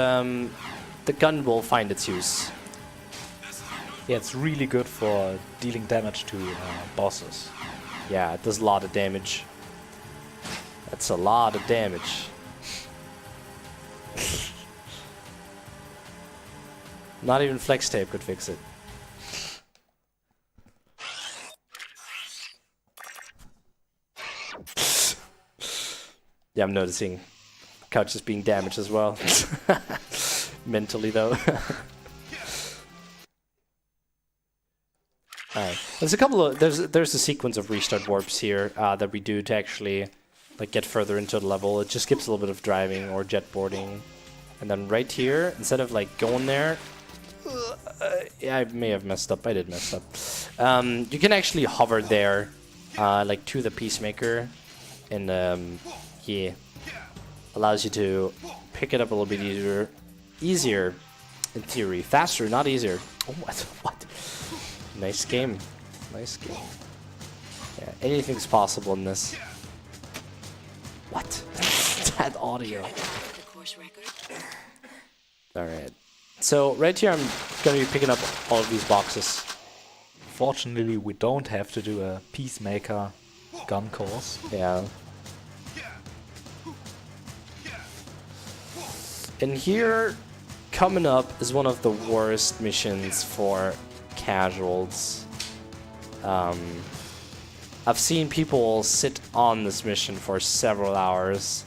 the gun will find its use. Yeah, it's really good for dealing damage to bosses. Yeah, it does a lot of damage. That's a lot of damage. Not even flex tape could fix it. Yeah, I'm noticing couch is being damaged as well. Mentally though. Alright. There's a couple of there's a sequence of restart warps here that we do to actually like get further into the level. It just skips a little bit of driving or jetboarding. And then right here, instead of like going there, yeah, I may have messed up. I did mess up. You can actually hover there, like to the Peacemaker, and yeah, allows you to pick it up a little bit easier in theory, faster, not easier. Oh, what? Nice game. Nice game. Yeah, anything's possible in this. What? That audio. The course record. Alright. So, right here I'm gonna be picking up all of these boxes. Fortunately, we don't have to do a Peacemaker gun course. Yeah. And here, coming up, is one of the worst missions for casuals. I've seen people sit on this mission for several hours.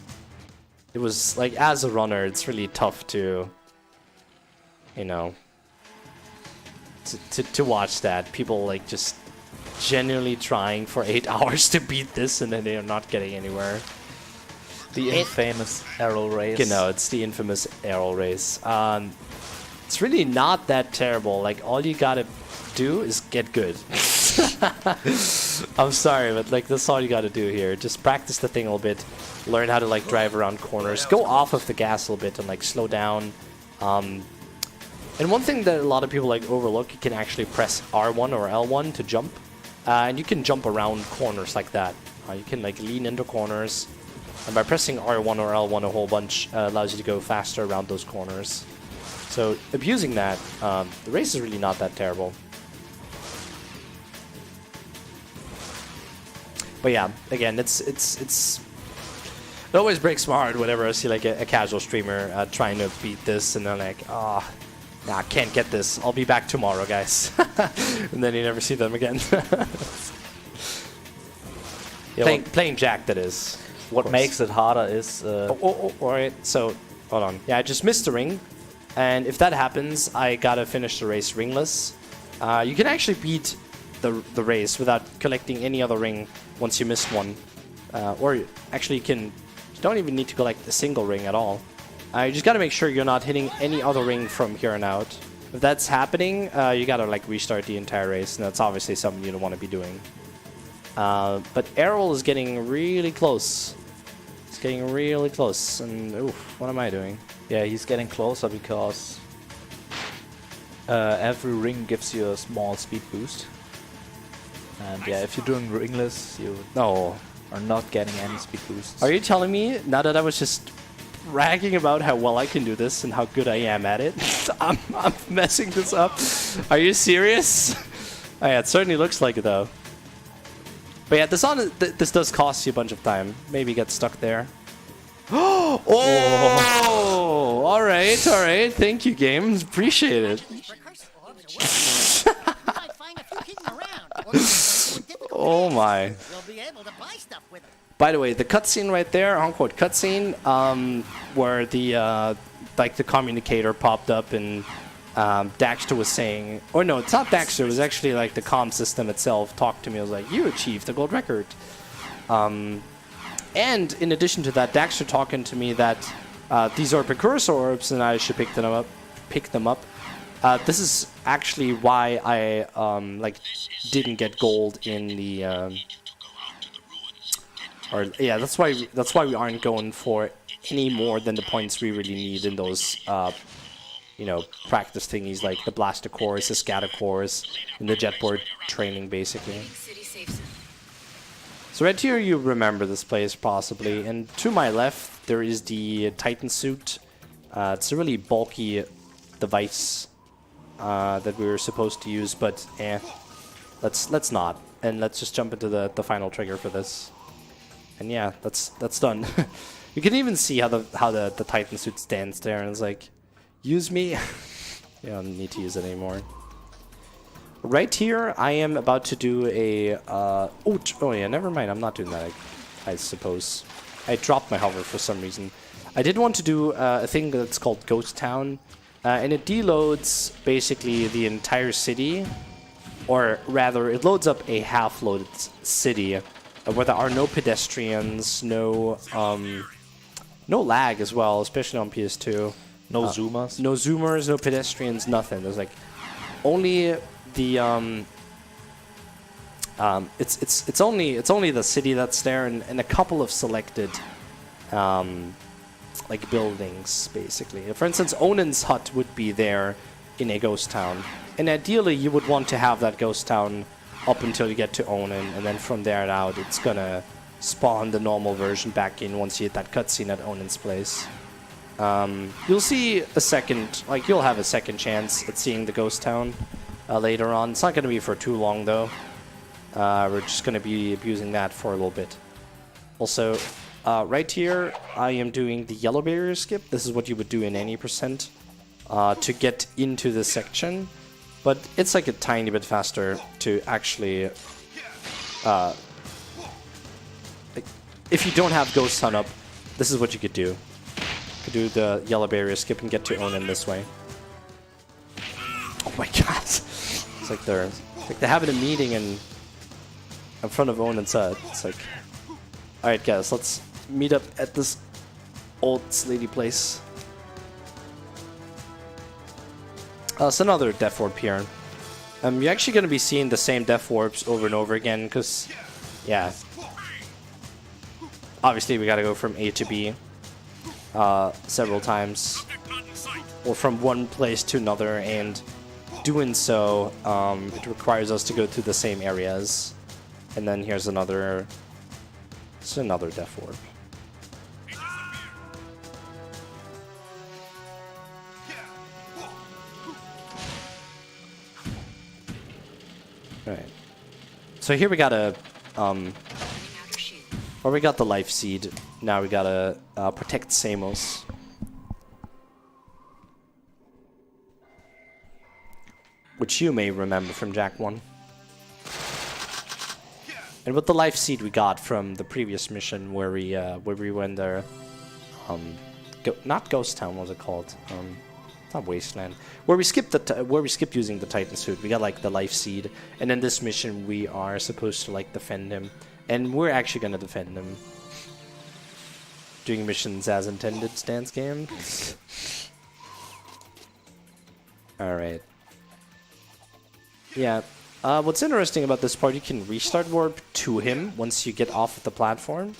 It was like, as a runner, it's really tough to, you know, to watch that. People like just genuinely trying for 8 hours to beat this, and then they are not getting anywhere. The infamous arrow race. You know, it's the infamous arrow race. It's really not that terrible. Like, all you gotta do is get good. I'm sorry, but like, that's all you gotta do here. Just practice the thing a little bit. Learn how to like drive around corners. Go off of the gas a little bit and like slow down. And one thing that a lot of people like overlook, you can actually press R1 or L1 to jump. And you can jump around corners like that. You can like lean into corners. And by pressing R1 or L1 a whole bunch allows you to go faster around those corners. So abusing that, the race is really not that terrible. But yeah, again, it always breaks my heart whenever I see like a casual streamer trying to beat this, and they're like, nah, I can't get this. I'll be back tomorrow, guys. And then you never see them again. Yeah, playing Jack, that is. What makes it harder is... Alright, so, hold on. Yeah, I just missed the ring. And if that happens, I gotta finish the race ringless. You can actually beat the race without collecting any other ring once you missed one. Or actually, you don't even need to collect a single ring at all. You just gotta make sure you're not hitting any other ring from here on out. If that's happening, you gotta like restart the entire race, and that's obviously something you don't want to be doing. But Errol is getting really close. It's getting really close, and oof, what am I doing? Yeah, he's getting closer because Every ring gives you a small speed boost. And yeah, if you're doing ringless, you No. are not getting any speed boosts. Are you telling me, now that I was just bragging about how well I can do this and how good I am at it, I'm messing this up? Are you serious? Oh, yeah, it certainly looks like it, though. But yeah, this does cost you a bunch of time. Maybe get stuck there. Oh! All right. Thank you, game. Appreciate it. Oh my. By the way, the cutscene right there, unquote cutscene, where the like the communicator popped up and Dexter was saying, or no, it's not Dexter. It was actually like the comm system itself talked to me. I was like, "You achieved the gold record." And in addition to that, Dexter talking to me that these are precursor orbs and I should pick them up. This is actually why I didn't get gold in the that's why we aren't going for any more than the points we really need in those practice thingies like the blaster course, the scatter course, and the jetboard training basically. City safe zone. So right here you remember this place possibly, and to my left there is the Titan suit. It's a really bulky device that we were supposed to use, but let's not, and let's just jump into the final trigger for this. And yeah, that's done. You can even see how the Titan suit stands there, and it's like, use me. You don't need to use it anymore. Right here, I am about to do a... oh yeah, never mind. I'm not doing that, I suppose. I dropped my hover for some reason. I did want to do a thing that's called Ghost Town. And it deloads basically the entire city. Or rather, it loads up a half-loaded city where there are no pedestrians, no lag as well, especially on PS2. No zoomers. No zoomers, no pedestrians, nothing. There's like only the it's only the city that's there and a couple of selected like buildings basically. For instance, Onan's hut would be there in a ghost town, and ideally you would want to have that ghost town up until you get to Onan, and then from there out it's gonna spawn the normal version back in once you hit that cutscene at Onan's place. You'll see a second, like you'll have a second chance at seeing the ghost town later on. It's not going to be for too long though. We're just going to be abusing that for a little bit. Also, right here I am doing the yellow barrier skip. This is what you would do in any percent to get into this section, but it's like a tiny bit faster to actually if you don't have ghost town up, this is what you could do. Do the yellow barrier skip and get to Onan this way. Oh my god. It's like they're having a meeting in front of Onan's hut. It's like, alright guys, let's meet up at this old slatey place. It's another death warp here. You're actually going to be seeing the same death warps over and over again because, yeah. Obviously we gotta go from A to B. Several times, or from one place to another, and doing so, it requires us to go through the same areas. And then here's another death warp. Alright. So here we got a, or we got the life seed. Now we gotta protect Samos. Which you may remember from Jak 1. And with the life seed we got from the previous mission where we went there, not Ghost Town, what was it called? It's not Wasteland. Where we skipped using the Titan suit. We got like the life seed, and in this mission we are supposed to like defend him, and we're actually gonna defend him. Doing missions as intended, stance game. Alright. Yeah. What's interesting about this part, you can restart warp to him once you get off of the platform.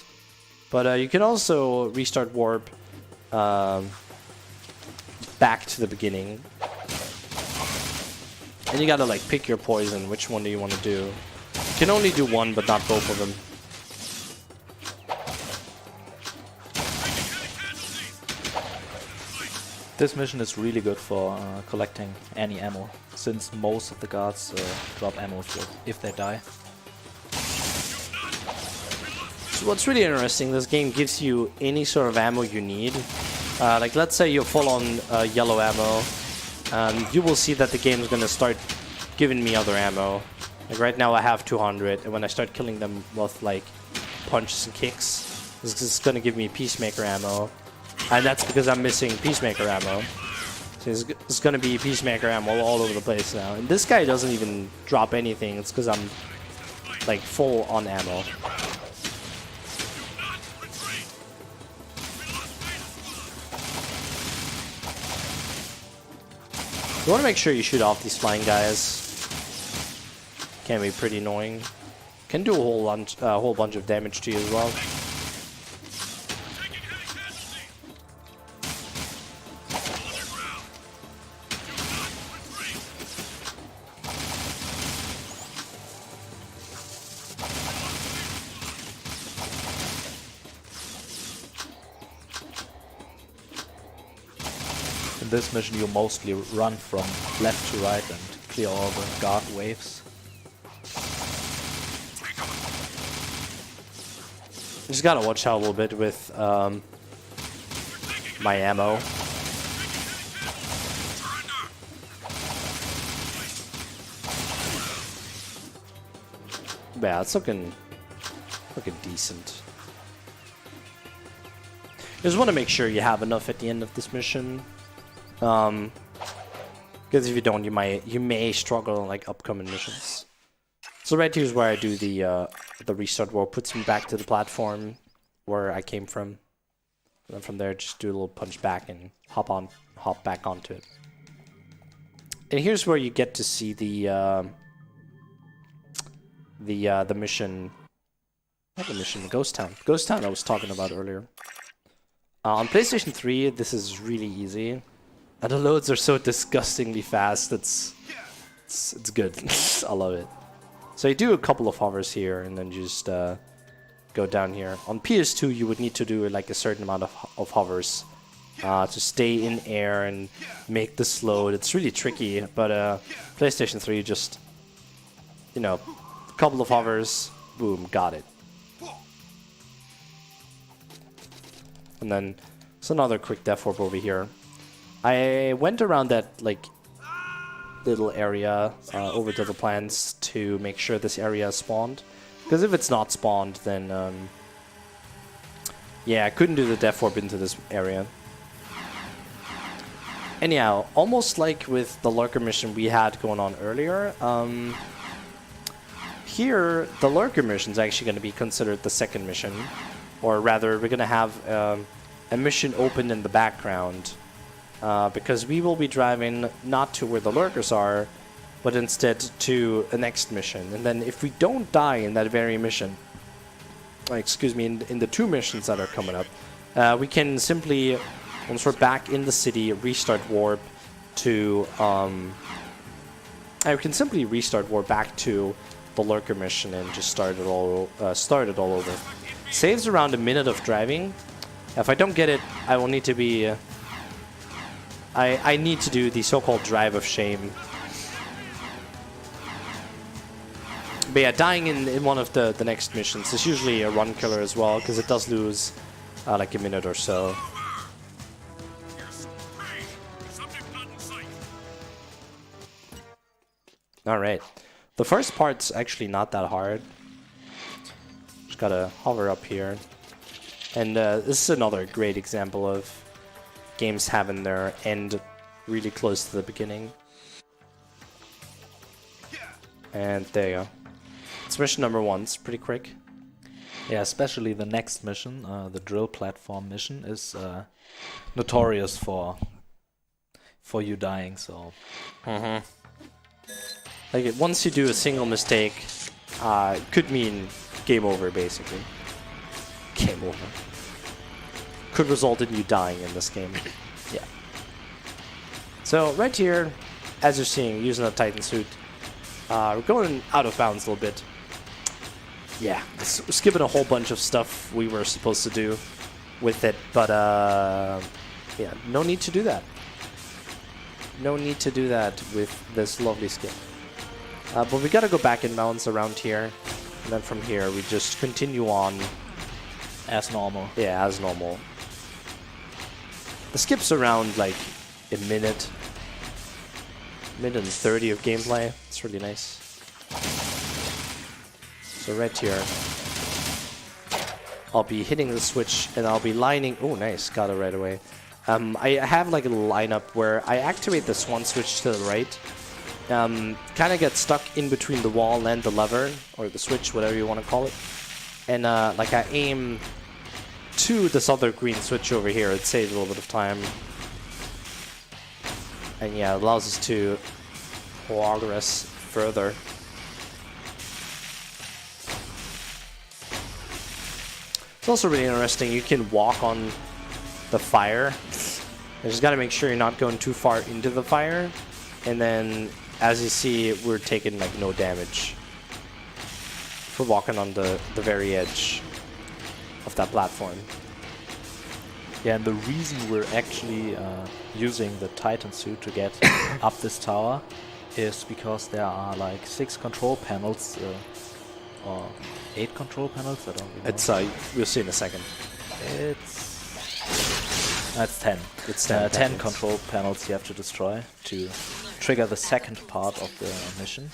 But you can also restart warp back to the beginning. And you gotta like pick your poison. Which one do you want to do? You can only do one, but not both of them. This mission is really good for collecting any ammo, since most of the guards drop ammo if they die. So what's really interesting, this game gives you any sort of ammo you need. Like let's say you're full on yellow ammo, you will see that the game is going to start giving me other ammo. Like right now I have 200, and when I start killing them with like punches and kicks, it's going to give me Peacemaker ammo. And that's because I'm missing Peacemaker ammo. So it's going to be Peacemaker ammo all over the place now. And this guy doesn't even drop anything, it's because I'm like full on ammo. You want to make sure you shoot off these flying guys. Can be pretty annoying. Can do a whole bunch of damage to you as well. In this mission you mostly run from left to right and clear all the guard waves. Just gotta watch out a little bit with my ammo. Yeah, it's looking decent. Just want to make sure you have enough at the end of this mission. Because if you don't, you may struggle on like upcoming missions. So right here is where I do the restart warp, puts me back to the platform where I came from. And then from there, just do a little punch back and hop back onto it. And here's where you get to see the mission. Not the mission, Ghost Town. Ghost Town I was talking about earlier. On PlayStation 3, this is really easy. And the loads are so disgustingly fast. It's good. I love it. So you do a couple of hovers here, and then just go down here. On PS2, you would need to do like a certain amount of hovers to stay in air and make this load. It's really tricky, but PlayStation 3 just, you know, a couple of hovers, boom, got it. And then it's another quick death warp over here. I went around that like little area over to the plants to make sure this area is spawned. Because if it's not spawned, then yeah, I couldn't do the death warp into this area. Anyhow, almost like with the lurker mission we had going on earlier, here the lurker mission is actually going to be considered the second mission, or rather, we're going to have a mission open in the background. Because we will be driving not to where the lurkers are, but instead to the next mission. And then if we don't die in that very mission, excuse me, in the two missions that are coming up, we can simply, once we're back in the city, restart warp to, we can simply restart warp back to the lurker mission and just start it all over. Saves around a minute of driving. If I don't get it, I will need to be... I need to do the so-called drive of shame. But yeah, dying in one of the next missions is usually a run killer as well, because it does lose like a minute or so. Alright. The first part's actually not that hard. Just gotta hover up here. And this is another great example of games having their end really close to the beginning. And there you go. It's mission number 1. It's pretty quick. Yeah, especially the next mission, the drill platform mission, is notorious for you dying. So, like once you do a single mistake, it could mean game over, basically. Game over. Could result in you dying in this game. Yeah. So right here, as you're seeing, using the Titan suit, we're going out of bounds a little bit. Yeah, skipping a whole bunch of stuff we were supposed to do with it, but yeah, no need to do that. No need to do that with this lovely skin. But we gotta go back in bounds around here, and then from here we just continue on As normal. yeah, as normal. The skip's around like a minute and 30 of gameplay. It's really nice. So right here, I'll be hitting the switch and I'll be lining. Oh, nice, got it right away. I have like a lineup where I activate the swan switch to the right. Kind of get stuck in between the wall and the lever or the switch, whatever you want to call it. And like I aim to this other green switch over here. It saves a little bit of time. And yeah, it allows us to progress further. It's also really interesting. You can walk on the fire. You just got to make sure you're not going too far into the fire. And then, as you see, we're taking like no damage. We're walking on the very edge of that platform. Yeah, and the reason we're actually using the Titan suit to get up this tower is because there are like 6 control panels, or 8 control panels, I don't know. It's we'll see in a second. It's 10. It's 10 10 control panels you have to destroy to trigger the second part of the mission.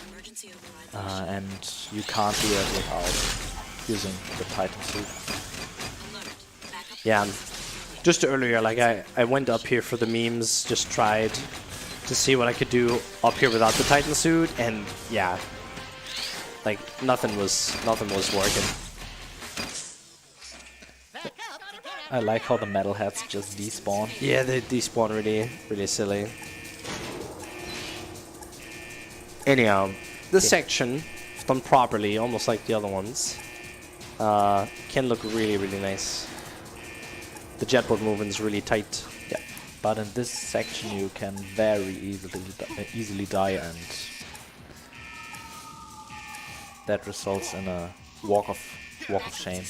And you can't do that without using the Titan suit. Yeah, just earlier, like I went up here for the memes, just tried to see what I could do up here without the Titan suit, and yeah, like nothing was working. I like how the metalheads just despawn. Yeah, they despawn really silly. Anyhow, this section, if done properly, almost like the other ones, can look really nice. The jetboat movement's really tight. Yeah, but in this section you can very easily die, and that results in a walk of shame,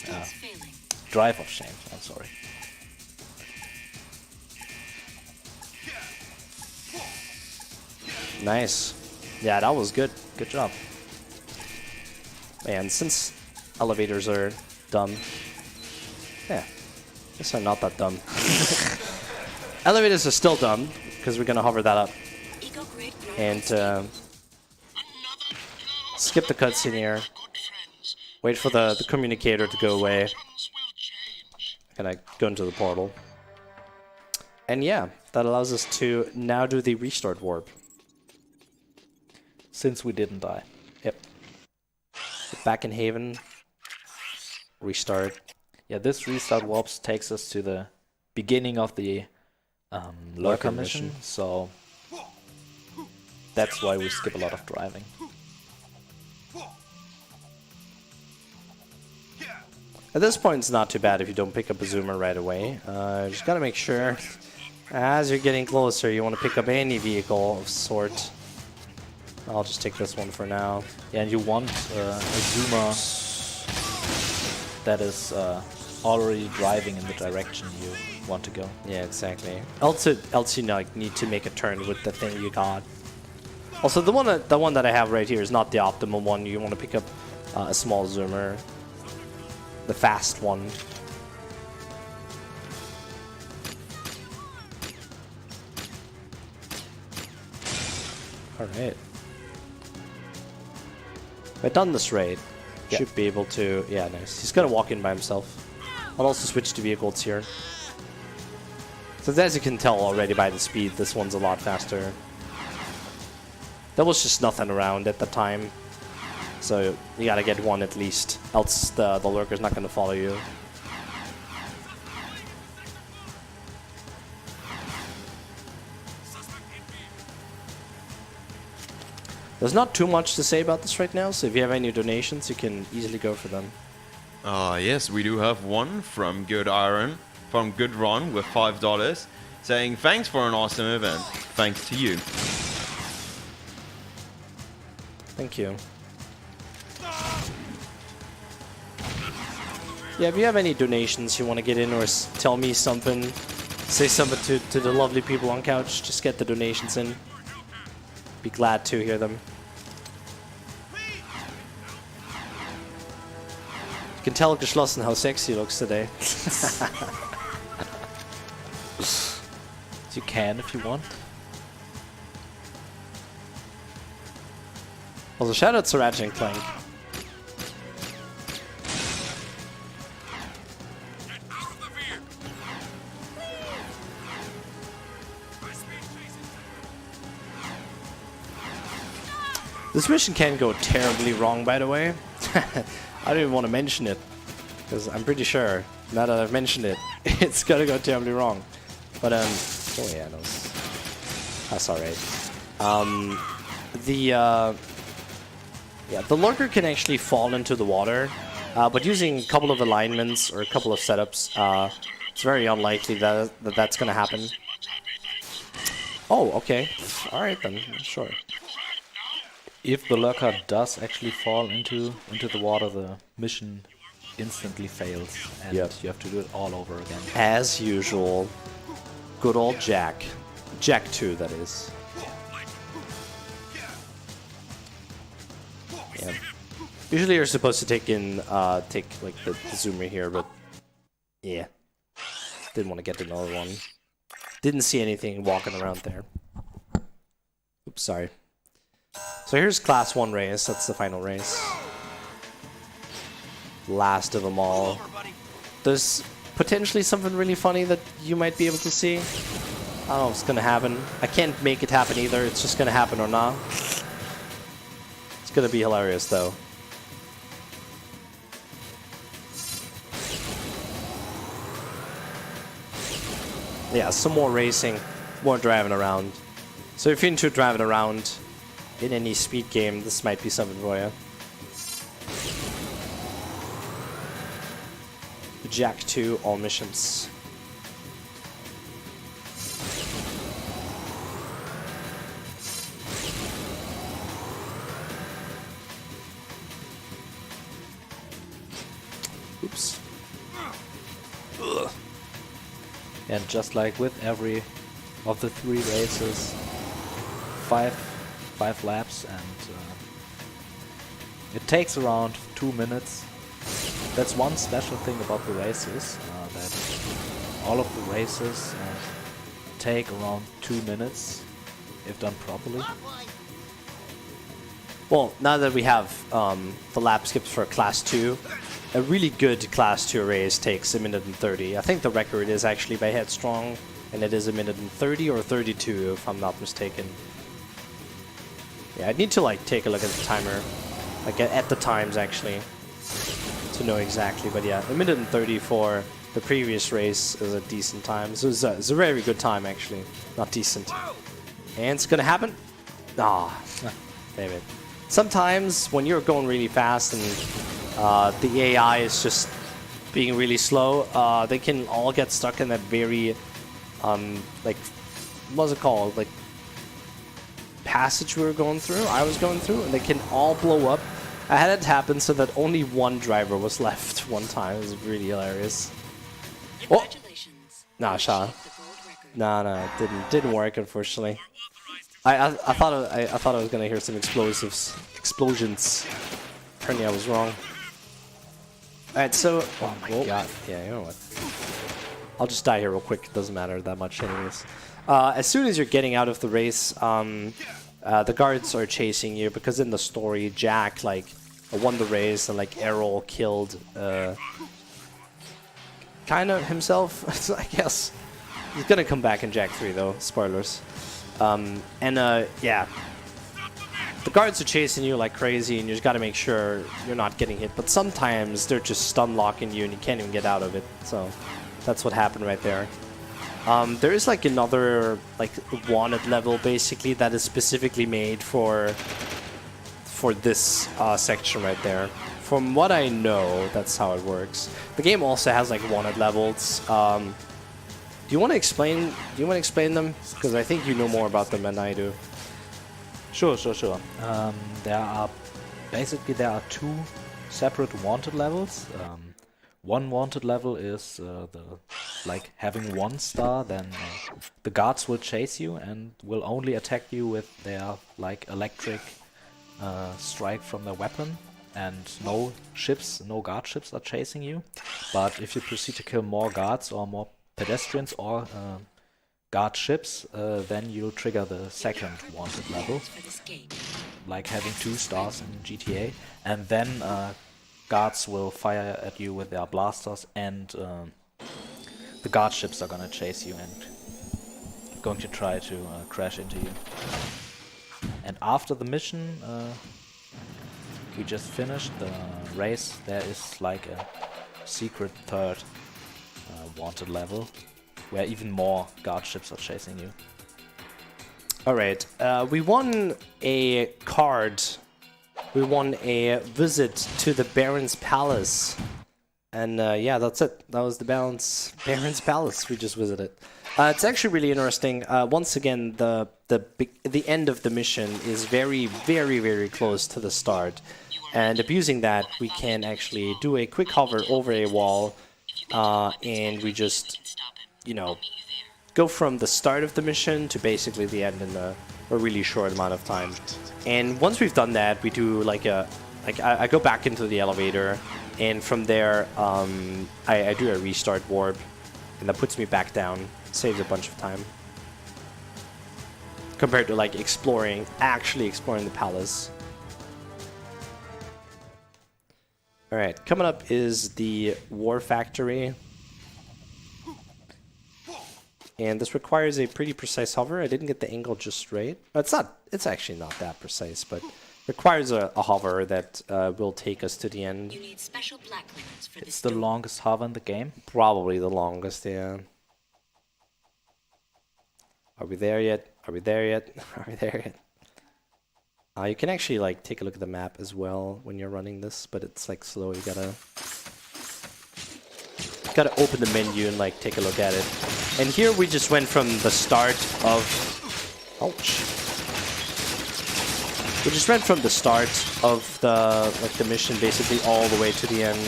drive of shame. I'm sorry. Nice. Yeah, that was good. Good job. Man, since elevators are dumb, yeah. I guess I'm not that dumb. Elevators are still dumb, because we're going to hover that up. And skip the cutscene here. Wait for the communicator to go away. And I go into the portal. And yeah, that allows us to now do the restart warp. Since we didn't die. Yep. Back in Haven. Restart. Yeah, this restart warps takes us to the beginning of the lurker mission, so that's why we skip a lot of driving. At this point, it's not too bad if you don't pick up a zoomer right away. Just gotta make sure, as you're getting closer, you want to pick up any vehicle of sort. I'll just take this one for now. Yeah, and you want a zoomer that is already driving in the direction you want to go. Yeah, exactly. Else you need to make a turn with the thing you got. Also, the one that I have right here is not the optimal one. You want to pick up a small zoomer, the fast one. All right. If I've done this raid, should be able to. Yeah, nice. He's gonna walk in by himself. I'll also switch to vehicles here. So as you can tell already by the speed, this one's a lot faster. There was just nothing around at the time, so you gotta get one at least, else the lurker's not gonna follow you. There's not too much to say about this right now, so if you have any donations, you can easily go for them. Yes, we do have one from Good Iron, from Good Ron with $5, saying thanks for an awesome event. Thanks to you. Thank you. Yeah, if you have any donations you want to get in, or tell me something, say something to the lovely people on couch, just get the donations in. Be glad to hear them. You can tell Geschlossen how sexy he looks today. You can if you want. Also, shout out to Ratchet and Clank. This mission can go terribly wrong, by the way. I don't even want to mention it, because I'm pretty sure, now that I've mentioned it, it's gonna go terribly wrong. But, oh yeah, no, that's alright. The lurker can actually fall into the water, but using a couple of alignments or a couple of setups, it's very unlikely that that's gonna happen. Oh, okay. Alright then, sure. If the lurker does actually fall into the water, the mission instantly fails, and Yep. you have to do it all over again. As usual, good old Jack. Jack 2, that is. Yeah. Usually you're supposed to take like the zoomer here, but yeah. Didn't want to get another one. Didn't see anything walking around there. Oops, sorry. So here's Class 1 race, that's the final race. Last of them all. There's potentially something really funny that you might be able to see. I don't know if it's gonna happen. I can't make it happen either, it's just gonna happen or not. It's gonna be hilarious though. Yeah, some more racing, more driving around. So if you're into driving around in any speed game, this might be something for you. Jack 2, all missions. Oops. Ugh. And just like with every of the 3 races, five laps, and it takes around 2 minutes. That's one special thing about the races, that all of the races take around 2 minutes if done properly. Well, now that we have the lap skips for Class 2, a really good Class 2 race takes 1:30. I think the record is actually by Headstrong, and it is 1:30 or 32 if I'm not mistaken. Yeah, I need to like take a look at the timer, like at the times actually, to know exactly. But yeah, 1:30 for the previous race is a decent time. So it's a very good time actually, not decent. And it's gonna happen. Ah, damn it. Sometimes when you're going really fast and the AI is just being really slow, they can all get stuck in that very, like, what's it called? Like, passage I was going through, and they can all blow up. I had it happen so that only one driver was left one time. It was really hilarious. Oh! Nah, Sha. Nah, it didn't work, unfortunately. I thought I was gonna hear some explosions. Apparently I was wrong. Alright, so oh my god, yeah, you know what? I'll just die here real quick. It doesn't matter that much, anyways. As soon as you're getting out of the race, the guards are chasing you because in the story, Jack like won the race and like Errol killed kind of himself, I guess. He's gonna come back in Jack 3 though. Spoilers. Yeah. The guards are chasing you like crazy, and you just gotta make sure you're not getting hit. But sometimes they're just stun locking you, and you can't even get out of it. So that's what happened right there. There is like another like wanted level basically that is specifically made for this section right there. From what I know, that's how it works. The game also has like wanted levels. Do you want to explain them? Because I think you know more about them than I do. Sure. There are two separate wanted levels. One wanted level is like having 1 star, then the guards will chase you and will only attack you with their like electric strike from their weapon, and no guard ships are chasing you. But if you proceed to kill more guards or more pedestrians or guard ships, then you'll trigger the second wanted level, like having 2 stars in GTA, and then guards will fire at you with their blasters, and the guard ships are gonna chase you and going to try to crash into you. And after the mission, we just finished the race. There is like a secret third wanted level, where even more guard ships are chasing you. Alright, we won a card. We won a visit to the Baron's Palace. And yeah, that's it. That was the Baron's Palace we just visited. It's actually really interesting. Once again, the end of the mission is very, very, very close to the start. And abusing that, we can actually do a quick hover over a wall, and we just, you know, go from the start of the mission to basically the end in a really short amount of time. And once we've done that, we do I go back into the elevator, and from there I do a restart warp, and that puts me back down. Saves a bunch of time compared to like actually exploring the palace. Alright, coming up is the War Factory. And this requires a pretty precise hover. I didn't get the angle just right. It's actually not that precise, but requires a hover that will take us to the end. You need special black ribbons for It's the longest hover in the game. Probably the longest, yeah. Are we there yet? Are we there yet? Are we there yet? You can actually like take a look at the map as well when you're running this, but it's like slow. You gotta open the menu and like take a look at it. And here we just went from the start of... Ouch. We just went from the start of the mission basically all the way to the end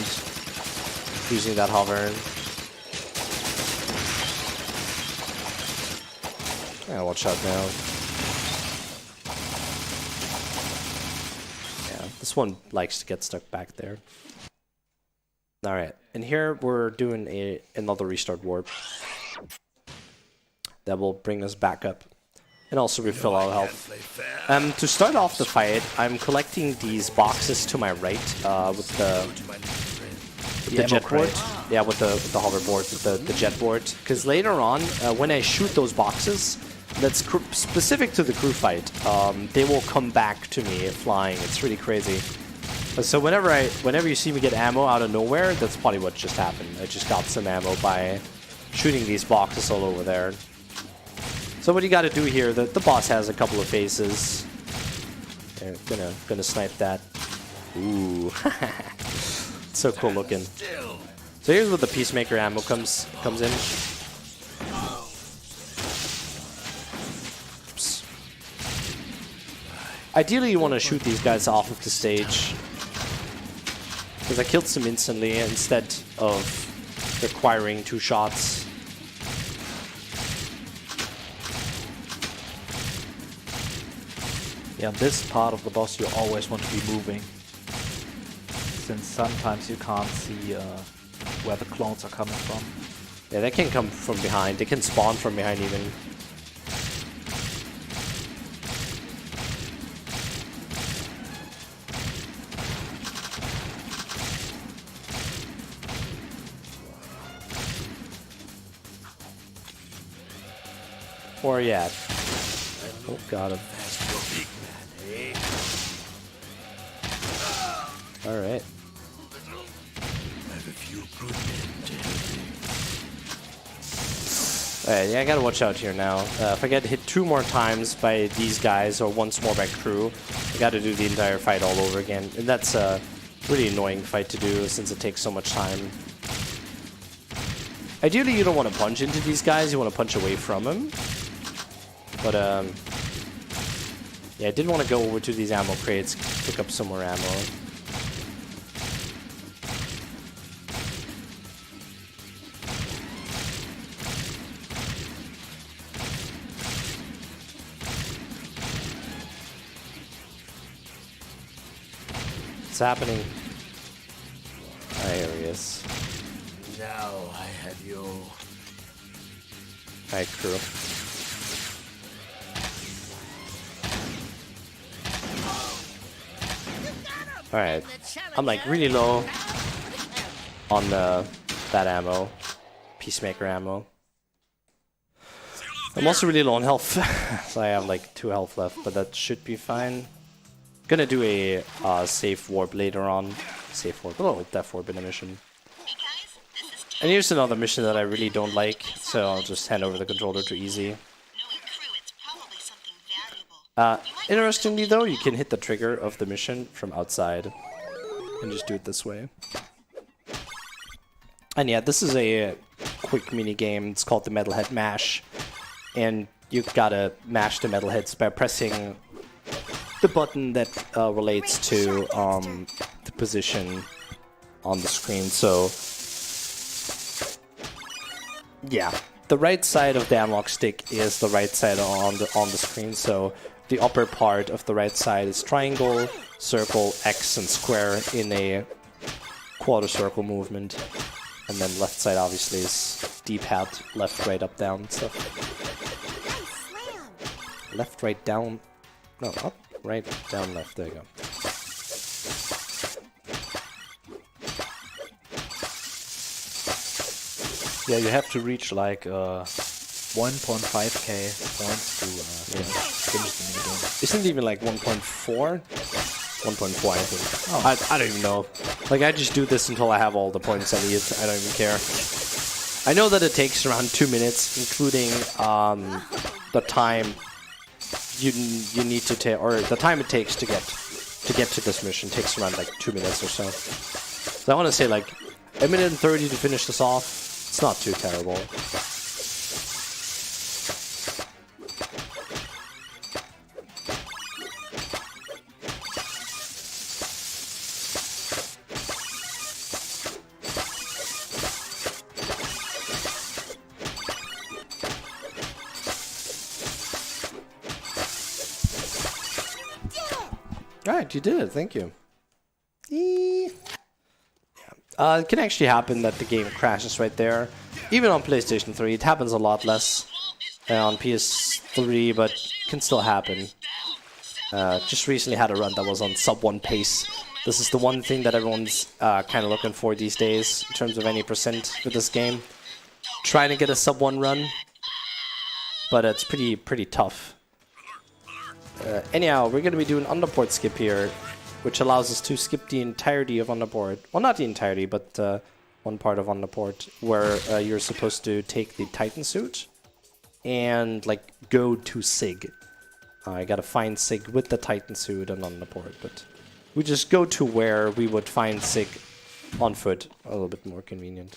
using that hover. Yeah, watch out now. Yeah, this one likes to get stuck back there. Alright, and here we're doing another restart warp. That will bring us back up. And also refill our health. To start off the fight, I'm collecting these boxes to my right with the jet board. Yeah, with the hoverboard, with the jet board. Because later on, when I shoot those boxes, that's specific to the crew fight, they will come back to me flying. It's really crazy. So whenever you see me get ammo out of nowhere, that's probably what just happened. I just got some ammo by shooting these boxes all over there. So what you got to do here, the boss has a couple of phases. They're gonna snipe that. Ooh, so cool looking. So here's where the Peacemaker ammo comes in. Oops. Ideally, you want to shoot these guys off of the stage, because I killed some instantly instead of requiring 2 shots. Yeah, this part of the boss you always want to be moving, since sometimes you can't see where the clones are coming from. Yeah, they can come from behind. They can spawn from behind even. Or yeah. Oh, got him. Alright. Alright, yeah, I gotta watch out here now. If I get hit 2 more times by these guys, or once more by crew, I gotta do the entire fight all over again. And that's a really annoying fight to do, since it takes so much time. Ideally, you don't want to punch into these guys, you want to punch away from them. But, Yeah, I did want to go over to these ammo crates, pick up some more ammo. What's happening? Ah, here he is. Now I have you. Alright, crew. Alright, I'm like really low on that ammo, Peacemaker ammo. I'm also really low on health, so I have like 2 health left, but that should be fine. Gonna do a safe warp later on. Safe warp, oh, Death Warp in a mission. And here's another mission that I really don't like, so I'll just hand over the controller to Easy. Interestingly though, you can hit the trigger of the mission from outside and just do it this way. And yeah, this is a quick mini game. It's called the Metalhead Mash, and you gotta mash the metalheads by pressing the button that relates to the position on the screen. So yeah, the right side of the analog stick is the right side on the screen. So the upper part of the right side is triangle, circle, X, and square in a quarter circle movement. And then left side obviously is D-pad, left, right, up, down, and stuff. Left, right, down. No, up, right, down, left. There you go. Yeah, you have to reach like 1.5k points to finish the minigame. Isn't it even like 1.4? 1.4, I think. Oh. I don't even know. Like, I just do this until I have all the points I need. I don't even care. I know that it takes around 2 minutes, including the time you need to take, or the time it takes to get to this mission takes around like 2 minutes or so. So I want to say like 1 minute and 30 to finish this off. It's not too terrible. Alright, you did it. Thank you. Yeah. It can actually happen that the game crashes right there. Even on PlayStation 3, it happens a lot less on PS3, but can still happen. Just recently had a run that was on sub 1 pace. This is the one thing that everyone's kind of looking for these days in terms of any percent with this game. Trying to get a sub 1 run, but it's pretty tough. Anyhow, we're going to be doing underport skip here, which allows us to skip the entirety of underport. Well, not the entirety, but one part of underport, where you're supposed to take the Titan suit and like go to Sig. I gotta find Sig with the Titan suit and underport, but we just go to where we would find Sig on foot. A little bit more convenient.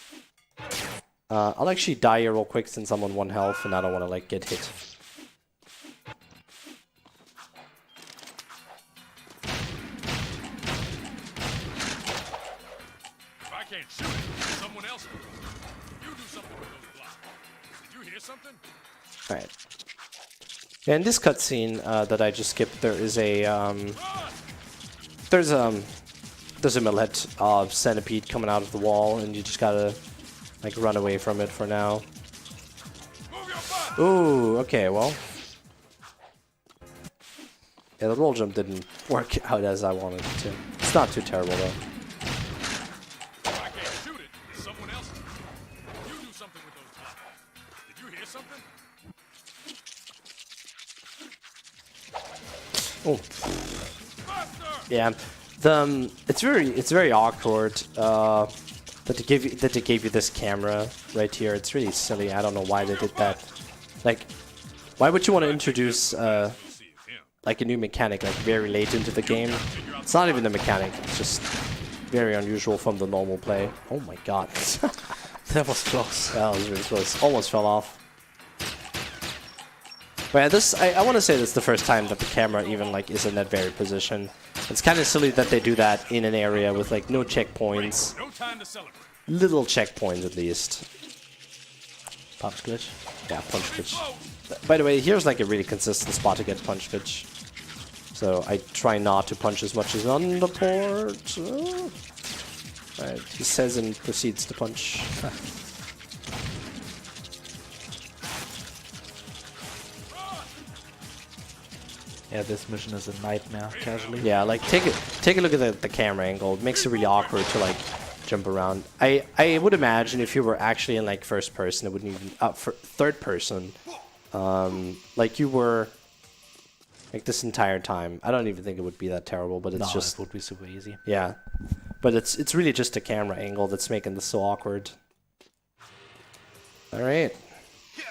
I'll actually die here real quick since I'm on 1 health and I don't want to like get hit. Can't shoot it. Someone else will. You do something with those blocks. Did you hear something? Alright. Yeah, in this cutscene that I just skipped, there is a there's a metalhead centipede coming out of the wall, and you just gotta like run away from it for now. Ooh, okay, well. Yeah, the roll jump didn't work out as I wanted it to. It's not too terrible though. Oh, yeah. It's very awkward that they gave you this camera right here. It's really silly. I don't know why they did that. Like, why would you want to introduce like a new mechanic like very late into the game? It's not even a mechanic. It's just very unusual from the normal play. Oh my god, That was close. that was really close. Almost fell off. But yeah, this I want to say this is the first time that the camera even like is in that very position. It's kind of silly that they do that in an area with like no checkpoints. No time to celebrate. Little checkpoints at least. Punch glitch. Yeah, punch glitch. By the way, here's like a really consistent spot to get punch glitch. So I try not to punch as much as on the port. Alright, he says and proceeds to punch. Yeah, this mission is a nightmare, casually. Yeah, like take a look at the camera angle. It makes it really awkward to like jump around. I would imagine if you were actually in like first person, it wouldn't even for third person. Like you were like this entire time. I don't even think it would be that terrible, but it's just it would be super easy. yeah. But it's really just a camera angle that's making this so awkward. All right.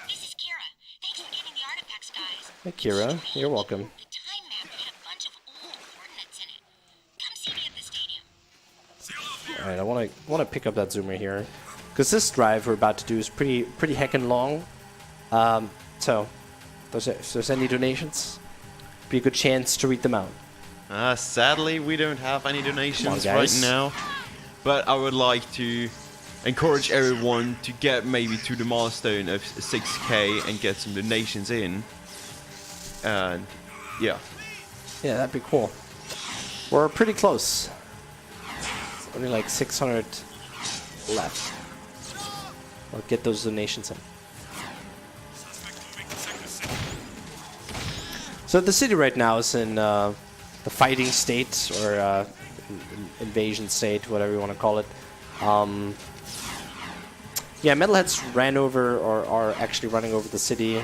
This is Kira. Thanks for getting the artifacts, guys. Hey, Kira, you're welcome. The time map had a bunch of old coordinates in it. Come see me at the stadium. All right, I want to pick up that zoomer here, because this drive we're about to do is pretty heckin' long. So, if there's any donations, be a good chance to read them out. Sadly, we don't have any donations right guys. now, but I would like to encourage everyone to get maybe to the milestone of 6K and get some donations in. And yeah. Yeah, that'd be cool. We're pretty close. It's only like 600 left. I'll get those donations in. So the city right now is in the fighting state, or invasion state, whatever you want to call it. Yeah, metalheads ran over, or are actually running over the city,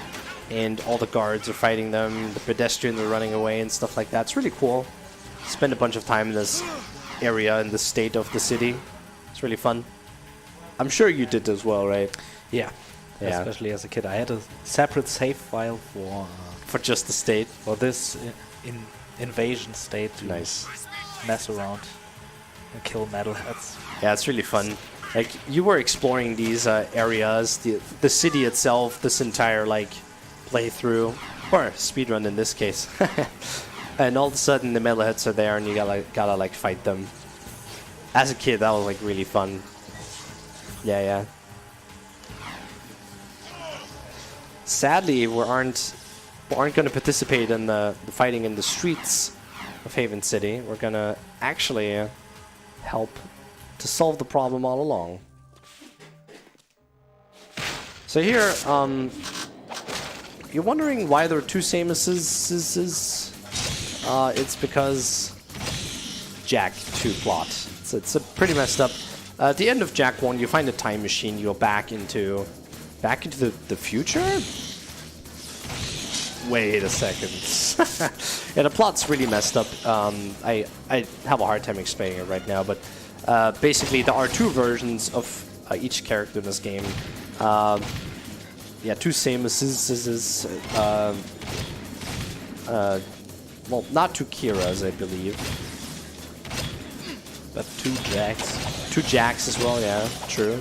and all the guards are fighting them. The pedestrians are running away and stuff like that. It's really cool. Spend a bunch of time in this area, in the state of the city. It's really fun. I'm sure you did as well, right? Yeah. Yeah. Especially as a kid. I had a separate save file For just the state. for this invasion state to Nice. mess around and kill metalheads. Yeah, it's really fun. Like, you were exploring these areas, the city itself, this entire, like, playthrough, or speedrun in this case. And all of a sudden, the metalheads are there, and you gotta like, fight them. As a kid, that was, like, really fun. Yeah. Sadly, we aren't going to participate in the fighting in the streets of Haven City. We're going to actually help to solve the problem all along. So here, you're wondering why there are two Samuses. It's because Jack 2 plot. It's a pretty messed up. At the end of Jack 1, you find a time machine. You go back into the future. Wait a second. Yeah, the plot's really messed up. I have a hard time explaining it right now, but basically there are two versions of each character in this game. Yeah, two Samuses. Well, not two Kiras, I believe, but two Jacks. Two Jacks as well. Yeah, true.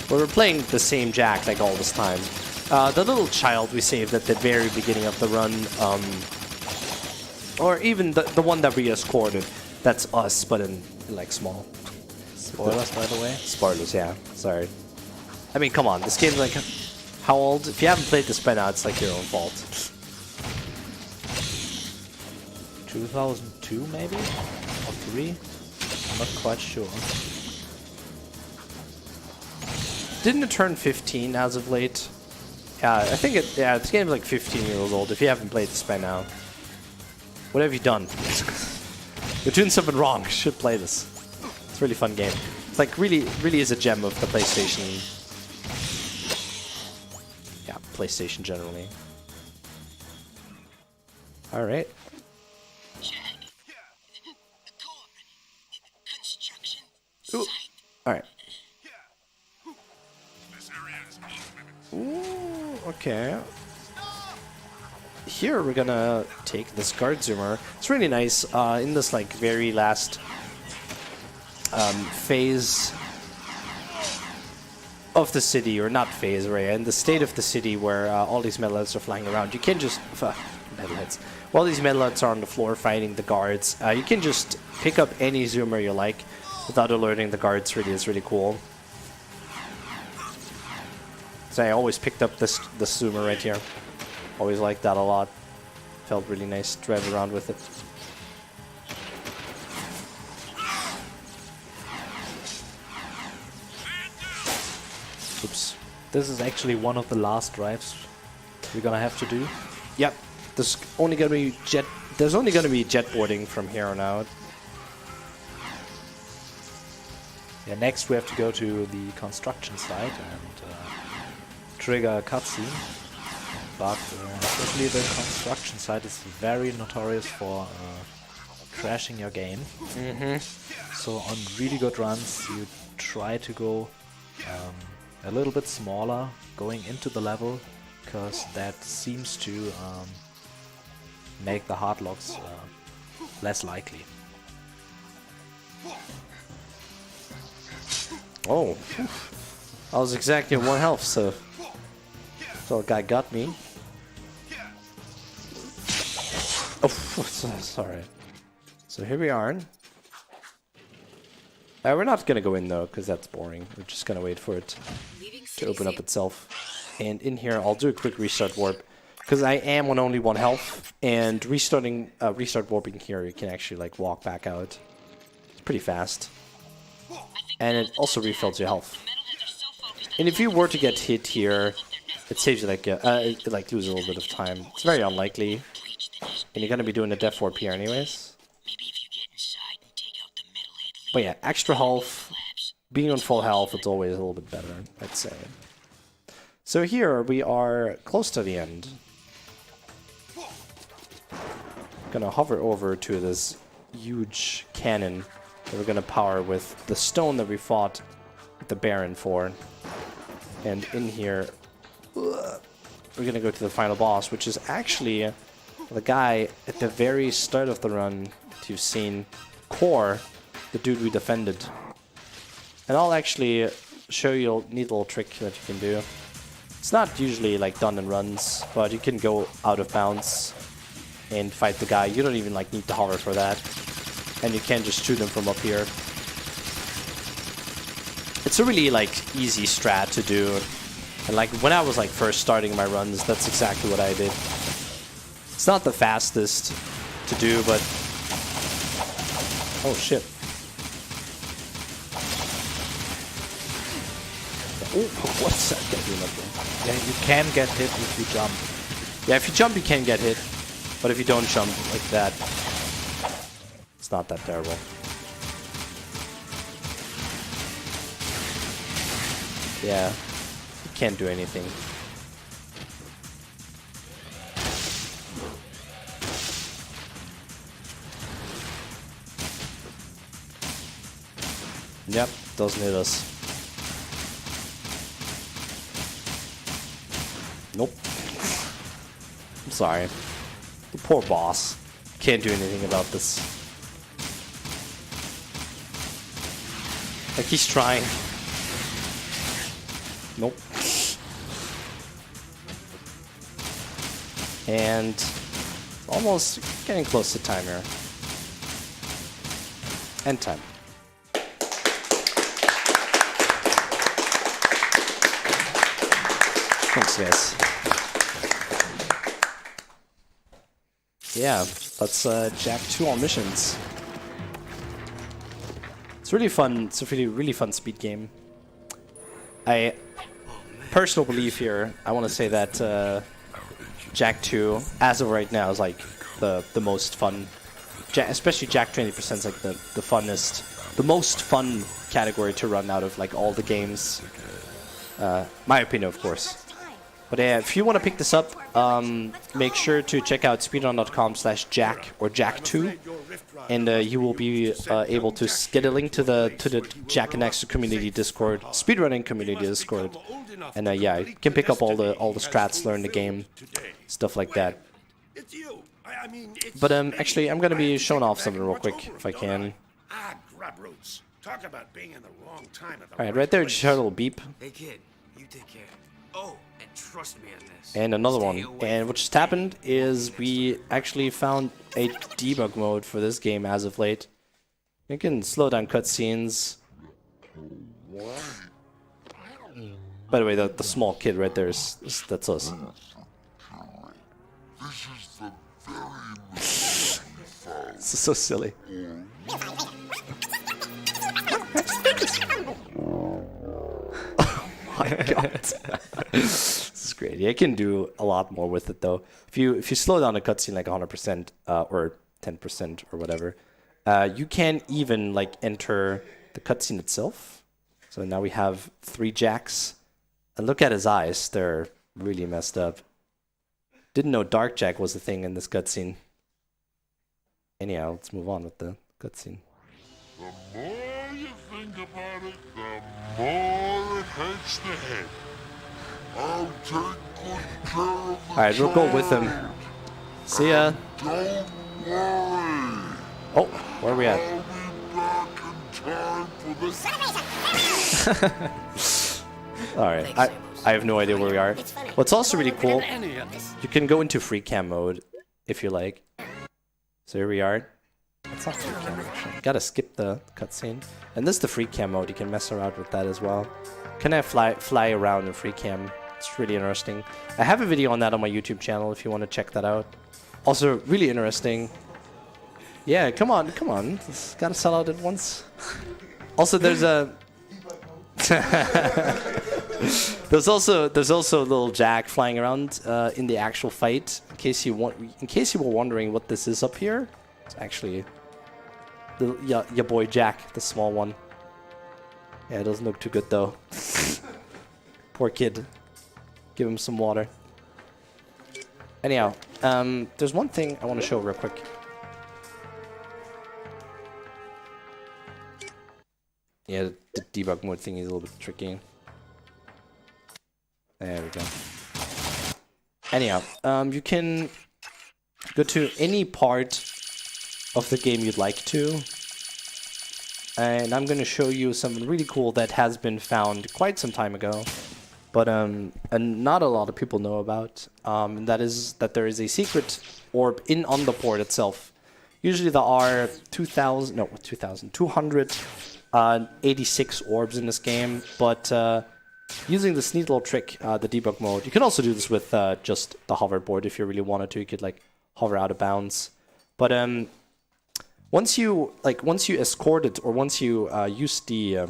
Well, we're playing the same Jack like all this time. The little child we saved at the very beginning of the run, or even the one that we escorted, that's us, but in like small. Spoilers, by the way. Spoilers, yeah. Sorry. I mean, come on. This game's like, how old? If you haven't played this by now, it's like your own fault. 2002, maybe? Or 3? I'm not quite sure. Didn't it turn 15 as of late? Yeah, I think it. Yeah, this game's like 15 years old. If you haven't played this by now, what have you done? You're doing something wrong. You should play this. It's a really fun game. It's like really is a gem of the PlayStation. Yeah, PlayStation generally. All right. Jack. Core. Construction. Ooh. Site. All right. This area is off limits. Ooh, okay. Here we're gonna take this guard zoomer. It's really nice in this like very last phase. of the city, or not phase array, and the state of the city where all these metalheads are flying around. You can just metalheads. While these metalheads are on the floor fighting the guards, you can just pick up any zoomer you like without alerting the guards. Really, is really cool. So I always picked up this zoomer right here. Always liked that a lot. Felt really nice to drive around with it. Oops. This is actually one of the last drives we're gonna have to do. Yep. There's only gonna be jetboarding from here on out. Yeah, next we have to go to the construction site and trigger a cutscene. But especially the construction site is very notorious for crashing your game. So on really good runs, you try to go a little bit smaller going into the level, because that seems to make the hard locks less likely. Oh, I was exactly at 1 health, so a guy got me. Oh, sorry. So here we are. We're not gonna go in though, because that's boring. We're just gonna wait for it to open up itself. And in here, I'll do a quick restart warp, because I am on only 1 health. And restart warping here, you can actually like walk back out. It's pretty fast. And it also refills your health. And if you were to get hit here, it saves you like lose a little bit of time. It's very unlikely, and you're gonna be doing a death warp here anyways. But yeah, extra health, being on full health, it's always a little bit better, I'd say. So here we are close to the end. Gonna hover over to this huge cannon that we're gonna power with the stone that we fought the Baron for. And in here, we're gonna go to the final boss, which is actually the guy at the very start of the run that you've seen, Core, the dude we defended. And I'll actually show you a neat little trick that you can do. It's not usually like done in runs, but you can go out of bounds and fight the guy. You don't even like need to hover for that. And you can just shoot him from up here. It's a really like easy strat to do. And like when I was like first starting my runs, that's exactly what I did. It's not the fastest to do, but oh shit. Oh, what's that guy doing up there? Yeah, you can get hit if you jump. Yeah, if you jump you can get hit. But if you don't jump like that, it's not that terrible. Yeah, you can't do anything. Yep, doesn't hit us. Nope. I'm sorry. The poor boss. Can't do anything about this. Like he's trying. Nope. And almost getting close to time here. End time. Thanks, guys. Yeah, let's jack 2 on missions. It's really fun. It's a really fun speed game. Personal belief here, I want to say that Jack 2, as of right now, is like the most fun. Especially Jack 20% is like the funnest, the most fun category to run out of like all the games. My opinion, of course. But yeah, if you want to pick this up, make sure to check out speedrun.com/jack or Jack2, and you will be able to get a link to the Jack and Dexter community Discord, speedrunning community Discord, and yeah, you can pick up all the strats, learn the game, stuff like that. But actually, I'm gonna be showing off something real quick if I can. Talk about being in the wrong time at the Alright, right there, just heard a little beep. Hey kid, you take care. Oh, and trust me on this. And another Stay one. away And from what just happened is we actually found a debug mode for this game as of late. You can slow down cutscenes. By the way, the small kid right there that's us. This is so silly. Oh my god. This is great. You can do a lot more with it though. If you slow down a cutscene like 100% or 10% or whatever, you can even like enter the cutscene itself. So now we have 3 Jacks. And look at his eyes. They're really messed up. Didn't know Dark Jack was a thing in this cutscene. Anyhow, let's move on with the cutscene. The more you think about it, the more it hurts the head. I'll take good care of the Alright, we'll go with him. See ya. Don't worry. Oh, where are we at? I'll be back in time for this. Alright, I have no idea where we are. What's also really cool, you can go into free cam mode if you like. So here we are. That's not free cam actually. Gotta skip the cutscene. And this is the free cam mode, you can mess around with that as well. Can I fly around in free cam? It's really interesting. I have a video on that on my YouTube channel if you want to check that out. Also, really interesting. Yeah, come on. It's gotta sell out at once. Also, there's a... there's also a little Jack flying around in the actual fight. In case you were wondering what this is up here, it's actually your boy Jack, the small one. Yeah, it doesn't look too good though. Poor kid. Give him some water. Anyhow, there's one thing I want to show real quick. Yeah, the debug mode thing is a little bit tricky. There we go. Anyhow, you can go to any part of the game you'd like to. And I'm going to show you something really cool that has been found quite some time ago. But and not a lot of people know about. And that is that there is a secret orb on the port itself. Usually there are 286 orbs in this game, but using this neat little trick, the debug mode, you can also do this with just the hoverboard if you really wanted to. You could like hover out of bounds. But once you escort it, or once you use the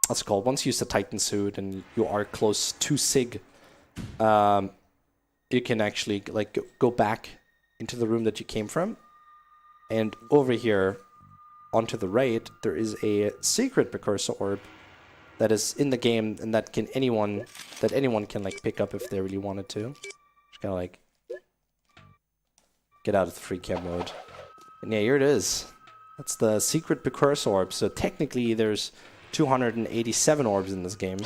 once you use the Titan suit and you are close to Sig, you can actually like go back into the room that you came from, and over here onto the right there is a secret precursor orb that is in the game, and that anyone can like pick up if they really wanted to. Just kind of like get out of the free cam mode. And yeah, here it is. That's the secret precursor orb. So technically there's 287 orbs in this game.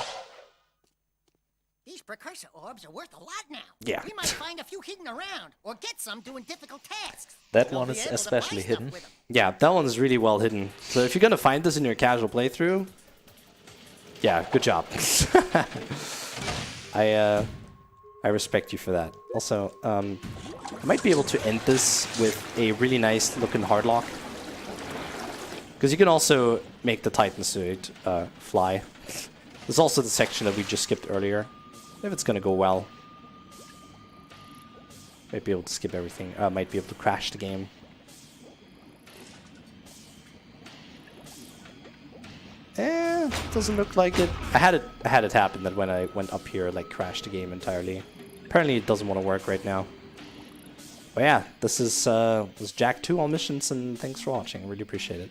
These precursor orbs are worth a lot now. Yeah. We might find a few hidden around, or get some doing difficult tasks. That We'll one be is able to especially buy stuff hidden. with 'em. Yeah, that one's really well hidden. So if you're gonna find this in your casual playthrough, yeah, good job. I respect you for that. Also, I might be able to end this with a really nice looking hardlock. Because you can also make the Titan suit fly. There's also the section that we just skipped earlier. If it's gonna go well. Might be able to skip everything. Might be able to crash the game. Doesn't look like it. I had it happen that when I went up here, like crashed the game entirely. Apparently it doesn't want to work right now. But yeah, this is Jack 2 all missions, and thanks for watching. Really appreciate it.